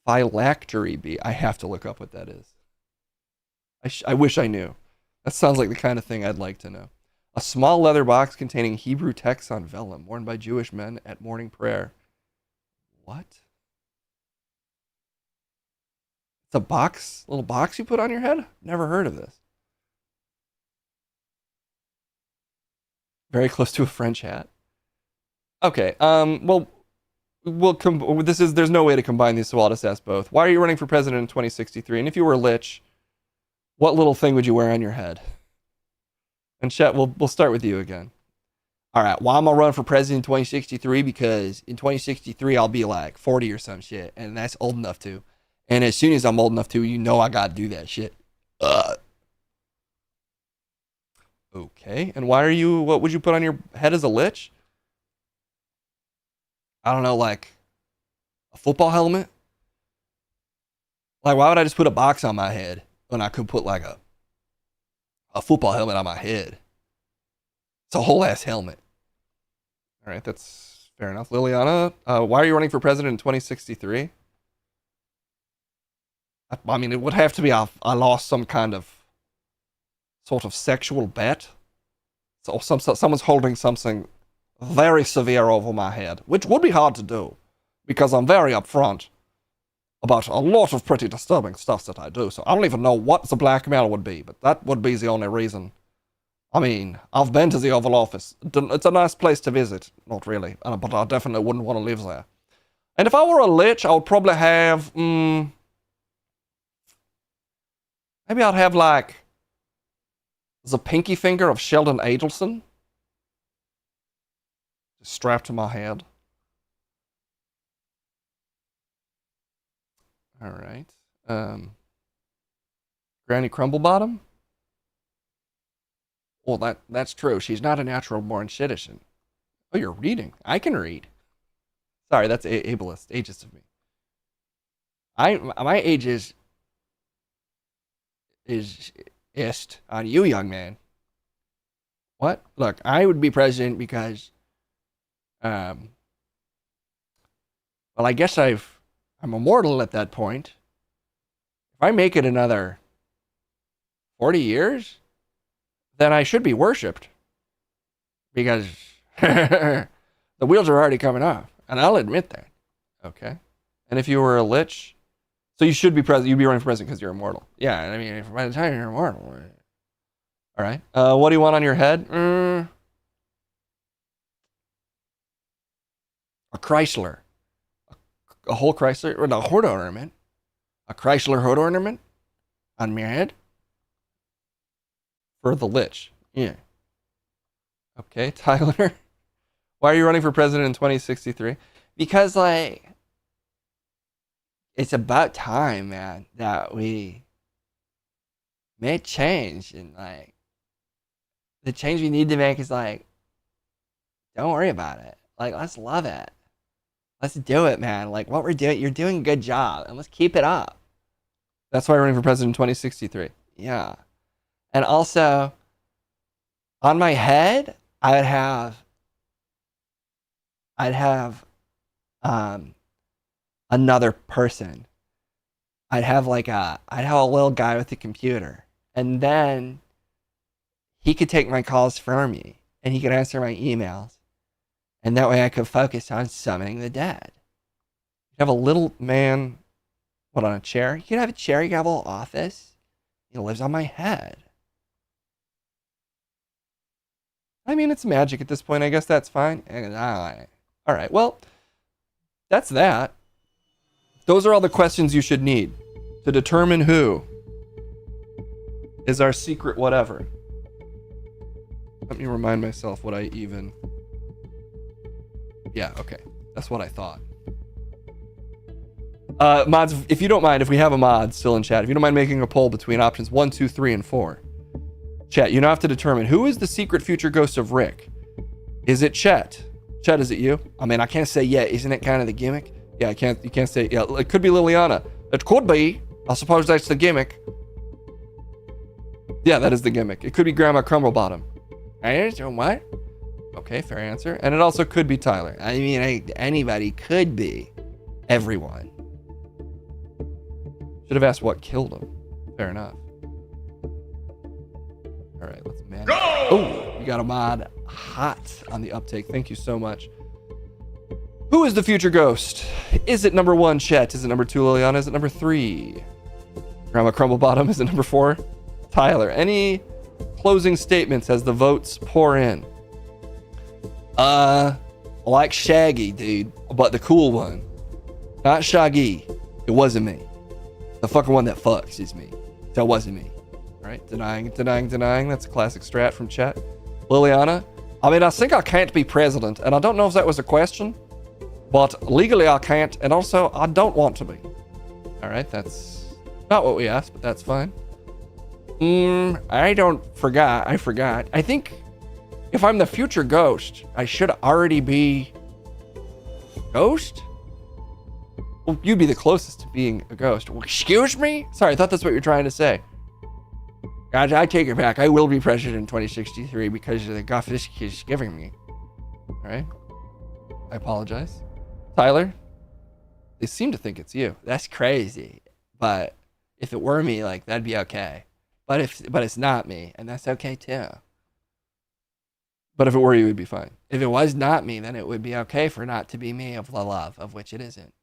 phylactery be? I have to look up what that is. I wish I knew. That sounds like the kind of thing I'd like to know. A small leather box containing Hebrew texts on vellum, worn by Jewish men at morning prayer. What? It's a box? Little box you put on your head? Never heard of this. Very close to a French hat. Okay, well, there's no way to combine these, so I'll just ask both. Why are you running for president in 2063? And if you were a lich, what little thing would you wear on your head? And chat, we'll start with you again. All right, why am I running for president in 2063? Because in 2063, I'll be like 40 or some shit, and that's old enough to. And as soon as I'm old enough to, you know I gotta do that shit. Okay, and what would you put on your head as a lich? I don't know, like a football helmet? Like, why would I just put a box on my head when I could put like a football helmet on my head? It's a whole ass helmet. All right, that's fair enough. Liliana, why are you running for president in 2063? I mean, it would have to be I lost some kind of sort of sexual bet. So someone's holding something very severe over my head, which would be hard to do because I'm very upfront about a lot of pretty disturbing stuff that I do. So I don't even know what the blackmail would be, but that would be the only reason. I mean, I've been to the Oval Office. It's a nice place to visit. Not really, but I definitely wouldn't want to live there. And if I were a lich, I would probably have, maybe I'd have like the pinky finger of Sheldon Adelson strapped to my head. All right. Granny Crumblebottom? Well, that's true. She's not a natural born citizen. Oh, you're reading. I can read. Sorry, that's ableist, ageist of me. My age is on you, young man. What? Look, I would be president because, well, I guess I'm immortal at that point. If I make it another 40 years, then I should be worshipped because the wheels are already coming off, and I'll admit that. Okay. And if you were a lich, so you should be president. You'd be running for president because you're immortal. Yeah, I mean, by the time you're immortal. All right. What do you want on your head? A Chrysler. A whole Chrysler, or a hood ornament. A Chrysler hood ornament on your head. For the lich. Yeah. Okay, Tyler. Why are you running for president in 2063? Because, like, it's about time, man, that we make change. And, like, the change we need to make is, like, don't worry about it. Like, let's love it. Let's do it, man. Like, what we're doing, you're doing a good job, and let's keep it up. That's why I'm running for president in 2063. Yeah. And also, on my head, I'd have another person. I'd have a little guy with a computer, and then he could take my calls for me, and he could answer my emails, and that way I could focus on summoning the dead. You'd have a little man, on a chair? You could have a chair, you could have a little office. He lives on my head. I mean, it's magic at this point. I guess that's fine. All right. Well, that's that. Those are all the questions you should need to determine who is our secret whatever. Let me remind myself what I even... Yeah, okay. That's what I thought. Mods, if you don't mind, if we have a mod still in chat, if you don't mind making a poll between options 1, 2, 3, and 4. Chet, you now have to determine who is the secret future ghost of Rick. Is it Chet? Chet, is it you? I mean, I can't say yeah. Isn't it kind of the gimmick? Yeah, you can't say yeah. It could be Liliana. It could be. I suppose that's the gimmick. Yeah, that is the gimmick. It could be Grandma Crumblebottom. What? Okay, fair answer. And it also could be Tyler. I mean, anybody could be. Everyone. Should have asked what killed him. Fair enough. All right, let's manage. Oh, you got a mod hot on the uptake. Thank you so much. Who is the future ghost? Is it number 1, Chet? Is it number 2, Liliana? Is it number 3, Grandma Crumblebottom? Is it number 4, Tyler? Any closing statements as the votes pour in? Like Shaggy, dude, but the cool one. Not Shaggy. It wasn't me. The fucking one that fucks is me. That wasn't me. All right, denying. That's a classic strat from chat. Liliana, I mean, I think I can't be president, and I don't know if that was a question, but legally I can't, and also I don't want to be. All right, that's not what we asked, but that's fine. I forgot. I think if I'm the future ghost, I should already be ghost? Well, you'd be the closest to being a ghost. Well, excuse me? Sorry, I thought that's what you're trying to say. Guys, I take it back. I will be president in 2063 because of the guff this kid's giving me. All right? I apologize. Tyler? They seem to think it's you. That's crazy. But if it were me, like, that'd be okay. But it's not me, and that's okay too. But if it were you, it'd be fine. If it was not me, then it would be okay for not to be me of the love, of which it isn't.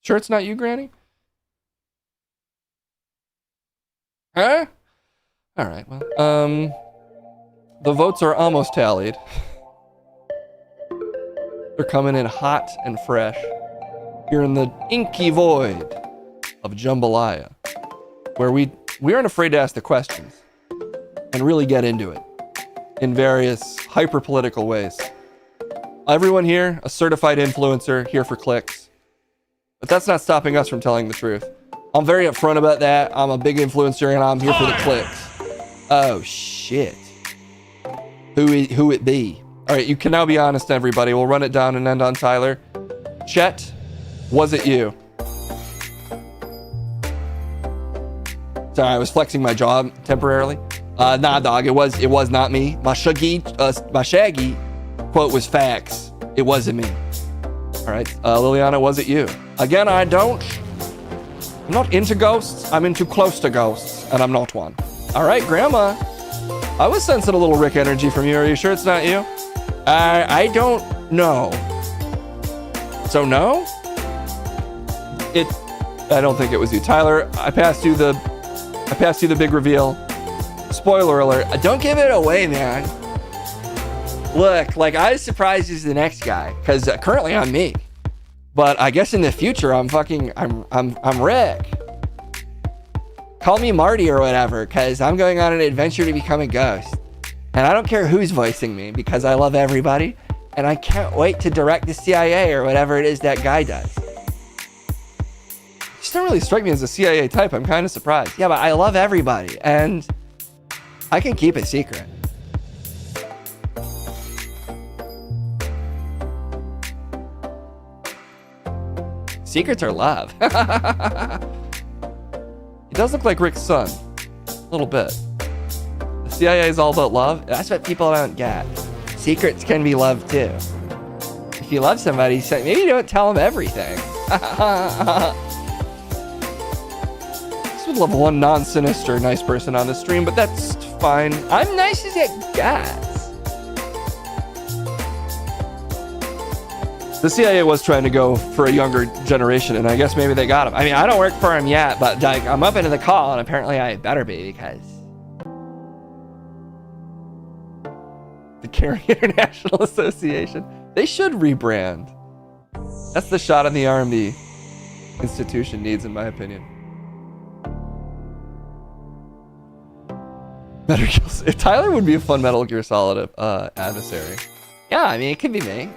Sure it's not you, Granny? Huh? All right, well, the votes are almost tallied. They're coming in hot and fresh here in the inky void of jambalaya, where we aren't afraid to ask the questions and really get into it in various hyper-political ways. Everyone here, a certified influencer, here for clicks. But that's not stopping us from telling the truth. I'm very upfront about that. I'm a big influencer and I'm here for the clicks. Oh, shit. Who it be? All right, you can now be honest, everybody. We'll run it down and end on Tyler. Chet, was it you? Sorry, I was flexing my jaw temporarily. Nah, dog, it was not me. My shaggy quote was facts. It wasn't me. All right, Liliana, was it you? Again, I'm not into ghosts. I'm into close to ghosts, and I'm not one. All right, Grandma. I was sensing a little Rick energy from you. Are you sure it's not you? I don't know. So no? I don't think it was you. Tyler, I passed you the big reveal. Spoiler alert. Don't give it away, man. Look, like, I was surprised he's the next guy, because currently I'm me. But I guess in the future I'm Rick. Call me Marty or whatever, because I'm going on an adventure to become a ghost. And I don't care who's voicing me, because I love everybody, and I can't wait to direct the CIA or whatever it is that guy does. You just don't really strike me as a CIA type. I'm kind of surprised. Yeah, but I love everybody, and I can keep it secret. Secrets are love. He does look like Rick's son. A little bit. The CIA is all about love. That's what people don't get. Secrets can be love too. If you love somebody, maybe you don't tell them everything. Just would love one non-sinister nice person on the stream, but that's fine. I'm nice as it gets. The CIA was trying to go for a younger generation, and I guess maybe they got him. I mean, I don't work for him yet, but like, I'm up into the call, and apparently I better be, because The Caring International Association. They should rebrand. That's the shot on the arm the institution needs, in my opinion. Metal Gear. If Tyler would be a fun Metal Gear Solid adversary. Yeah, I mean, it could be me.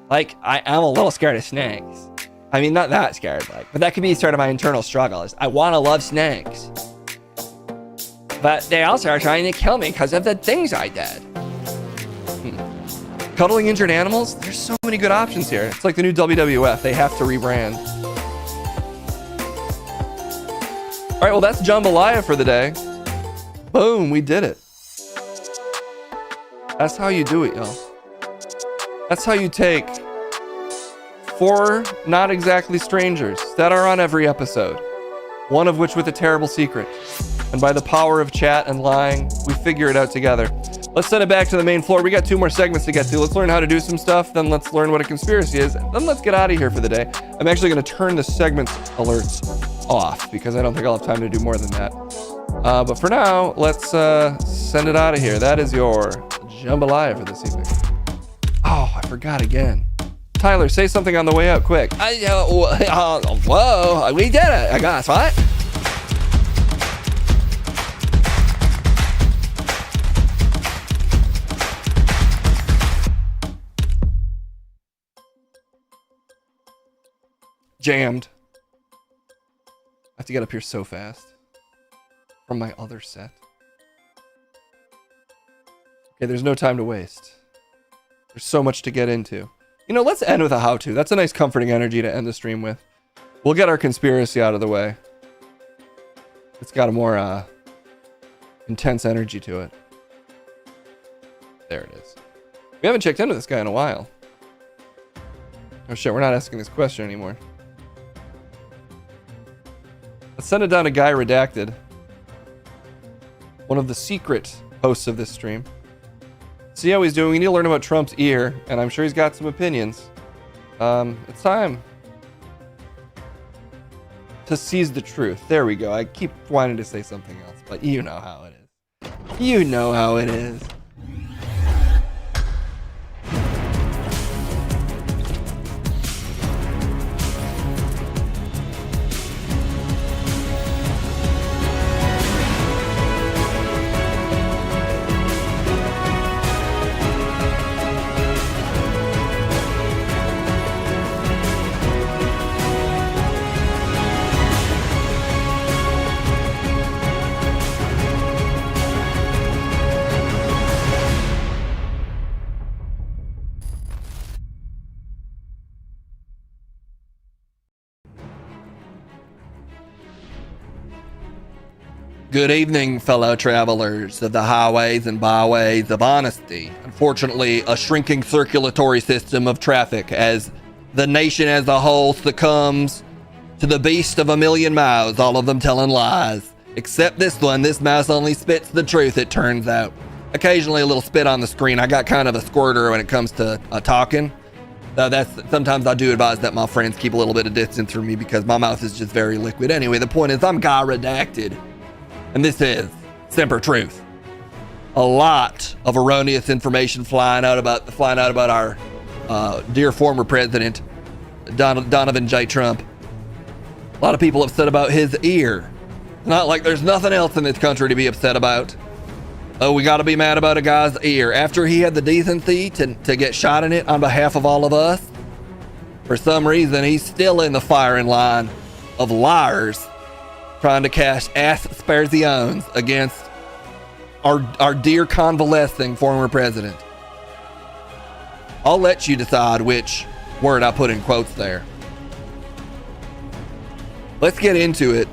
Like, I'm a little scared of snakes. I mean, not that scared, like, but that could be sort of my internal struggle. Is I want to love snakes, but they also are trying to kill me because of the things I did. Cuddling injured animals? There's so many good options here. It's like the new WWF. They have to rebrand. All right, well, that's Jambalaya for the day. Boom, we did it. That's how you do it, y'all. That's how you take 4 not exactly strangers that are on every episode, one of which with a terrible secret. And by the power of chat and lying, we figure it out together. Let's send it back to the main floor. We got 2 more segments to get to. Let's learn how to do some stuff, then let's learn what a conspiracy is, then let's get out of here for the day. I'm actually going to turn the segment alerts off because I don't think I'll have time to do more than that. But for now, let's send it out of here. That is your jambalaya for this evening. Oh, I forgot again. Tyler, say something on the way out, quick. Whoa, we did it, I guess, right? Jammed. I have to get up here so fast from my other set. Okay, there's no time to waste. There's so much to get into. You know, let's end with a how-to. That's a nice comforting energy to end the stream with. We'll get our conspiracy out of the way. It's got a more intense energy to it. There it is. We haven't checked into this guy in a while. Oh shit, we're not asking this question anymore. Let's send it down to Guy Redacted, one of the secret hosts of this stream. See how he's doing. We need to learn about Trump's ear, and I'm sure he's got some opinions. It's time to seize the truth. There we go. I keep wanting to say something else, but you know how it is. You know how it is. Good evening, fellow travelers of the highways and byways of honesty. Unfortunately, a shrinking circulatory system of traffic as the nation as a whole succumbs to the beast of a million mouths, all of them telling lies. Except this one, this mouse only spits the truth, it turns out. Occasionally a little spit on the screen. I got kind of a squirter when it comes to talking. Sometimes I do advise that my friends keep a little bit of distance from me because my mouth is just very liquid. Anyway, the point is I'm Guy Redacted. And this is Semper Truth. A lot of erroneous information flying out about our dear former president, Donovan J. Trump. A lot of people upset about his ear. Not like there's nothing else in this country to be upset about. Oh, we got to be mad about a guy's ear after he had the decency to get shot in it on behalf of all of us. For some reason, he's still in the firing line of liars trying to cash aspersions against our dear convalescing former president. I'll let you decide which word I put in quotes there. Let's get into it.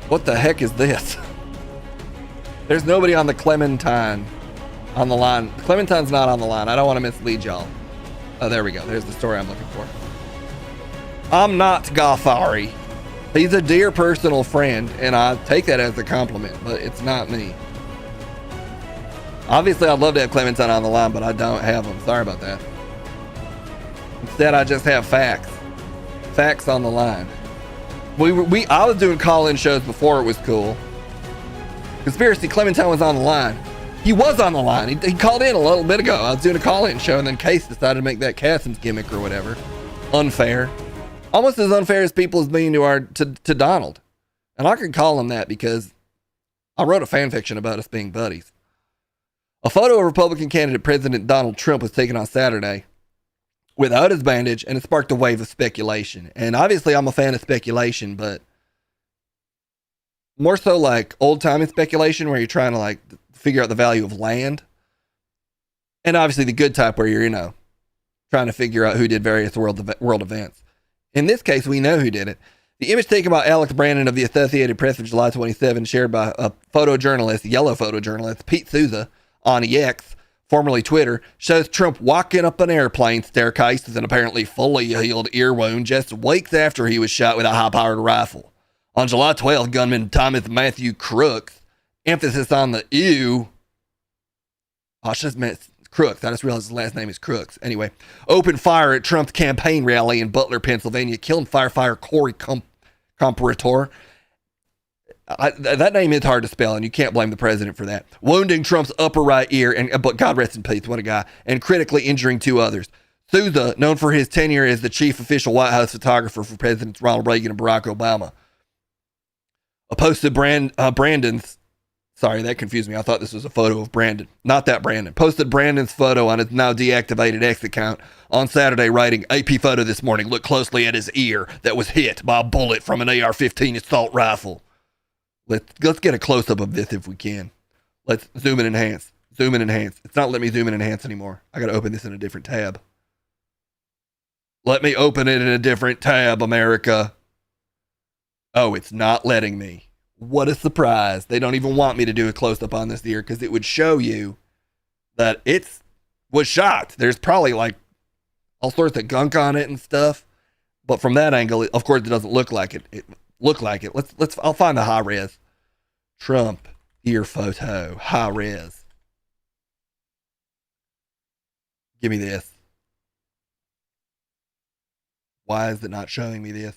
What the heck is this? There's nobody on the Clementine on the line. Clementine's not on the line. I don't want to mislead y'all. Oh, there we go. There's the story I'm looking for. I'm not Gaffari. He's a dear personal friend, and I take that as a compliment, but it's not me. Obviously, I'd love to have Clementine on the line, but I don't have him. Sorry about that. Instead, I just have facts. Facts on the line. I was doing call-in shows before it was cool. Conspiracy, Clementine was on the line. He was on the line. He called in a little bit ago. I was doing a call-in show, and then Case decided to make that Cassim's gimmick or whatever. Unfair. Almost as unfair as people as being to Donald. And I can call him that because I wrote a fan fiction about us being buddies. A photo of Republican candidate President Donald Trump was taken on Saturday without his bandage, and it sparked a wave of speculation. And obviously I'm a fan of speculation, but more so like old-timey speculation where you're trying to like figure out the value of land. And obviously the good type where you're, trying to figure out who did various world events. In this case, we know who did it. The image taken by Alex Brandon of the Associated Press of July 27, shared by a yellow photojournalist, Pete Souza, on EX, formerly Twitter, shows Trump walking up an airplane staircase with an apparently fully healed ear wound just weeks after he was shot with a high-powered rifle. On July 12th, gunman Thomas Matthew Crooks, emphasis on the ew. I just meant Crooks. I just realized his last name is Crooks. Anyway, opened fire at Trump's campaign rally in Butler, Pennsylvania, killing firefighter Corey Comparator. That name is hard to spell, and you can't blame the president for that. Wounding Trump's upper right ear, but God rest in peace, what a guy, and critically injuring 2 others. Souza, known for his tenure as the chief official White House photographer for Presidents Ronald Reagan and Barack Obama. Posted Brandon's, sorry, that confused me. I thought this was a photo of Brandon. Not that Brandon. Posted Brandon's photo on his now deactivated X account on Saturday, writing, AP photo this morning. Look closely at his ear that was hit by a bullet from an AR-15 assault rifle. Let's get a close-up of this if we can. Let's zoom and enhance. Zoom and enhance. It's not letting me zoom and enhance anymore. I got to open this in a different tab. Let me open it in a different tab, America. Oh, it's not letting me. What a surprise. They don't even want me to do a close-up on this ear because it would show you that it was shot. There's probably like all sorts of gunk on it and stuff. But from that angle, of course, it doesn't look like it. I'll find the high res. Trump ear photo, high res. Give me this. Why is it not showing me this?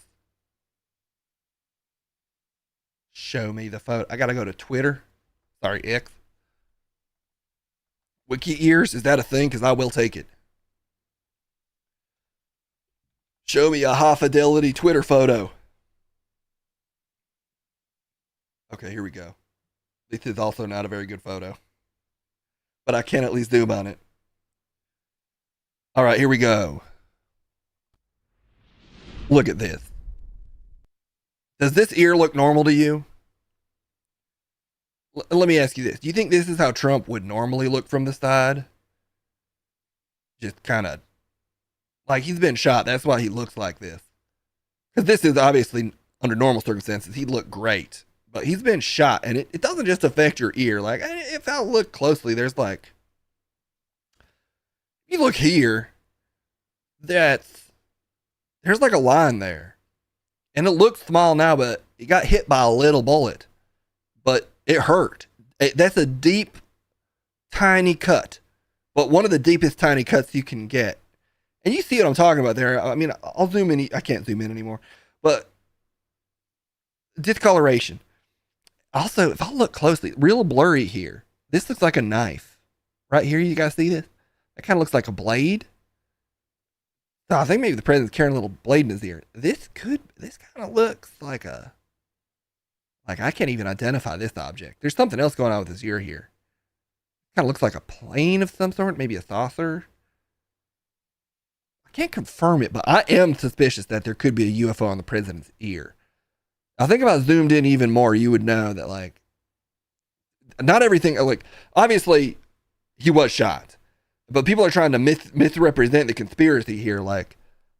Show me the photo. I gotta go to Twitter. Sorry, X. Wiki ears, is that a thing? Because I will take it. Show me a high fidelity Twitter photo. Okay, here we go. This is also not a very good photo, but I can at least zoom on it. All right, here we go. Look at this. Does this ear look normal to you? Let me ask you this. Do you think this is how Trump would normally look from the side? Just kind of like he's been shot. That's why he looks like this. Because this is obviously, under normal circumstances, he'd look great. But he's been shot, and it doesn't just affect your ear. Like, if I look closely, there's like, if you look here, there's like a line there. And it looks small now, but he got hit by a little bullet. But it hurt. That's a deep, tiny cut. But one of the deepest tiny cuts you can get. And you see what I'm talking about there. I mean, I'll zoom in. I can't zoom in anymore. But discoloration. Also, if I look closely, real blurry here. This looks like a knife. Right here, you guys see this? That kind of looks like a blade. So I think maybe the president's carrying a little blade in his ear. This kind of looks like I can't even identify this object. There's something else going on with his ear here. Kind of looks like a plane of some sort, maybe a saucer. I can't confirm it, but I am suspicious that there could be a UFO on the president's ear. I think if I zoomed in even more, you would know that, like, not everything, like, obviously he was shot, but people are trying to misrepresent the conspiracy here. Like,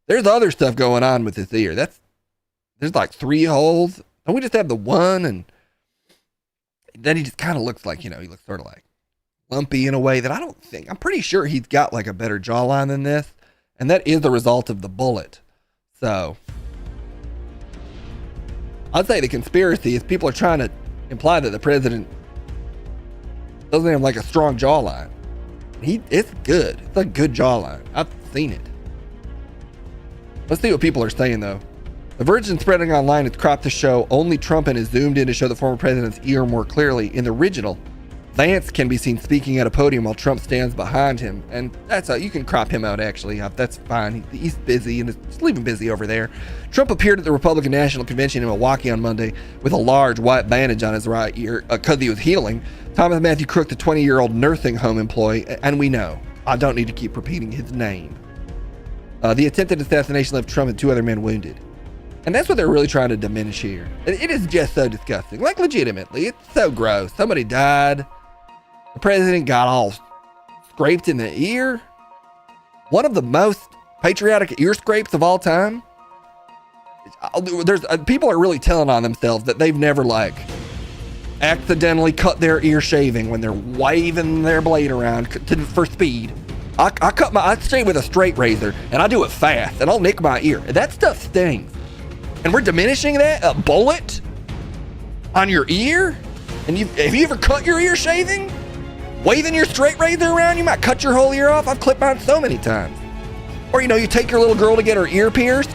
there's other stuff going on with his ear. There's like 3 holes. Don't we just have the one? And then he just kind of looks like, he looks sort of like lumpy in a way that I'm pretty sure he's got like a better jawline than this. And that is the result of the bullet. So I'd say the conspiracy is people are trying to imply that the president doesn't have like a strong jawline. It's good. It's a good jawline. I've seen it. Let's see what people are saying though. The version spreading online is cropped to show only Trump and is zoomed in to show the former president's ear more clearly. In the original, Vance can be seen speaking at a podium while Trump stands behind him. And that's you can crop him out, actually. That's fine. He's busy, and just leave him busy over there. Trump appeared at the Republican National Convention in Milwaukee on Monday with a large white bandage on his right ear because he was healing. Thomas Matthew Crook, the 20-year-old nursing home employee, and we know, I don't need to keep repeating his name. The attempted assassination left Trump and 2 other men wounded. And that's what they're really trying to diminish here. It is just so disgusting. Like, legitimately, it's so gross. Somebody died. The president got all scraped in the ear. One of the most patriotic ear scrapes of all time. There's people are really telling on themselves that they've never, like, accidentally cut their ear shaving when they're waving their blade around for speed. I shave with a straight razor, and I do it fast, and I'll nick my ear. That stuff stings. And we're diminishing that? A bullet on your ear? And have you ever cut your ear shaving? Waving your straight razor around, you might cut your whole ear off. I've clipped mine so many times. Or, you take your little girl to get her ear pierced,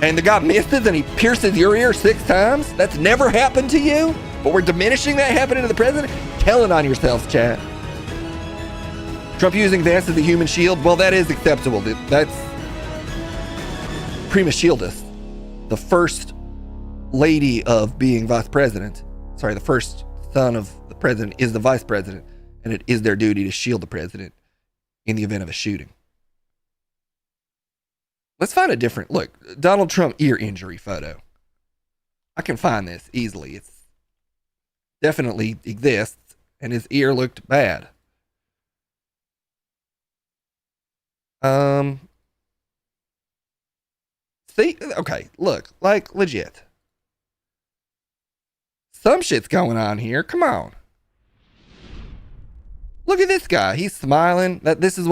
and the guy misses and he pierces your ear 6 times. That's never happened to you, but we're diminishing that happening to the president? Telling on yourselves, chat. Trump using Vance as a human shield? Well, that is acceptable. That's Prima Shieldus, the first lady of being vice president. Sorry, the first son of the president is the vice president, and it is their duty to shield the president in the event of a shooting. Let's find a different look. Donald Trump ear injury photo. I can find this easily. It's definitely exists, and his ear looked bad. See, okay, look, like legit. Some shit's going on here. Come on. Look at this guy. He's smiling. This is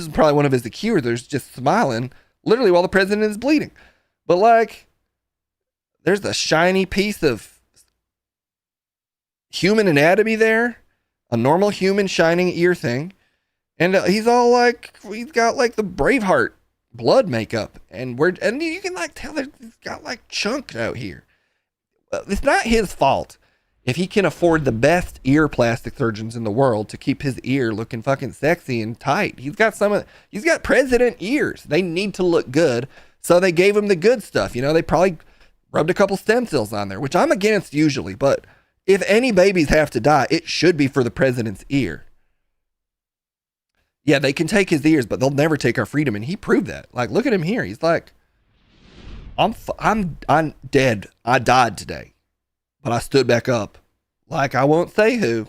probably one of his accusers, just smiling, literally while the president is bleeding. But like, there's a shiny piece of human anatomy there, a normal human shining ear thing, and he's all like, he's got like the Braveheart blood makeup, and you can like tell that he's got like chunks out here. It's not his fault if he can afford the best ear plastic surgeons in the world to keep his ear looking fucking sexy and tight. He's got president ears. They need to look good, so they gave him the good stuff. They probably rubbed a couple stem cells on there, which I'm against usually, but if any babies have to die, it should be for the president's ear. Yeah, they can take his ears, but they'll never take our freedom, and he proved that. Like, look at him here. He's like, I'm dead. I died today, but I stood back up. Like, I won't say who,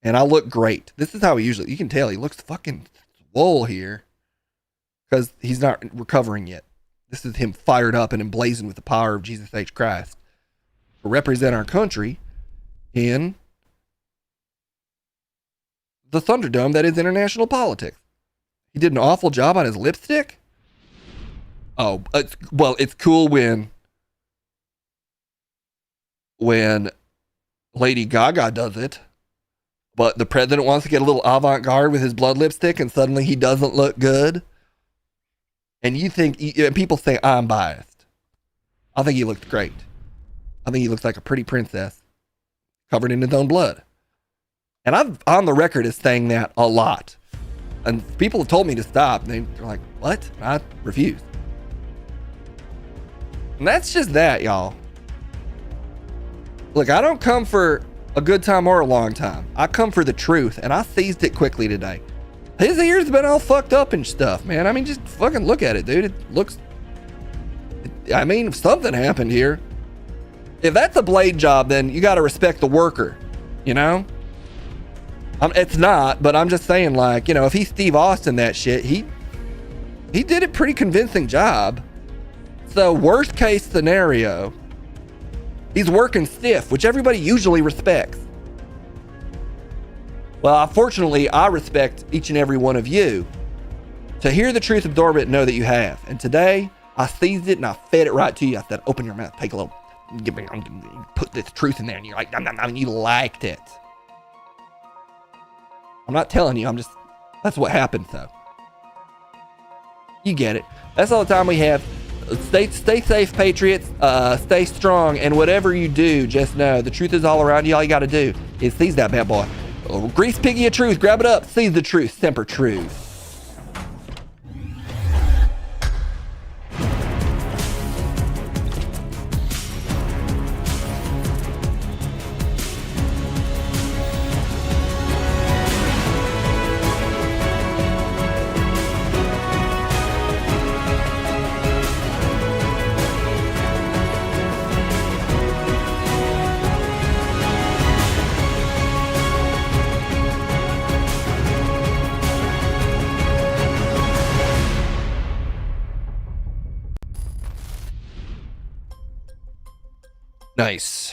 and I look great. This is how you can tell he looks fucking swole here because he's not recovering yet. This is him fired up and emblazoned with the power of Jesus H. Christ to represent our country in the Thunderdome that is international politics. He did an awful job on his lipstick. Oh, it's cool when Lady Gaga does it, but the president wants to get a little avant-garde with his blood lipstick, and suddenly he doesn't look good. And people say I'm biased. I think he looked great. I think he looks like a pretty princess covered in his own blood. And I'm on the record as saying that a lot. And people have told me to stop. And they're like, what? I refuse. And that's just that, y'all. Look, I don't come for a good time or a long time. I come for the truth. And I seized it quickly today. His ears been all fucked up and stuff, man. I mean, just fucking look at it, dude. It looks... something happened here. If that's a blade job, then you got to respect the worker, It's not, but I'm just saying, like, if he's Steve Austin that shit, he did a pretty convincing job. So worst case scenario, he's working stiff, which everybody usually respects. Well, unfortunately, I respect each and every one of you to hear the truth, absorb it, and know that you have. And today, I seized it and I fed it right to you. I said, open your mouth, take a little, put this truth in there, and you're like, and you liked it. I'm not telling you, that's what happened, though. You get it. That's all the time we have. stay safe, Patriots. Stay strong, and whatever you do, just know the truth is all around you. All you got to do is seize that bad boy. Grease piggy of truth. Grab it up. Seize the truth. Semper truth. Nice.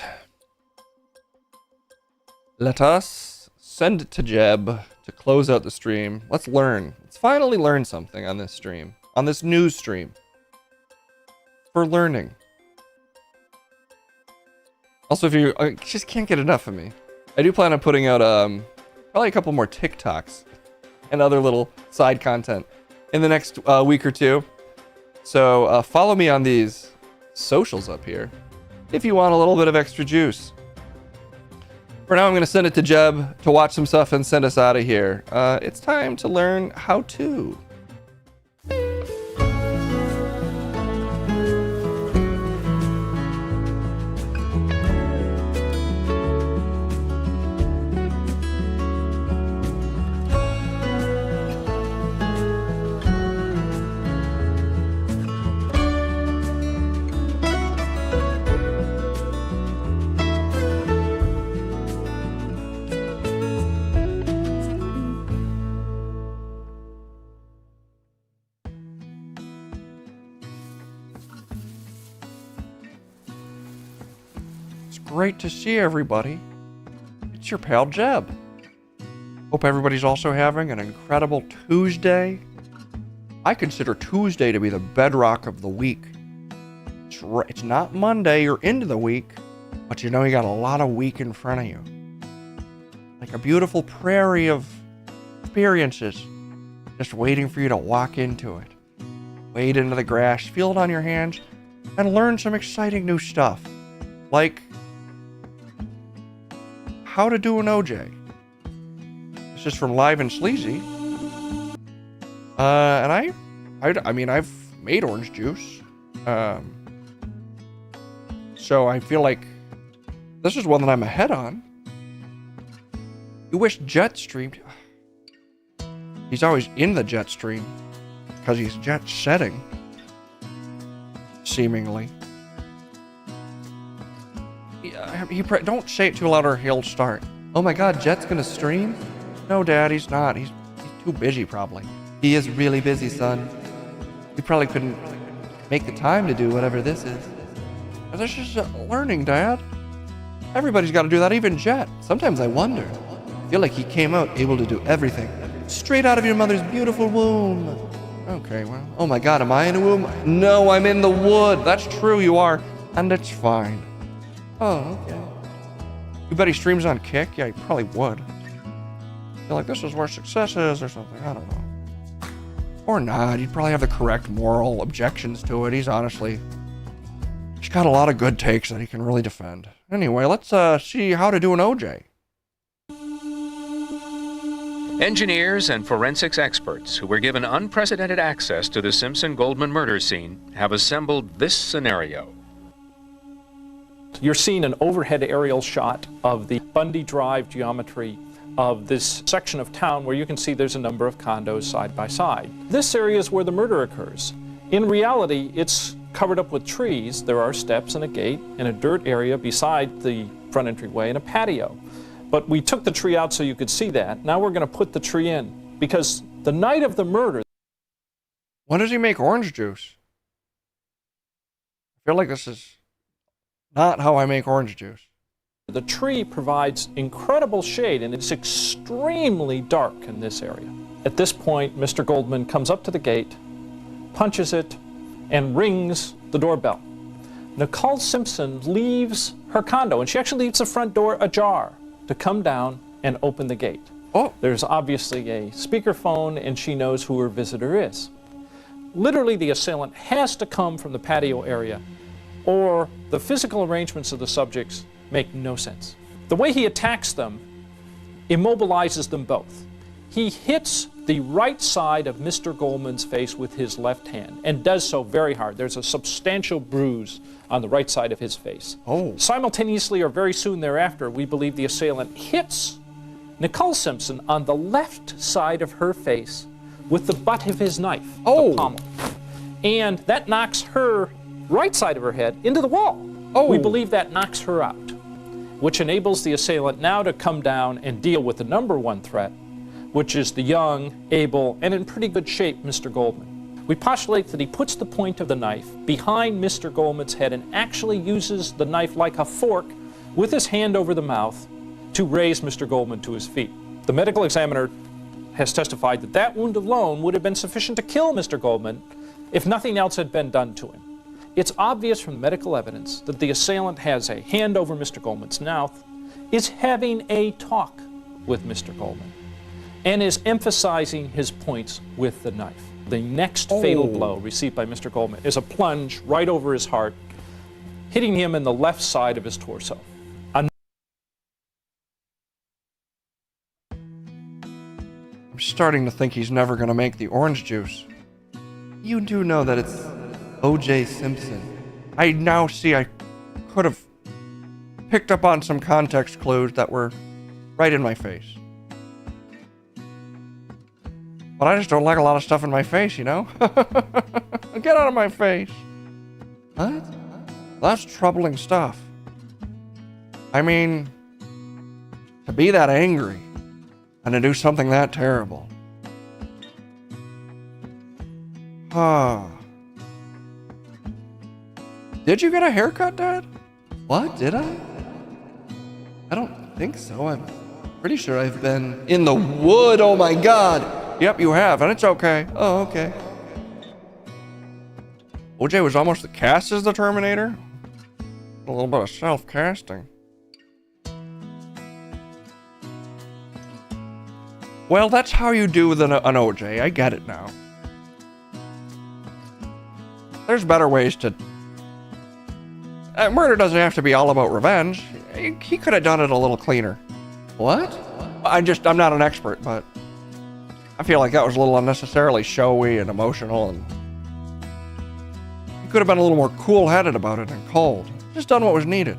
Let us send it to Jeb to close out the stream. Let's learn. Let's finally learn something on this stream. On this news stream. For learning. Also, if you just can't get enough of me, I do plan on putting out probably a couple more TikToks and other little side content in the next week or two. So follow me on these socials up here if you want a little bit of extra juice. For now, I'm going to send it to Jeb to watch some stuff and send us out of here. It's time to learn how to. Great to see everybody. It's your pal Jeb. Hope everybody's also having an incredible Tuesday. I consider Tuesday to be the bedrock of the week. It's not Monday or into the week, but you know you got a lot of week in front of you. Like a beautiful prairie of experiences just waiting for you to walk into it. Wade into the grass, feel it on your hands, and learn some exciting new stuff. Like how to do an OJ. This is from Live and Sleazy. And I mean, I've made orange juice. So I feel like this is one that I'm ahead on. You wish Jet streamed. He's always in the jet stream because he's jet setting. Seemingly. Don't say it too loud or he'll start. Oh my god, Jet's gonna stream? No, Dad, he's not. He's too busy, probably. He is really busy, son. He probably couldn't make the time to do whatever this is. This is learning, Dad. Everybody's got to do that, even Jet. Sometimes I wonder. I feel like he came out able to do everything. Straight out of your mother's beautiful womb. Okay, well. Oh my god, am I in a womb? No, I'm in the wood. That's true, you are. And it's fine. Oh, okay. You bet he streams on Kick? Yeah, he probably would. Feel like this is where success is or something. I don't know. Or not. He'd probably have the correct moral objections to it. He's got a lot of good takes that he can really defend. Anyway, let's see how to do an OJ. Engineers and forensics experts who were given unprecedented access to the Simpson-Goldman murder scene have assembled this scenario. You're seeing an overhead aerial shot of the Bundy Drive geometry of this section of town where you can see there's a number of condos side by side. This area is where the murder occurs. In reality, it's covered up with trees. There are steps and a gate and a dirt area beside the front entryway and a patio. But we took the tree out so you could see that. Now we're going to put the tree in because the night of the murder... When does he make orange juice? I feel like this is not how I make orange juice. The tree provides incredible shade and it's extremely dark in this area. At this point, Mr. Goldman comes up to the gate, punches it, and rings the doorbell. Nicole Simpson leaves her condo and she actually leaves the front door ajar to come down and open the gate. Oh. There's obviously a speakerphone and she knows who her visitor is. Literally, the assailant has to come from the patio area, or the physical arrangements of the subjects make no sense. The way he attacks them immobilizes them both. He hits the right side of Mr. Goldman's face with his left hand, and does so very hard. There's a substantial bruise on the right side of his face. Oh. Simultaneously, or very soon thereafter, we believe the assailant hits Nicole Simpson on the left side of her face with the butt of his knife, the pommel. And that knocks her right side of her head into the wall. Oh. We believe that knocks her out, which enables the assailant now to come down and deal with the number one threat, which is the young, able, and in pretty good shape Mr. Goldman. We postulate that he puts the point of the knife behind Mr. Goldman's head and actually uses the knife like a fork with his hand over the mouth to raise Mr. Goldman to his feet. The medical examiner has testified that that wound alone would have been sufficient to kill Mr. Goldman if nothing else had been done to him. It's obvious from the medical evidence that the assailant has a hand over Mr. Goldman's mouth, is having a talk with Mr. Goldman, and is emphasizing his points with the knife. The next fatal blow received by Mr. Goldman is a plunge right over his heart, hitting him in the left side of his torso. I'm starting to think he's never going to make the orange juice. You do know that it's O.J. Simpson. I now see I could have picked up on some context clues that were right in my face. But I just don't like a lot of stuff in my face, you know? Get out of my face. What? That's troubling stuff. I mean, to be that angry and to do something that terrible. Did you get a haircut, Dad? What? Did I? I don't think so. I'm pretty sure I've been in the wood. Oh my God. Yep, you have, and it's okay. Oh, okay. OJ was almost as cast as the Terminator. A little bit of self-casting. Well, that's how you do with an OJ. I get it now. There's better ways to... murder doesn't have to be all about revenge. He could have done it a little cleaner. What? I'm not an expert, but I feel like that was a little unnecessarily showy and emotional, and he could have been a little more cool-headed about it and cold. Just done what was needed.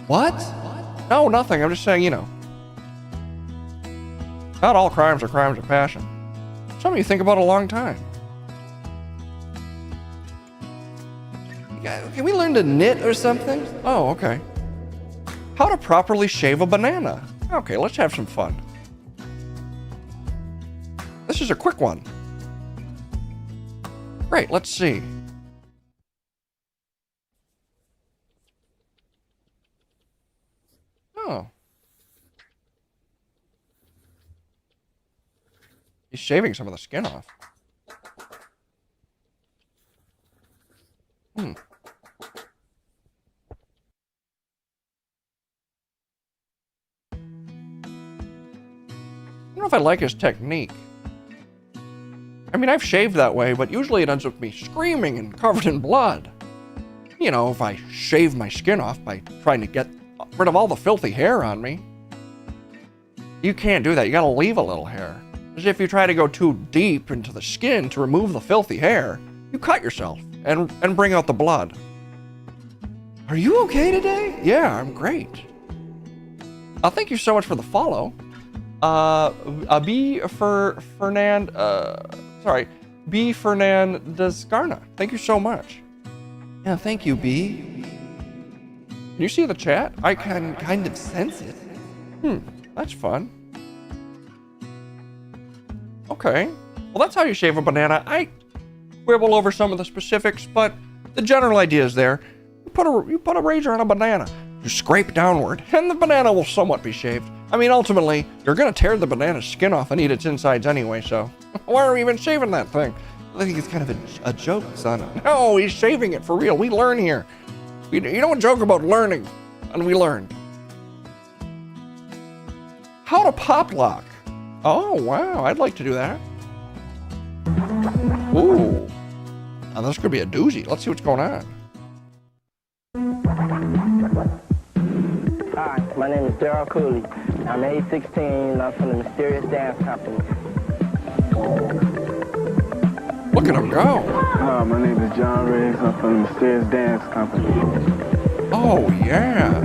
What? No, nothing. I'm just saying, you know. Not all crimes are crimes of passion. Something you think about a long time. Can we learn to knit or something? Oh, okay. How to properly shave a banana. Okay, let's have some fun. This is a quick one. Great, let's see. Oh. He's shaving some of the skin off. I don't know if I like his technique. I mean, I've shaved that way, but usually it ends up with me screaming and covered in blood. You know, if I shave my skin off by trying to get rid of all the filthy hair on me. You can't do that. You gotta leave a little hair. As if you try to go too deep into the skin to remove the filthy hair, you cut yourself and bring out the blood. Are you okay today? Yeah, I'm great. Thank you so much for the follow. B Fernandescarna. Thank you so much. Yeah, thank you, B. Can you see the chat? I can kind of sense it. That's fun. Okay. Well, that's how you shave a banana. I quibble over some of the specifics, but the general idea is there. You put a razor on a banana. You scrape downward, and the banana will somewhat be shaved. I mean, ultimately, you're going to tear the banana's skin off and eat its insides anyway, so why are we even shaving that thing? I think it's kind of a joke, son. No, he's shaving it for real. We learn here. You don't joke about learning, and we learned. How to pop lock. Oh, wow, I'd like to do that. Ooh. Now this could be a doozy. Let's see what's going on. Hi, my name is Daryl Cooley. I'm age 16. I'm from the Mysterious Dance Company. Look at him go. Hi, my name is John Riggs. I'm from the Mysterious Dance Company. Oh, yeah.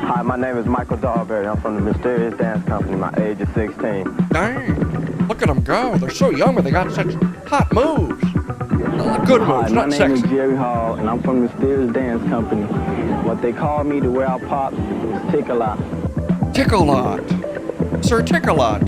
Hi, my name is Michael Dahlberry. I'm from the Mysterious Dance Company. My age is 16. Dang. Look at them go. They're so young, but they got such hot moves. Good moves, Hi, not my name sexy. is Jerry Hall, and I'm from the Mysterious Dance Company. What they call me to where I pop is Tick-a-lot. Tick-a-lot. Sir Tick-a-lot.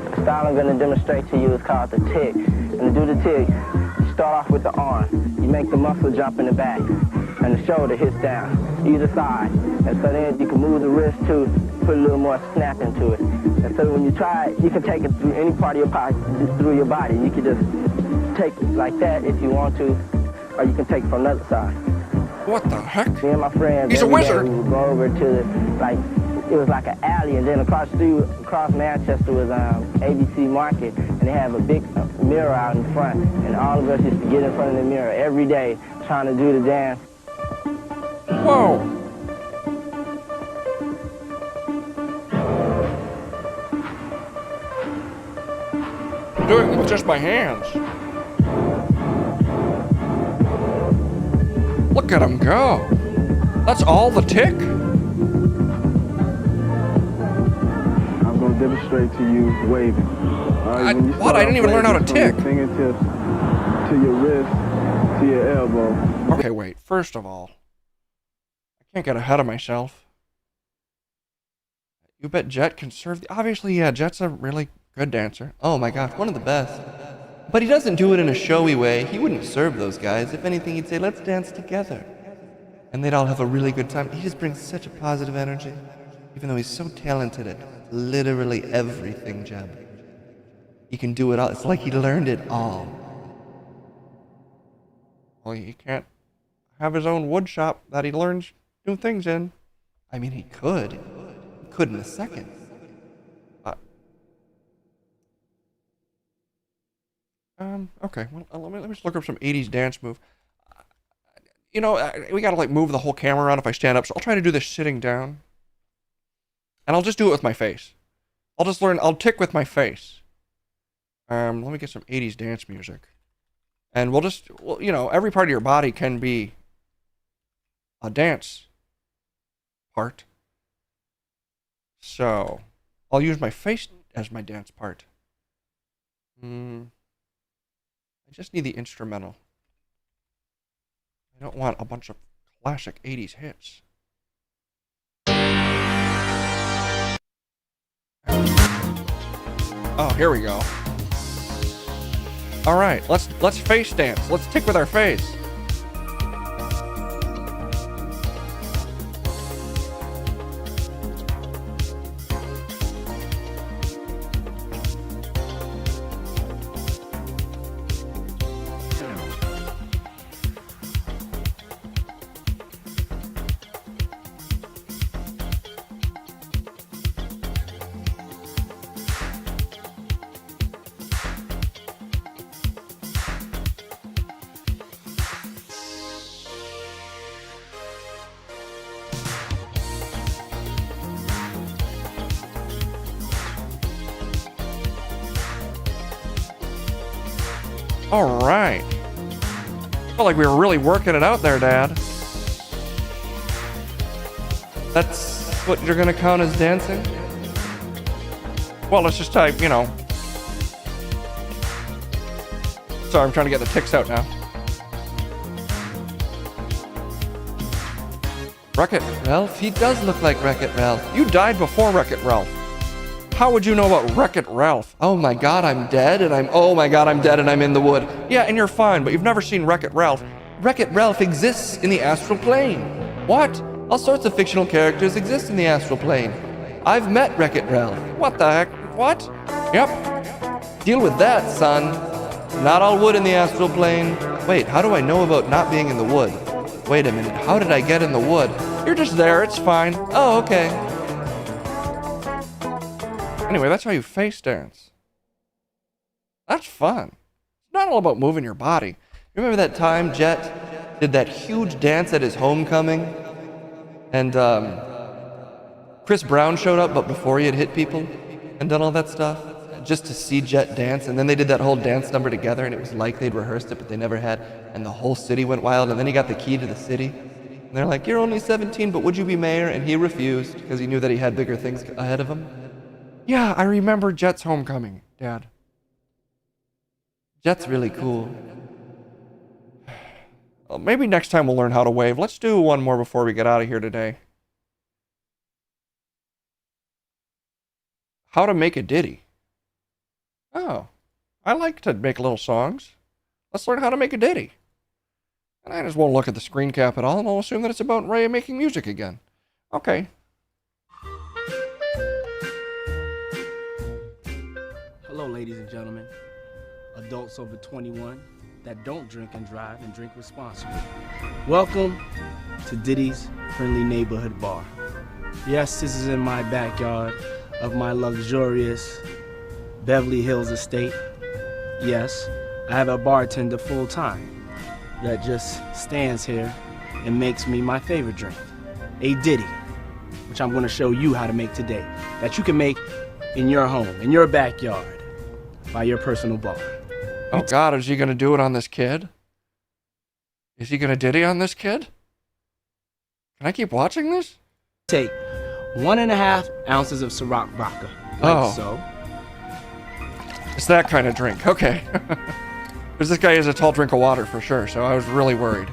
The style I'm going to demonstrate to you is called the tick. And to do the tick, you start off with the arm. You make the muscle jump in the back, and the shoulder hits down, either side. And so then you can move the wrist too, put a little more snap into it. And so when you try it, you can take it through any part of your body, through your body. You can just take it like that if you want to, or you can take it from the other side. What the heck? Me and my friends, He's a every day wizard. we would go over to it was like an alley, and then across Manchester was ABC Market, and they have a big mirror out in front, and all of us used to get in front of the mirror every day trying to do the dance. Whoa. I'm doing it with just my hands. Look at him go. That's all the tick? I'm going to demonstrate to you waving. What? I didn't even learn how to tick. From your fingertips to your wrist to your elbow. Okay, wait. First of all, I can't get ahead of myself. You bet Jet can serve the... Obviously, yeah, Jet's a really good dancer. Oh my gosh, one of the best. But he doesn't do it in a showy way. He wouldn't serve those guys. If anything, he'd say, let's dance together. And they'd all have a really good time. He just brings such a positive energy. Even though he's so talented at literally everything, Jeb. He can do it all. It's like he learned it all. Well, he can't have his own wood shop that he learns new things in. I mean, he could. He could in a second. Okay, well, let me just look up some 80s dance move. You know, we gotta like move the whole camera around if I stand up, so I'll try to do this sitting down. And I'll just do it with my face. I'll tick with my face. Let me get some 80s dance music. And well, you know, every part of your body can be a dance part. So, I'll use my face as my dance part. I just need the instrumental. I don't want a bunch of classic 80s hits. Oh, here we go. All right, let's face dance. Let's tick with our face. All right. Felt like we were really working it out there, Dad. That's what you're gonna count as dancing? Well, let's just type, you know. Sorry, I'm trying to get the ticks out now. Wreck-It Ralph? He does look like Wreck-It Ralph. You died before Wreck-It Ralph. How would you know about Wreck-It Ralph? Oh my god, I'm dead and I'm in the wood. Yeah, and you're fine, but you've never seen Wreck-It Ralph. Wreck-It Ralph exists in the astral plane. What? All sorts of fictional characters exist in the astral plane. I've met Wreck-It Ralph. What the heck? What? Yep. Deal with that, son. Not all wood in the astral plane. Wait, how do I know about not being in the wood? Wait a minute, how did I get in the wood? You're just there, it's fine. Oh, okay. Anyway, that's how you face dance. That's fun. It's not all about moving your body. You remember that time Jet did that huge dance at his homecoming? And Chris Brown showed up, but before he had hit people and done all that stuff, just to see Jet dance. And then they did that whole dance number together, and it was like they'd rehearsed it, but they never had. And the whole city went wild, and then he got the key to the city. And they're like, you're only 17, but would you be mayor? And he refused, because he knew that he had bigger things ahead of him. Yeah, I remember Jet's homecoming, Dad. Jet's really cool. Well, maybe next time we'll learn how to wave. Let's do one more before we get out of here today. How to make a ditty. Oh, I like to make little songs. Let's learn how to make a ditty. And I just won't look at the screen cap at all, and I'll assume that it's about Ray making music again. Okay. Hello, ladies and gentlemen. Adults over 21 that don't drink and drive and drink responsibly. Welcome to Diddy's Friendly Neighborhood Bar. Yes, this is in my backyard of my luxurious Beverly Hills estate. Yes, I have a bartender full time that just stands here and makes me my favorite drink, a Diddy, which I'm gonna show you how to make today, that you can make in your home, in your backyard, by your personal bar. Oh God, is he gonna do it on this kid? Is he gonna ditty on this kid? Can I keep watching this? Take 1.5 ounces of Ciroc vodka, like so. It's that kind of drink, okay. Because this guy is a tall drink of water for sure, so I was really worried.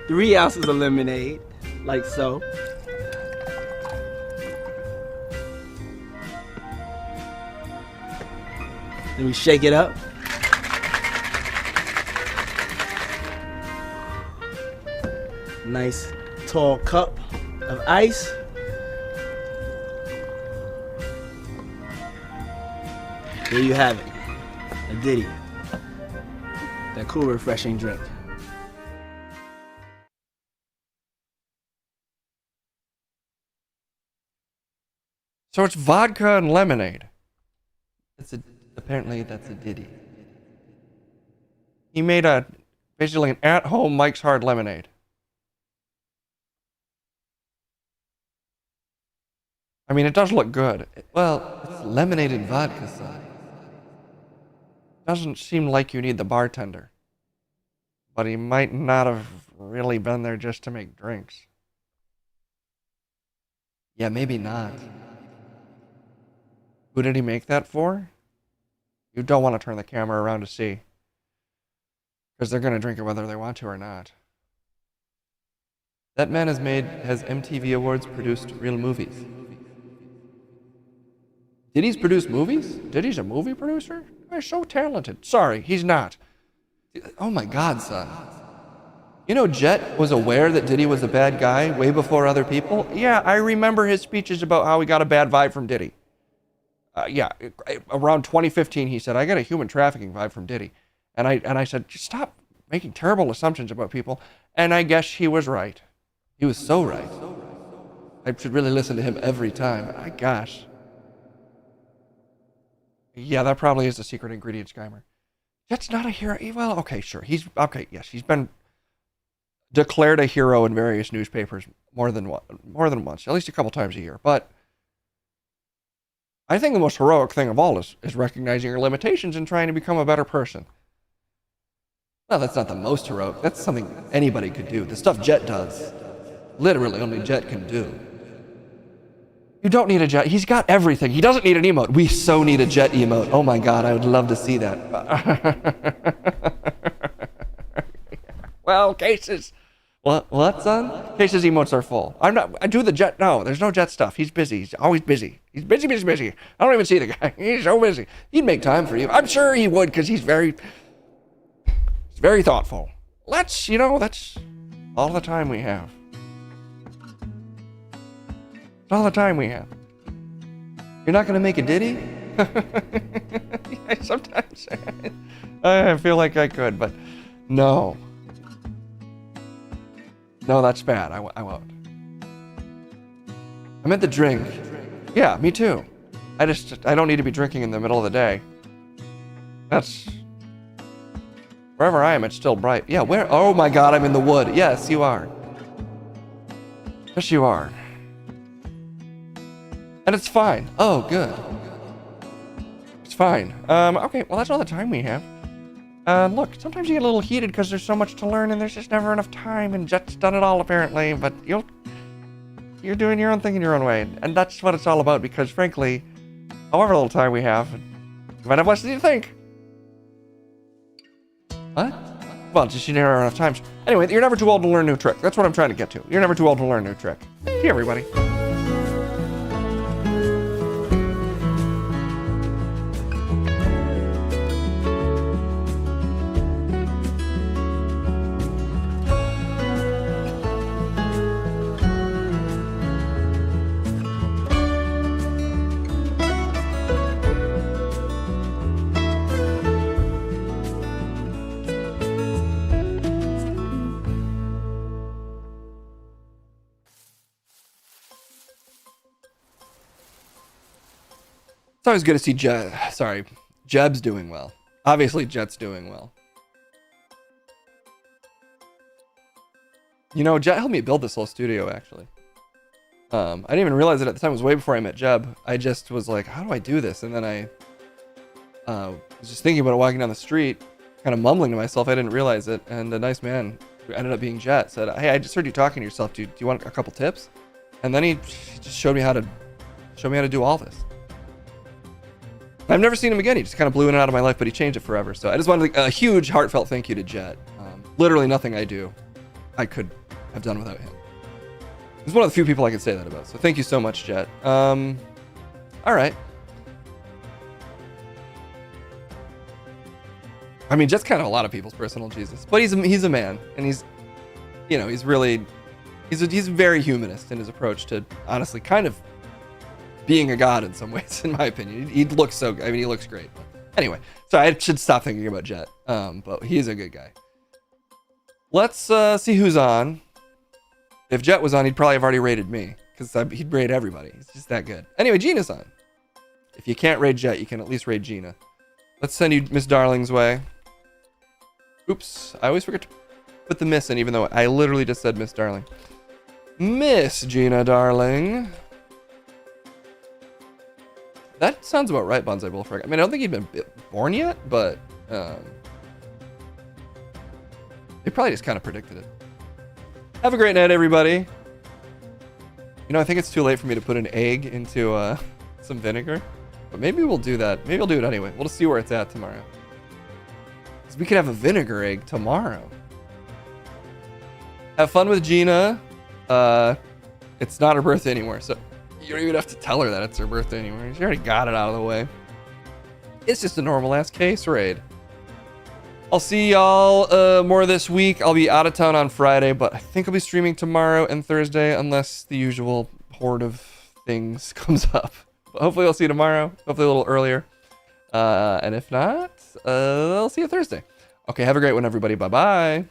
3 ounces of lemonade, like so. Then we shake it up. Nice tall cup of ice. There you have it, a Diddy, that cool, refreshing drink. So it's vodka and lemonade. Apparently that's a Diddy. He made basically an at-home Mike's Hard Lemonade. I mean, it does look good. Well, it's lemonade and vodka, son. Doesn't seem like you need the bartender. But he might not have really been there just to make drinks. Yeah, maybe not. Who did he make that for? You don't want to turn the camera around to see. Because they're going to drink it whether they want to or not. That man has MTV Awards produced real movies. Diddy's produced movies? Diddy's a movie producer? He's so talented. Sorry, he's not. Oh my God, son. You know Jet was aware that Diddy was a bad guy way before other people? Yeah, I remember his speeches about how he got a bad vibe from Diddy. Around 2015, he said, I got a human trafficking vibe from Diddy. And I said, just stop making terrible assumptions about people. And I guess he was right. He was so right. I should really listen to him every time. My gosh. Yeah, that probably is the secret ingredient, Skymer. Jet's not a hero. Well, okay, sure. He's been declared a hero in various newspapers more than once, at least a couple times a year. But I think the most heroic thing of all is recognizing your limitations and trying to become a better person. Well, that's not the most heroic. That's something anybody could do. The stuff Jet does, literally only Jet can do. You don't need a Jet. He's got everything. He doesn't need an emote. We so need a Jet emote. Oh my God, I would love to see that. Well, Case's. What, son? Case's emotes are full. I do the Jet. No, there's no Jet stuff. He's busy. He's always busy. He's busy. I don't even see the guy. He's so busy. He'd make time for you. I'm sure he would, because he's very thoughtful. That's all the time we have. That's all the time we have. You're not going to make a Diddy? Sometimes I feel like I could, but no. No, that's bad. I won't. I meant the drink. Yeah, me too. I don't need to be drinking in the middle of the day. That's... Wherever I am, it's still bright. Yeah, where? Oh my god, I'm in the wood. Yes, you are. Yes, you are. And it's fine. Oh, good. It's fine. Okay, well, that's all the time we have. Look, sometimes you get a little heated because there's so much to learn and there's just never enough time, and Jet's done it all, apparently, but you're doing your own thing in your own way, and that's what it's all about, because, frankly, however little time we have, you might have less than you think. What? Well, just you never have enough time. Anyway, you're never too old to learn a new trick. That's what I'm trying to get to. You're never too old to learn a new trick. See everybody. It's always good to see Jeb's doing well. Obviously, Jet's doing well. You know, Jet helped me build this whole studio, actually. I didn't even realize it at the time. It was way before I met Jeb. I just was like, how do I do this? And then I was just thinking about it walking down the street, kind of mumbling to myself. I didn't realize it. And a nice man, who ended up being Jet, said, hey, I just heard you talking to yourself. Do you want a couple tips? And then he just showed me how to do all this. I've never seen him again. He just kind of blew in and out of my life, but he changed it forever. So I just wanted a huge, heartfelt thank you to Jet. Literally nothing I do, I could have done without him. He's one of the few people I can say that about. So thank you so much, Jet. All right. I mean, Jet's kind of a lot of people's personal Jesus, but he's a man, and he's very humanist in his approach to, honestly, kind of being a god in some ways, in my opinion. He looks he looks great. But anyway, so I should stop thinking about Jet. But he's a good guy. Let's see who's on. If Jet was on, he'd probably have already rated me, because he'd raid everybody. He's just that good. Anyway, Gina's on. If you can't raid Jet, you can at least raid Gina. Let's send you Miss Darling's way. Oops, I always forget to put the Miss in, even though I literally just said Miss Darling. Miss Gina Darling. That sounds about right, Bonsai Bullfrog. I mean, I don't think he'd been born yet, but they probably just kind of predicted it. Have a great night, everybody. You know, I think it's too late for me to put an egg into some vinegar, but maybe we'll do that. Maybe I'll do it anyway. We'll just see where it's at tomorrow. Because we could have a vinegar egg tomorrow. Have fun with Gina. It's not her birthday anymore, so you don't even have to tell her that it's her birthday anymore. She already got it out of the way. It's just a normal ass case raid. I'll see y'all more this week. I'll be out of town on Friday, but I think I'll be streaming tomorrow and Thursday unless the usual horde of things comes up. But hopefully I'll see you tomorrow. Hopefully a little earlier. And if not, I'll see you Thursday. Okay, have a great one, everybody. Bye-bye.